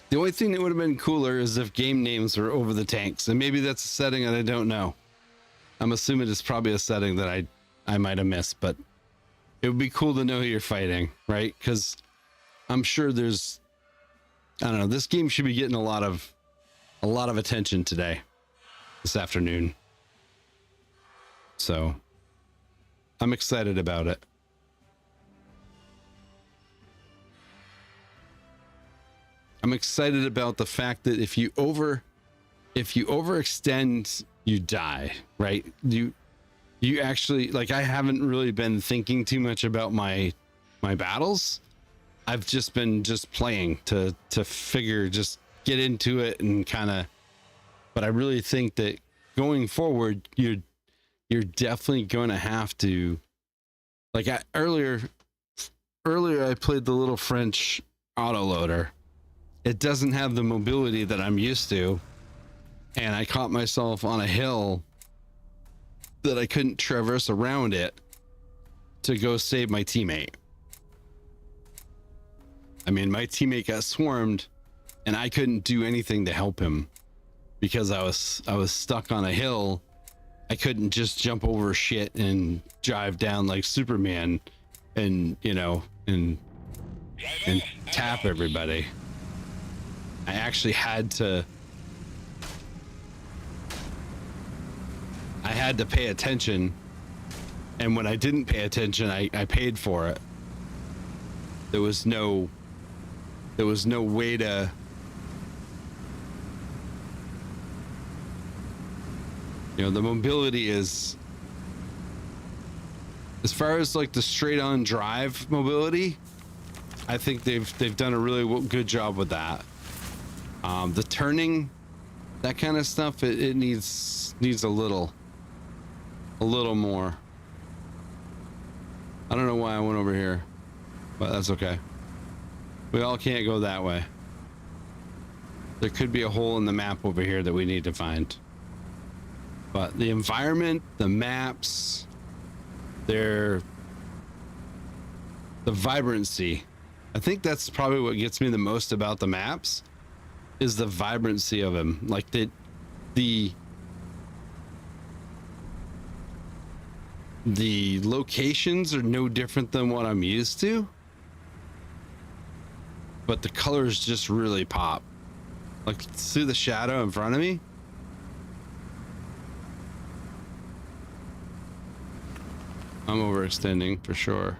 the only thing that would have been cooler is if game names were over the tanks, and maybe that's a setting that I don't know. I'm assuming it's probably a setting that I might have missed, but it would be cool to know who you're fighting, right? Because I'm sure there's, I don't know, this game should be getting a lot of attention today, this afternoon. So I'm excited about it. I'm excited about the fact that if you overextend, you die, right? You actually, like, I haven't really been thinking too much about my battles. I've just been playing to figure, just get into it and kind of, but I really think that going forward, you're definitely going to have to, like, earlier I played the little French autoloader. It doesn't have the mobility that I'm used to, and I caught myself on a hill that I couldn't traverse around it to go save my teammate. I mean, my teammate got swarmed and I couldn't do anything to help him because I was stuck on a hill. I couldn't just jump over shit and drive down like Superman. and you know, and
Driver,
tap everybody. I actually had to pay attention, and when I didn't pay attention, I paid for it. There was no way to, you know, the mobility is, as far as like the straight on drive mobility, I think they've done a really good job with that. The turning, that kind of stuff, it needs a little more. I don't know why I went over here, but that's okay. We all can't go that way. There could be a hole in the map over here that we need to find. But the environment, the maps, the vibrancy. I think that's probably what gets me the most about the maps, is the vibrancy of them. Like the locations are no different than what I'm used to, but the colors just really pop. Like, see the shadow in front of me? I'm overextending for sure.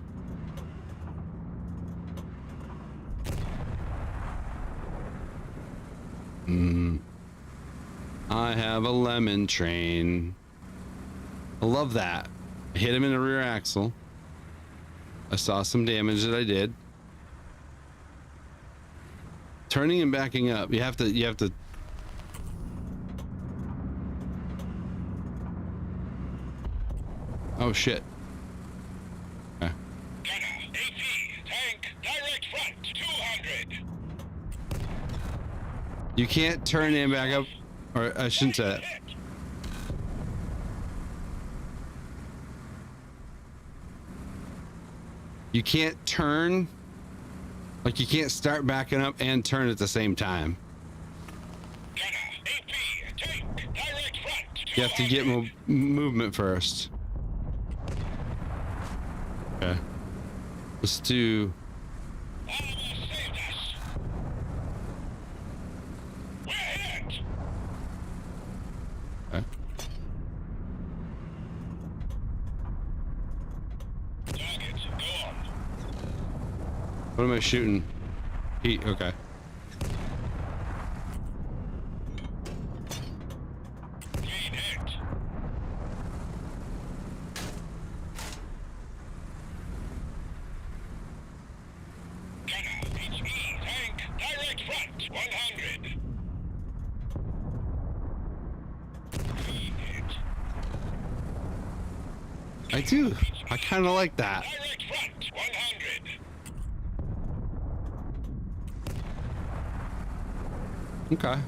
I have a lemon train. I love that. I hit him in the rear axle. I saw some damage that I did. Turning and backing up. You have to. Oh shit. Okay.
Gunner, AT, tank, direct front, 200.
You can't turn and back up, or I shouldn't say that.
Hit.
You can't turn, like you can't start backing up and turn at the same time.
Gunner, AP, tank, direct front, 200.
You have to get movement first. Okay. Let's do.
Almost saved us. We're hit.
Okay.
Target, go on.
What am I shooting? Heat. Okay.
Clean hit. Gunner, HE, tank, direct front, 100. Clean hit.
I do. I kind of like that.
Direct front, 100.
Okay.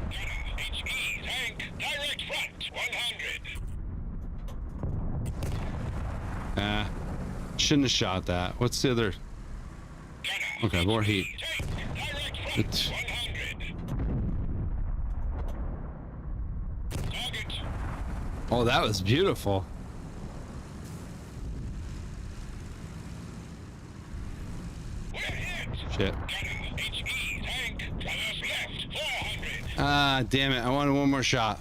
Gunner, HE, tank, direct front, 100.
Shouldn't have shot that. What's the other?
Gunner,
Okay, more heat.
tank, direct front,
It's-
100. Target,
Oh, that was beautiful.
we're hit.
Shit.
Gunner, HE, tank, traverse left, 400.
Ah, damn it. I wanted one more shot.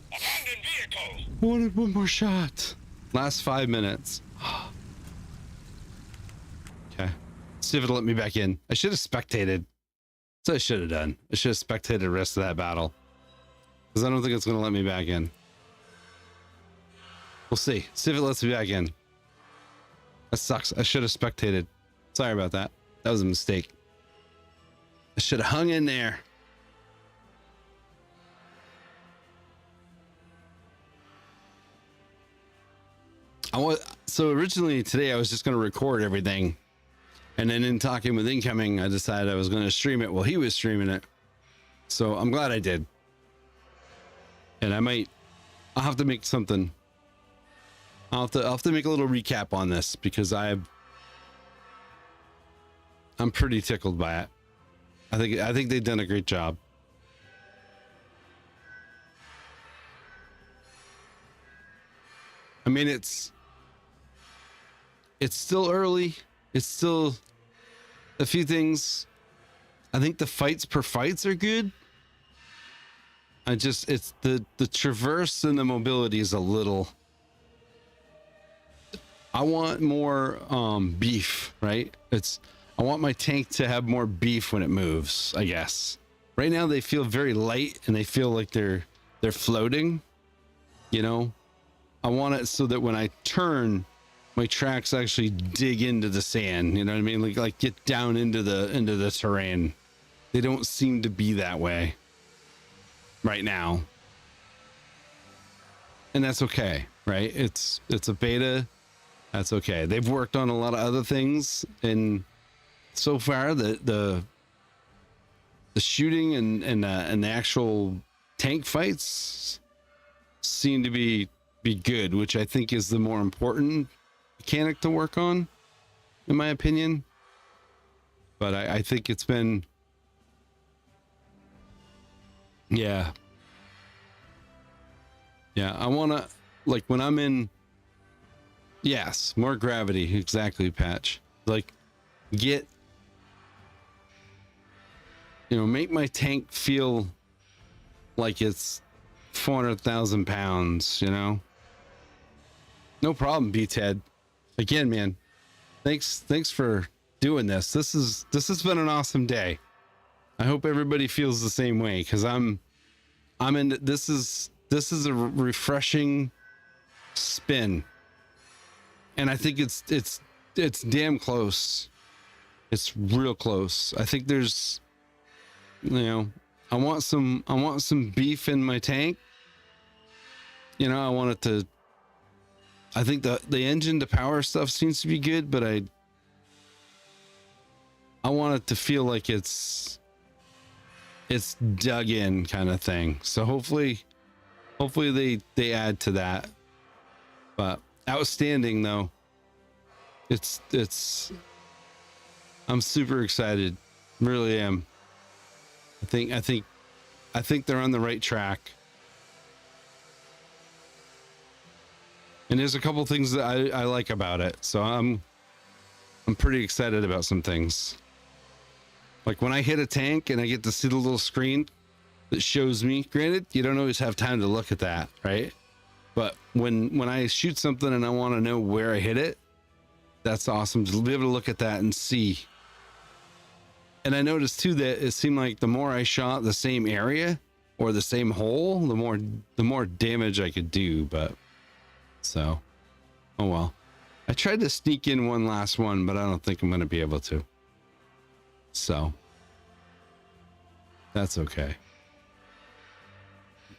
Abandoned vehicle.
Wanted one more shot. Last 5 minutes. Okay. See if it'll let me back in. I should have spectated. That's what I should have done. I should have spectated the rest of that battle. Because I don't think it's going to let me back in. We'll see. See if it lets me back in. That sucks. I should have spectated. Sorry about that. That was a mistake. I should have hung in there. So originally today I was just going to record everything, and then in talking with Incoming, I decided I was going to stream it while he was streaming it. So I'm glad I did. And I'll have to make something. I'll have to make a little recap on this because I'm pretty tickled by it. I think they've done a great job. I mean, it's still early. It's still a few things. I think the fights per fights are good. It's the traverse and the mobility is a little. I want more beef, right? I want my tank to have more beef when it moves, I guess. Right now they feel very light and they feel like they're floating, you know? I want it so that when I turn, my tracks actually dig into the sand, you know what I mean? Like get down into the terrain. They don't seem to be that way right now. And that's okay, right? It's a beta. That's okay. They've worked on a lot of other things, and so far the shooting and the actual tank fights seem to be good, which I think is the more important mechanic to work on, in my opinion. But I think it's been, yeah, I want to, like, when I'm in, yes, more gravity, exactly, Patch. Like, get, make my tank feel like it's 400,000 pounds, No problem, B-Ted. Again, man, thanks for doing this. This has been an awesome day. I hope everybody feels the same way, because I'm in. This is a refreshing spin, and I think it's damn close. It's real close. I think there's, I want some beef in my tank. I want it to. I think the engine to power stuff seems to be good, but I want it to feel like it's dug in kind of thing. So hopefully they add to that. But outstanding though. I'm super excited. Really am. I think they're on the right track. And there's a couple things that I like about it. So I'm pretty excited about some things. Like when I hit a tank and I get to see the little screen that shows me, granted, you don't always have time to look at that, right? But when I shoot something and I want to know where I hit it, that's awesome to be able to look at that and see. And I noticed too that it seemed like the more I shot the same area or the same hole, the more damage I could do. But so, oh well. I tried to sneak in one last one, but I don't think I'm going to be able to. So that's okay.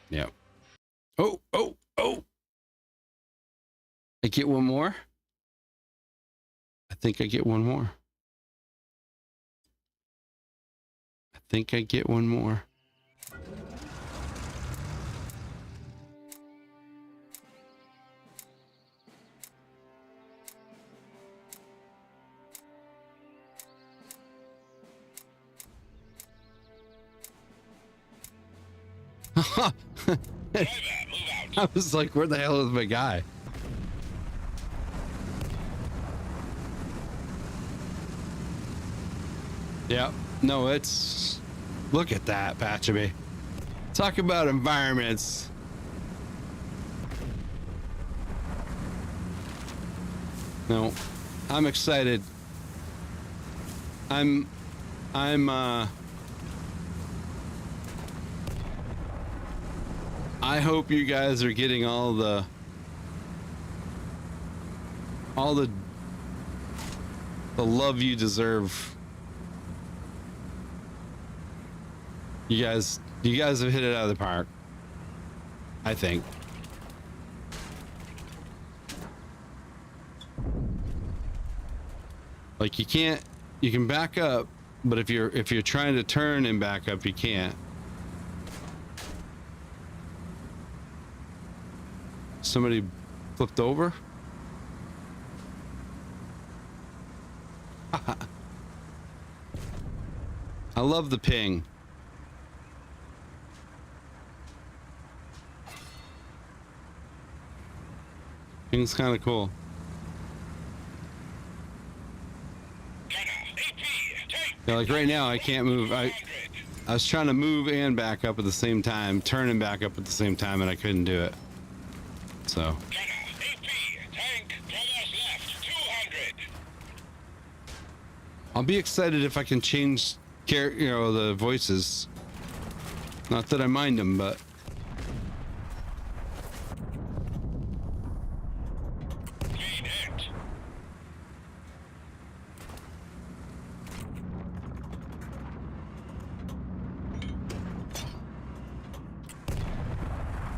Yep. Oh. I get one more. I think I get one more. I was like, where the hell is my guy? Yeah, no, it's, look at that, Patchaby. Talk about environments. No, I'm excited. I hope you guys are getting all the love you deserve. You guys have hit it out of the park, I think. Like you can back up, but if you're trying to turn and back up, you can't. Somebody flipped over. I love the ping. Ping's kind of cool. Yeah, like right now I can't move. I was trying to move and back up at the same time, turn and back up at the same time, and I couldn't do it. So.
Gunner, AP, tank, traverse left, 200.
I'll be excited if I can change, the voices. Not that I mind them, but.
Clean hit.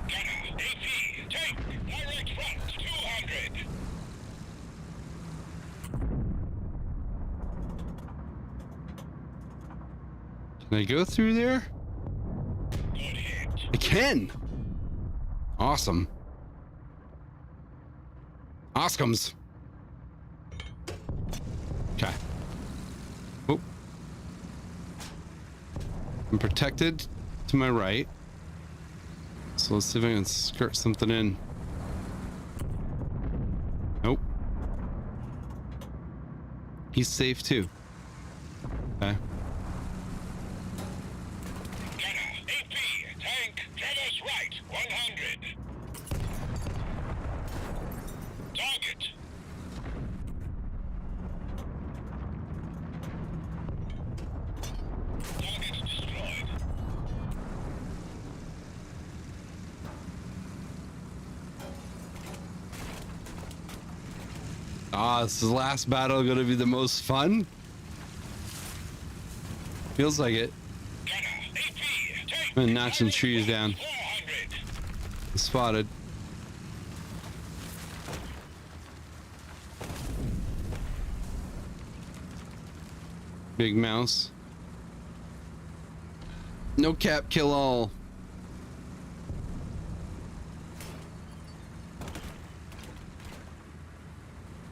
Gunner, AP, tank, direct front, 200.
Can I go through there?
Good hit.
I can. Awesome. Oscums. Okay. Oh. I'm protected to my right. So let's see if I can skirt something in. Nope. He's safe too. Okay.
Gunner, AP, tank, traverse right, 100. Target. Target destroyed.
This is the last battle gonna be the most fun. Feels like it.
Gunner, AP, tank,
I'm gonna knock some trees down.
400.
Spotted. Big mouse. No cap, kill all.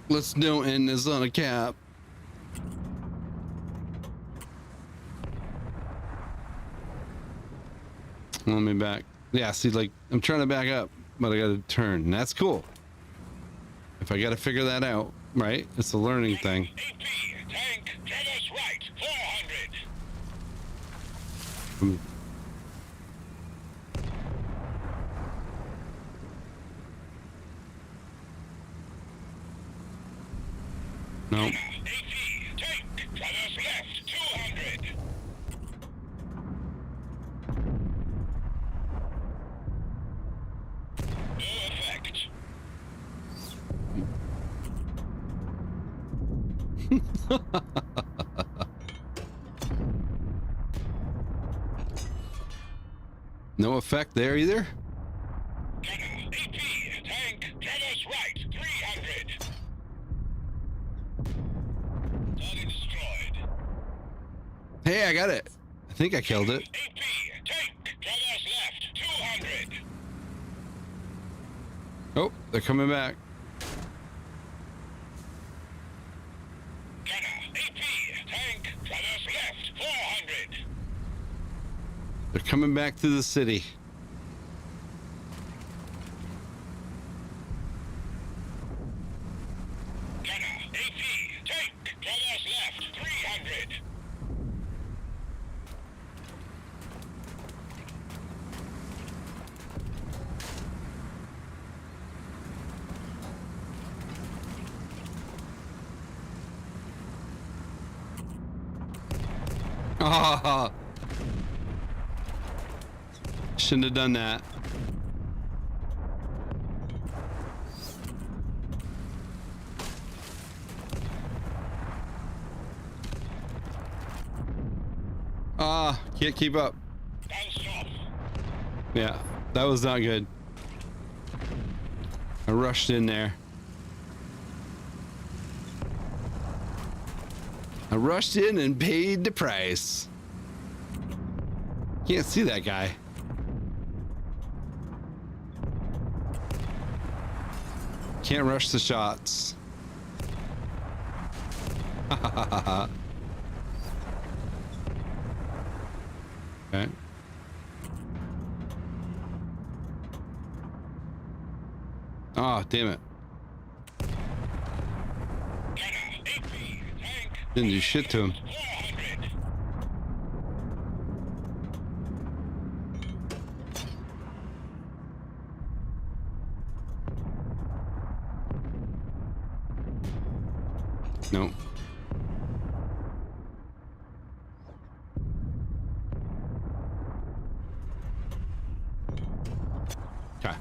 Let's don't end this on a cap. Let me back. Yeah, see, like, I'm trying to back up, but I gotta turn, and that's cool. If I gotta figure that out, right? It's a learning thing.
AP, tank, traverse right, 400.
No.
AP, tank, traverse left, 200. No effect.
No effect there either.
Gunner, AP, tank, traverse right, 300. Target destroyed.
Hey, I got it. I think I killed it.
AP, tank, traverse left, 200.
Oh, they're coming back.
Gunner, AP, tank, traverse left, 400.
They're coming back to the city.
Gunner, AP, tank, traverse left, 300.
Ah, shouldn't have done that. Can't keep up.
Bounced off.
Yeah, that was not good. I rushed in there. I rushed in and paid the price. Can't see that guy. Can't rush the shots. Okay. Oh, damn it.
Gunner, AP, tank,
Didn't do shit to him.
400.
Nope. Okay.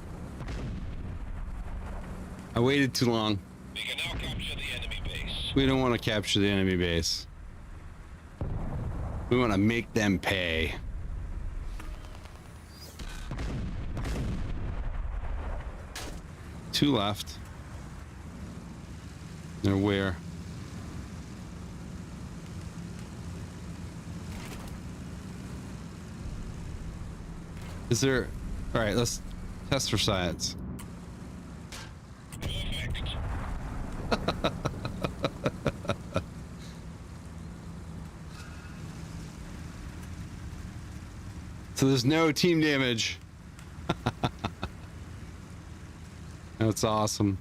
I waited too long.
We can now capture the enemy base.
We don't want to capture the enemy base. We want to make them pay. Two left. They're where? Is there... All right, let's test for science.
Perfect.
So there's no team damage. That's awesome.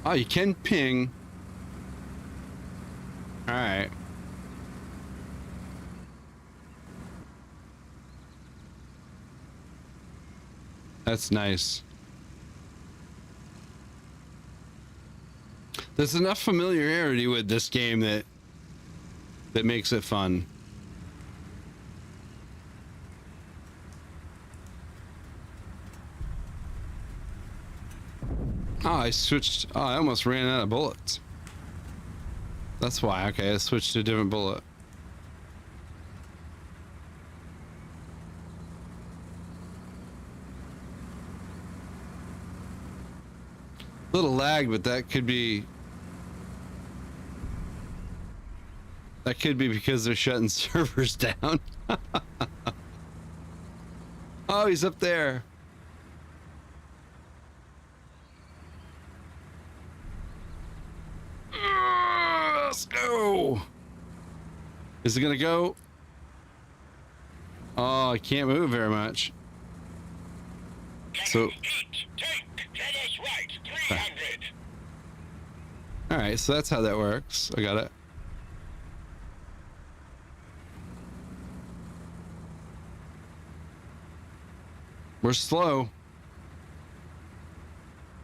Oh, you can ping. All right. That's nice. There's enough familiarity with this game that makes it fun. Oh, I switched. Oh, I almost ran out of bullets. That's why. Okay, I switched to a different bullet. Little lag, but that could be because they're shutting servers down. Oh, he's up there. Let's go. Is it gonna go? Oh, I can't move very much. So,
Tank, Travis right, 300.
all right, so that's how that works. I got it. We're slow.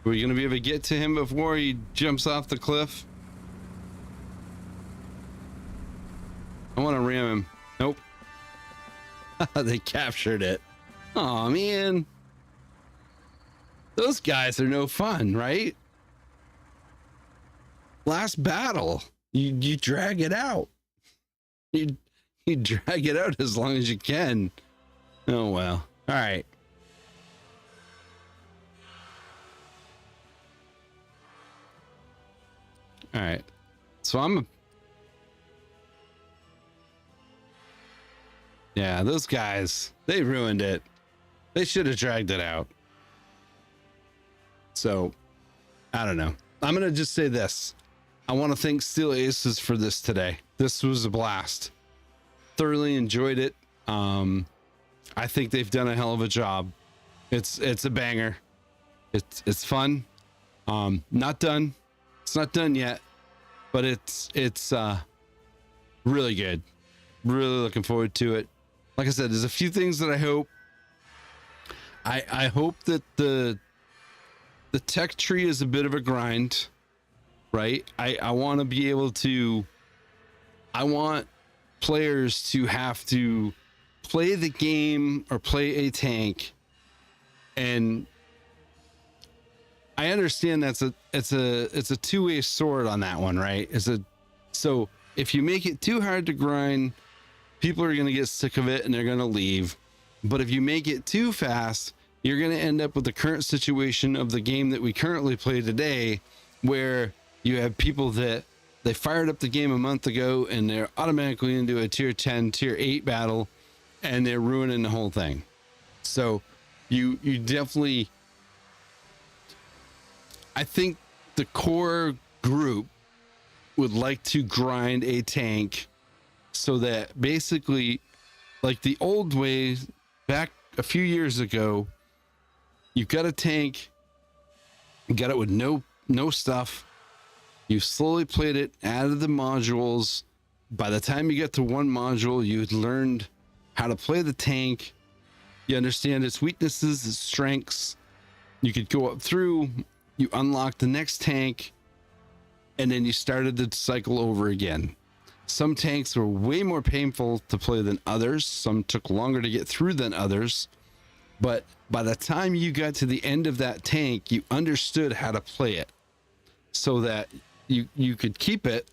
Are we gonna be able to get to him before he jumps off the cliff? I want to ram him. Nope. They captured it. Oh man. Those guys are no fun, right? Last battle. You drag it out. You drag it out as long as you can. Oh well. All right. All right. So yeah, those guys, they ruined it. They should have dragged it out. So, I don't know. I'm going to just say this. I want to thank Steel Aces for this today. This was a blast. Thoroughly enjoyed it. I think they've done a hell of a job. It's a banger. It's fun. Not done. It's not done yet, but it's really good. Really looking forward to it. Like I said, there's a few things that I hope. I hope that the tech tree is a bit of a grind, right? I want to be able to. I want players to have to play the game or play a tank, and I understand it's a two-way sword on that one, right? So if you make it too hard to grind, people are going to get sick of it and they're going to leave. But if you make it too fast, you're going to end up with the current situation of the game that we currently play today, where you have people that they fired up the game a month ago and they're automatically into a tier 10, tier 8 battle, and they're ruining the whole thing. So you definitely, I think the core group would like to grind a tank so that basically, like the old way back a few years ago, you got a tank, you got it with no stuff. You slowly played it, added the modules, by the time you get to one module, you'd learned how to play the tank. You understand its weaknesses, its strengths. You could go up through, you unlock the next tank, and then you started the cycle over again. Some tanks were way more painful to play than others. Some took longer to get through than others. But by the time you got to the end of that tank, you understood how to play it so that you could keep it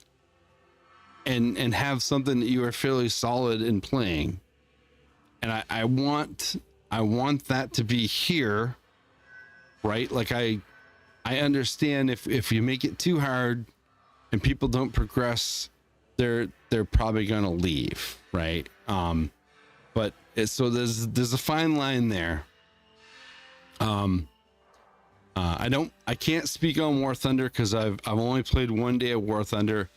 and have something that you are fairly solid in playing. And I want that to be here, right? Like I understand if you make it too hard and people don't progress, they're probably gonna leave, right? But so there's a fine line there. I can't speak on War Thunder because I've only played one day of War Thunder,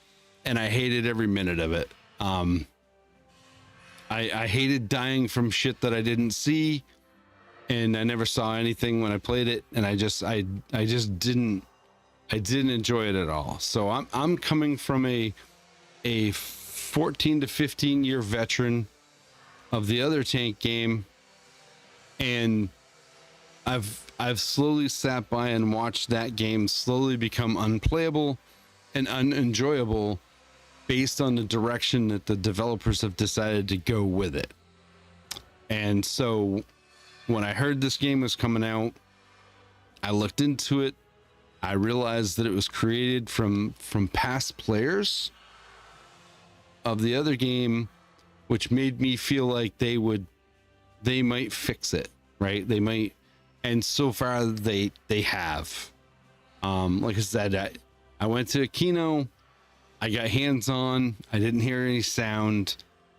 and I hated every minute of it. I hated dying from shit that I didn't see, and I never saw anything when I played it, and I just didn't enjoy it at all. So I'm coming from a 14 to 15 year veteran of the other tank game, and I've slowly sat by and watched that game slowly become unplayable and unenjoyable based on the direction that the developers have decided to go with it. And so when I heard this game was coming out, I looked into it. I realized that it was created from past players of the other game, which made me feel like they might fix it, right? They might, and so far they have. Like I said, I went to Kino, I got hands-on, I didn't hear any sound.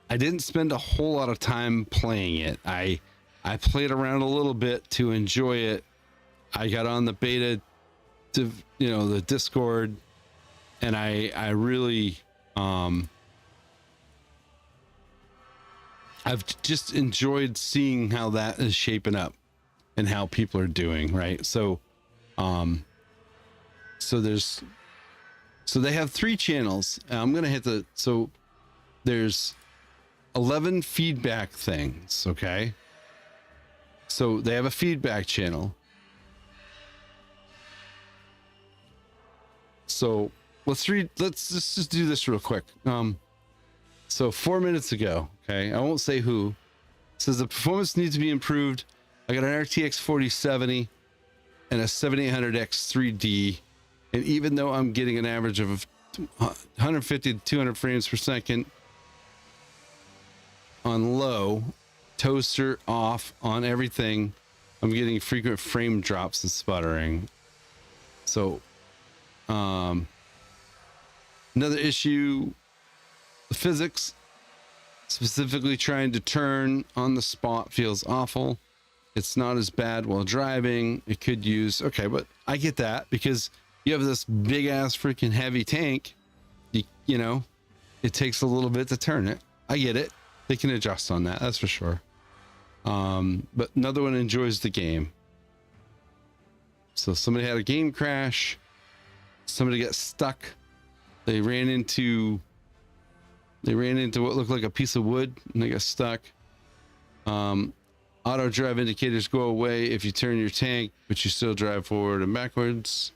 I didn't spend a whole lot of time playing it. I played around a little bit to enjoy it. I got on the beta to, the Discord, and I really, I've just enjoyed seeing how that is shaping up and how people are doing, right? So they have 3 channels. I'm going to hit so there's 11 feedback things. Okay. So they have a feedback channel. So let's just do this real quick. So 4 minutes ago, okay, I won't say who, it says the performance needs to be improved. I got an RTX 4070 and a 7800X 3D. And even though I'm getting an average of 150 to 200 frames per second on low, toaster off on everything, I'm getting frequent frame drops and sputtering. So, another issue, the physics, specifically trying to turn on the spot feels awful. It's not as bad while driving. It could use, okay, but I get that because you have this big ass freaking heavy tank. You know, it takes a little bit to turn it. I get it. They can adjust on that. That's for sure. But another one enjoys the game. So somebody had a game crash. Somebody got stuck. They ran into what looked like a piece of wood and they got stuck. Auto drive indicators go away if you turn your tank, but you still drive forward and backwards.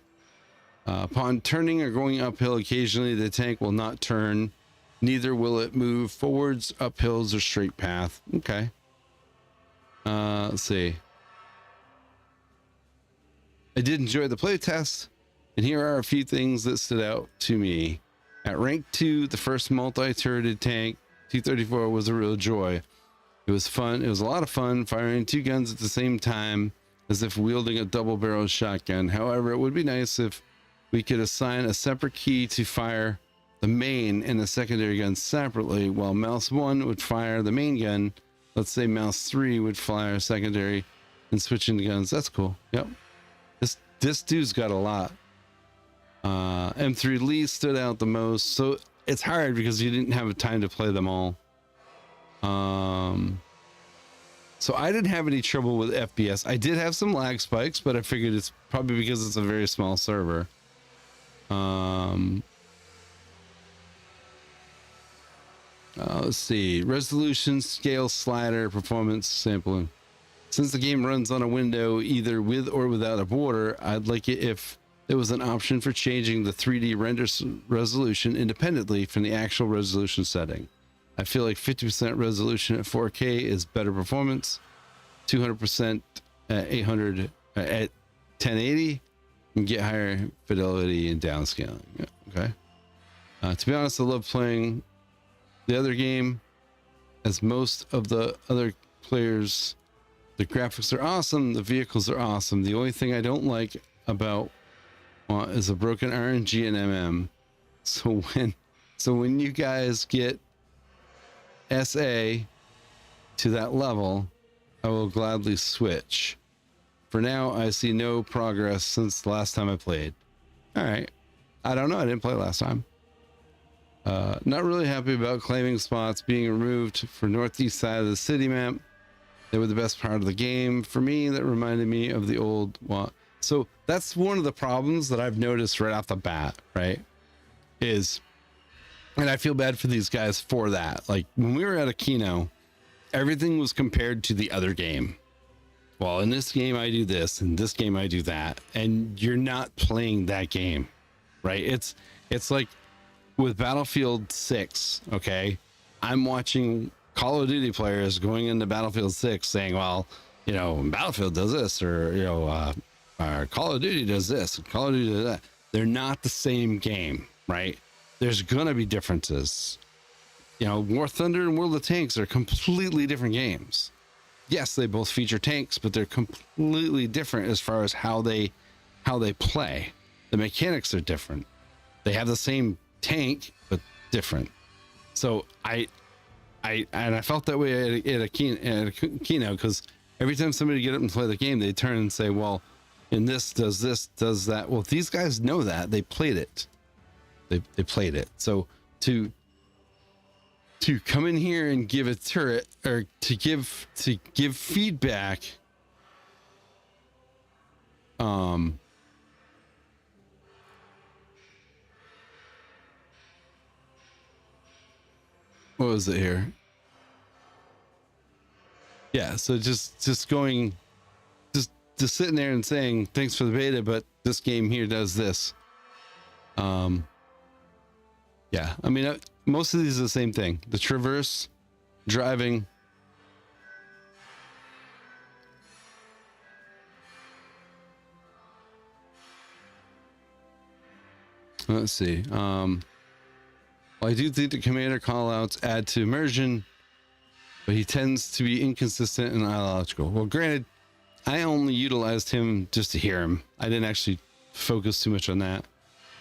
Upon turning or going uphill occasionally, the tank will not turn. Neither will it move forwards, uphills, or straight path. Okay. Let's see. I did enjoy the playtest, and here are a few things that stood out to me. At rank 2, the first multi-turreted tank, T-34, was a real joy. It was fun. It was a lot of fun firing 2 guns at the same time as if wielding a double-barreled shotgun. However, it would be nice if we could assign a separate key to fire the main and the secondary gun separately, while mouse 1 would fire the main gun. Let's say mouse 3 would fire secondary and switching the guns. That's cool. Yep. This dude's got a lot. M3 Lee stood out the most. So it's hard because you didn't have time to play them all. So I didn't have any trouble with FPS. I did have some lag spikes, but I figured it's probably because it's a very small server. Let's see. Resolution, scale, slider, performance, sampling. Since the game runs on a window either with or without a border, I'd like it if there was an option for changing the 3D render resolution independently from the actual resolution setting. I feel like 50% resolution at 4K is better performance, 200% at 800 at 1080, and get higher fidelity and downscaling. Yeah, okay. To be honest, I love playing the other game, as most of the other players. The graphics are awesome. The vehicles are awesome. The only thing I don't like about is a broken RNG and MM. So when you guys get SA to that level, I will gladly switch. For now, I see no progress since the last time I played. All right. I don't know. I didn't play last time. Not really happy about claiming spots being removed for northeast side of the city map. They were the best part of the game for me. That reminded me of the old one. So that's one of the problems that I've noticed right off the bat, right? And I feel bad for these guys for that. Like when we were at Aquino, everything was compared to the other game. Well, in this game, I do this, in this game, I do that. And you're not playing that game, right? It's like with Battlefield 6, okay? I'm watching Call of Duty players going into Battlefield 6 saying, well, Battlefield does this, or, Call of Duty does this, Call of Duty does that. They're not the same game, right? There's going to be differences. War Thunder and World of Tanks are completely different games. Yes, they both feature tanks, but they're completely different as far as how they play. The mechanics are different. They have the same tank, but different. So I felt that way at Aquino, because every time somebody get up and play the game, they turn and say, well, in this, does that. Well, these guys know that. They played it. They played it. So to come in here and give a turret, or to give feedback, what was it here? Yeah, so just sitting there and saying thanks for the beta, but this game here does this. Yeah, I mean, most of these are the same thing. The traverse, driving. Let's see. Well, I do think the commander callouts add to immersion, but he tends to be inconsistent and illogical. Well, granted, I only utilized him just to hear him. I didn't actually focus too much on that.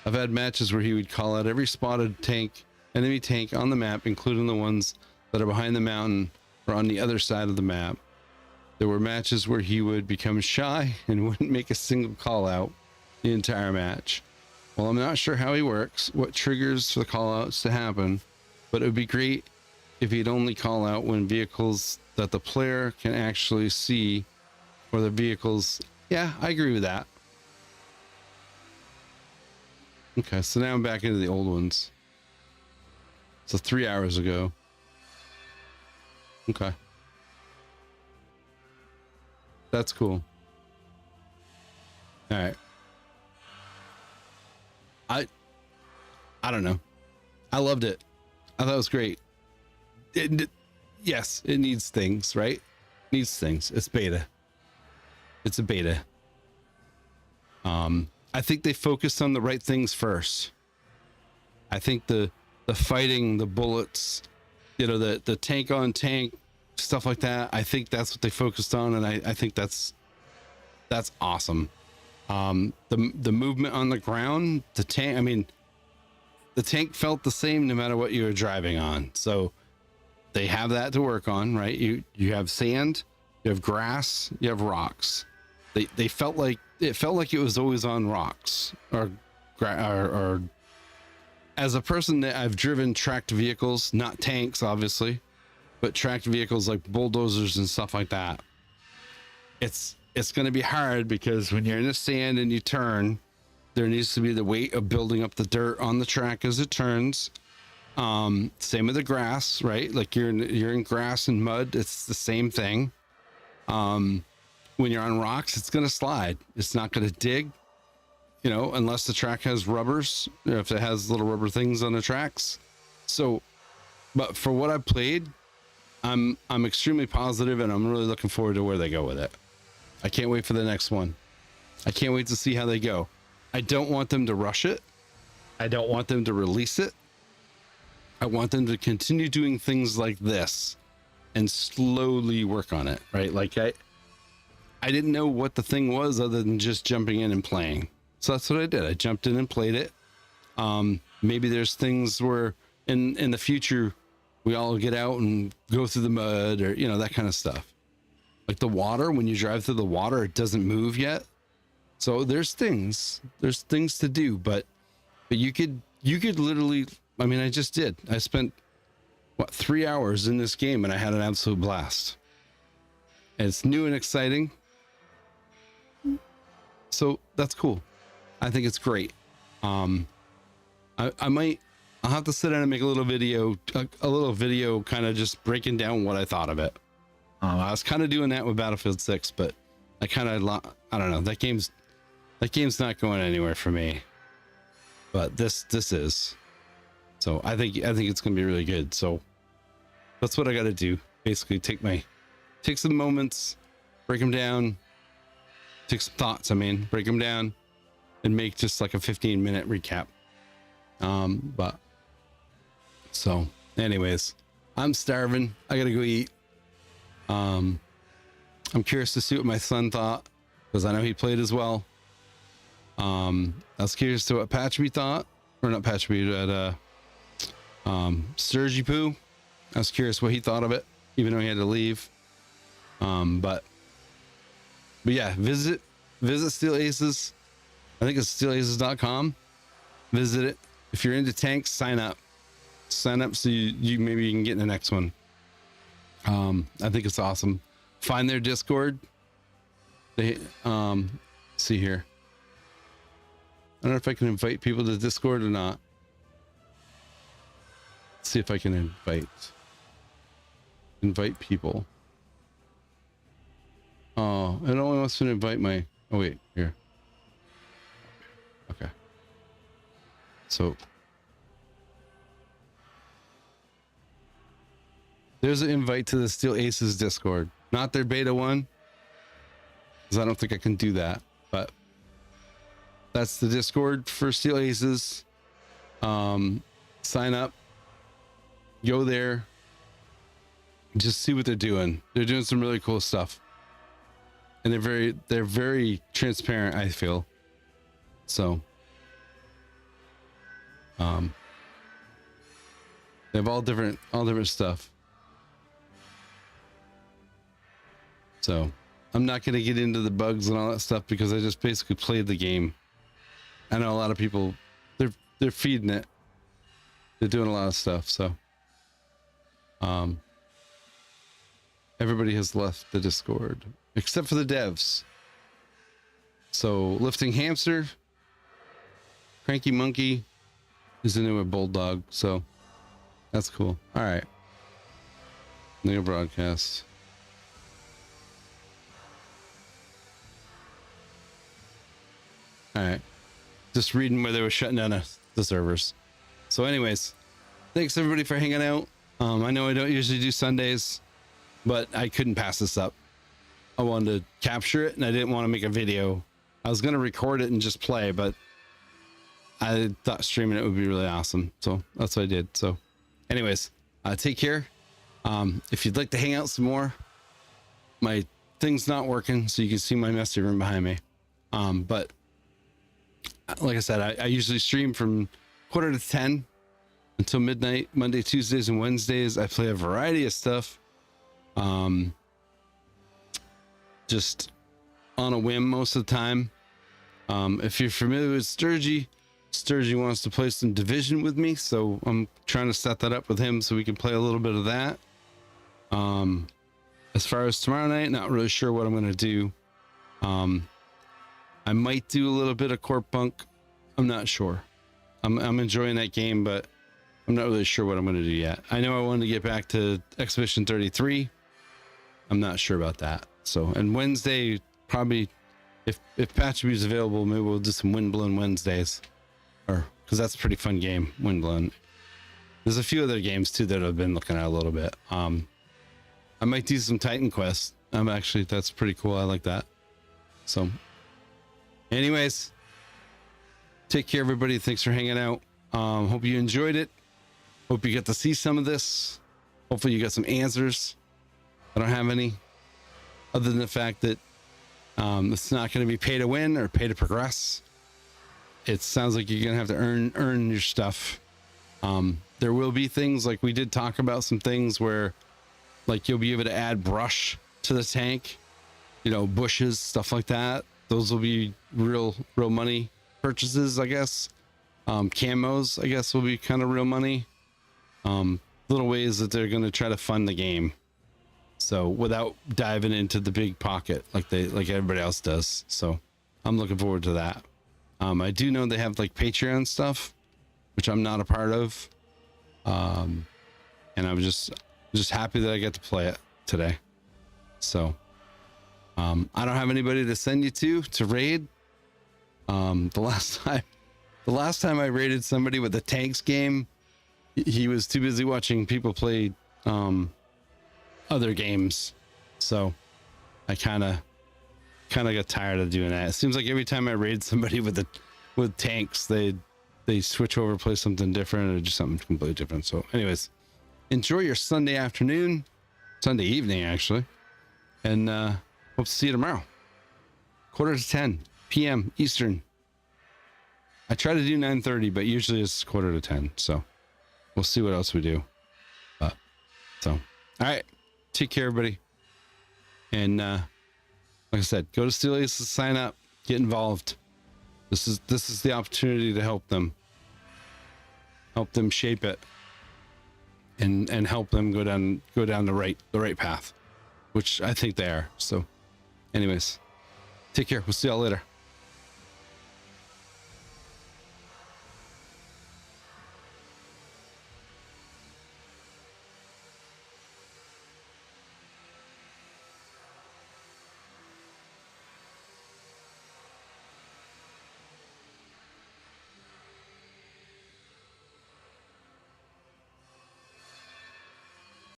I've had matches where he would call out every spotted enemy tank on the map, including the ones that are behind the mountain or on the other side of the map. There were matches where he would become shy and wouldn't make a single call out the entire match. Well, I'm not sure how he works, what triggers for the call outs to happen, but it would be great if he'd only call out when vehicles that the player can actually see, or the vehicles. Yeah, I agree with that. Okay, so now I'm back into the old ones. So 3 hours ago. Okay. That's cool. All right. I don't know. I loved it. I thought it was great. Yes, it needs things, right? Needs things. It's beta. It's a beta. I think they focused on the right things first. I think the fighting, the bullets, the tank on tank stuff like that. I think that's what they focused on, and I think that's awesome. The movement on the ground, the tank. I mean, the tank felt the same no matter what you were driving on. So they have that to work on, right? You have sand, you have grass, you have rocks. They felt like it was always on rocks or as a person that I've driven tracked vehicles, not tanks, obviously, but tracked vehicles like bulldozers and stuff like that. It's going to be hard because when you're in the sand and you turn, there needs to be the weight of building up the dirt on the track as it turns. Same with the grass, right? Like you're in grass and mud. It's the same thing. When you're on rocks, it's going to slide. It's not going to dig, unless the track has rubbers, if it has little rubber things on the tracks. So, but for what I've played, I'm extremely positive, and I'm really looking forward to where they go with it. I can't wait for the next one. I can't wait to see how they go. I don't want them to rush it. I don't want them to release it. I want them to continue doing things like this and slowly work on it, right? Like I didn't know what the thing was other than just jumping in and playing. So that's what I did. I jumped in and played it. Maybe there's things where in the future we all get out and go through the mud or, that kind of stuff. Like the water, when you drive through the water, it doesn't move yet. So there's things to do, but you could literally, I just did. I spent 3 hours in this game and I had an absolute blast. And it's new and exciting. So that's cool. I think it's great. I'll have to sit down and make a little video kind of just breaking down what I thought of it. I was kind of doing that with Battlefield 6, but I don't know. That game's not going anywhere for me. But this is. So I think it's gonna be really good. So that's what I got to do. Basically, take some moments, break them down, take some thoughts. Break them down, and make just like a 15-minute recap. But so, anyways, I'm starving. I gotta go eat. I'm curious to see what my son thought because I know he played as well. I was curious to what Patchby thought, or not Patchby, but Sturgy Poo. I was curious what he thought of it, even though he had to leave. But yeah, visit Steel Aces. I think it's steelaces.com. Visit it. If you're into tanks, sign up so you maybe you can get in the next one. I think it's awesome. Find their Discord. They see here. I don't know if I can invite people to Discord or not. Let's see if I can invite people. Oh, it only wants to invite my, oh wait, here. Okay. So there's an invite to the Steel Aces Discord, not their beta one, because I don't think I can do that, but that's the Discord for Steel Aces. Sign up, go there, just see what they're doing. They're doing some really cool stuff, and they're very transparent, I feel. So they have all different stuff. So I'm not going to get into the bugs and all that stuff because I just basically played the game. I know a lot of people, they're feeding it. They're doing a lot of stuff. So everybody has left the Discord except for the devs. So Lifting Hamster, Cranky Monkey is the new Bulldog. So that's cool. All right. New broadcast. All right. Just reading where they were shutting down the servers. So anyways, thanks everybody for hanging out. I know I don't usually do Sundays, but I couldn't pass this up. I wanted to capture it and I didn't want to make a video. I was going to record it and just play, but I thought streaming it would be really awesome. So that's what I did. So anyways, take care. If you'd like to hang out some more, my thing's not working, so you can see my messy room behind me. But like I said, I usually stream from 9:45 until midnight, Monday, Tuesdays, and Wednesdays. I play a variety of stuff. Just on a whim most of the time. If you're familiar with Sturgy wants to play some Division with me, so I'm trying to set that up with him so we can play a little bit of that. As far as tomorrow night, not really sure what I'm going to do. I might do a little bit of Corp Bunk. I'm not sure. I'm enjoying that game, but I'm not really sure what I'm going to do yet. I know I wanted to get back to Expedition 33. I'm not sure about that. So, and Wednesday, probably, if Patch is available, maybe we'll do some Windblown Wednesdays, or because that's a pretty fun game, Windblown. There's a few other games too that I've been looking at a little bit. I might do some Titan Quest. That's pretty cool. I like that. So, anyways, take care, everybody. Thanks for hanging out. Hope you enjoyed it. Hope you get to see some of this. Hopefully you got some answers. I don't have any, other than the fact that it's not going to be pay to win or pay to progress. It sounds like you're going to have to earn your stuff. There will be things like we did talk about, some things where like you'll be able to add brush to the tank, bushes, stuff like that. Those will be real money purchases, I guess. Camos, I guess, will be kind of real money. Little ways that they're going to try to fund the game. So without diving into the big pocket like everybody else does. So I'm looking forward to that. I do know they have like Patreon stuff, which I'm not a part of. And I'm just happy that I get to play it today. So I don't have anybody to send you to raid. The last time I raided somebody with a tanks game, he was too busy watching people play other games. So I kind of got tired of doing that. It seems like every time I raid somebody with tanks, they switch over, play something different, or just something completely different. So anyways, enjoy your Sunday afternoon, Sunday evening actually, and hope to see you tomorrow, 9:45 p.m. Eastern. I try to do 9:30, but usually it's 9:45. So we'll see what else we do. All right, take care, everybody. And like I said, go to Steel-Ace to sign up, get involved. This is the opportunity to help them shape it, and help them go down the right path, which I think they are. So, anyways, take care. We'll see y'all later.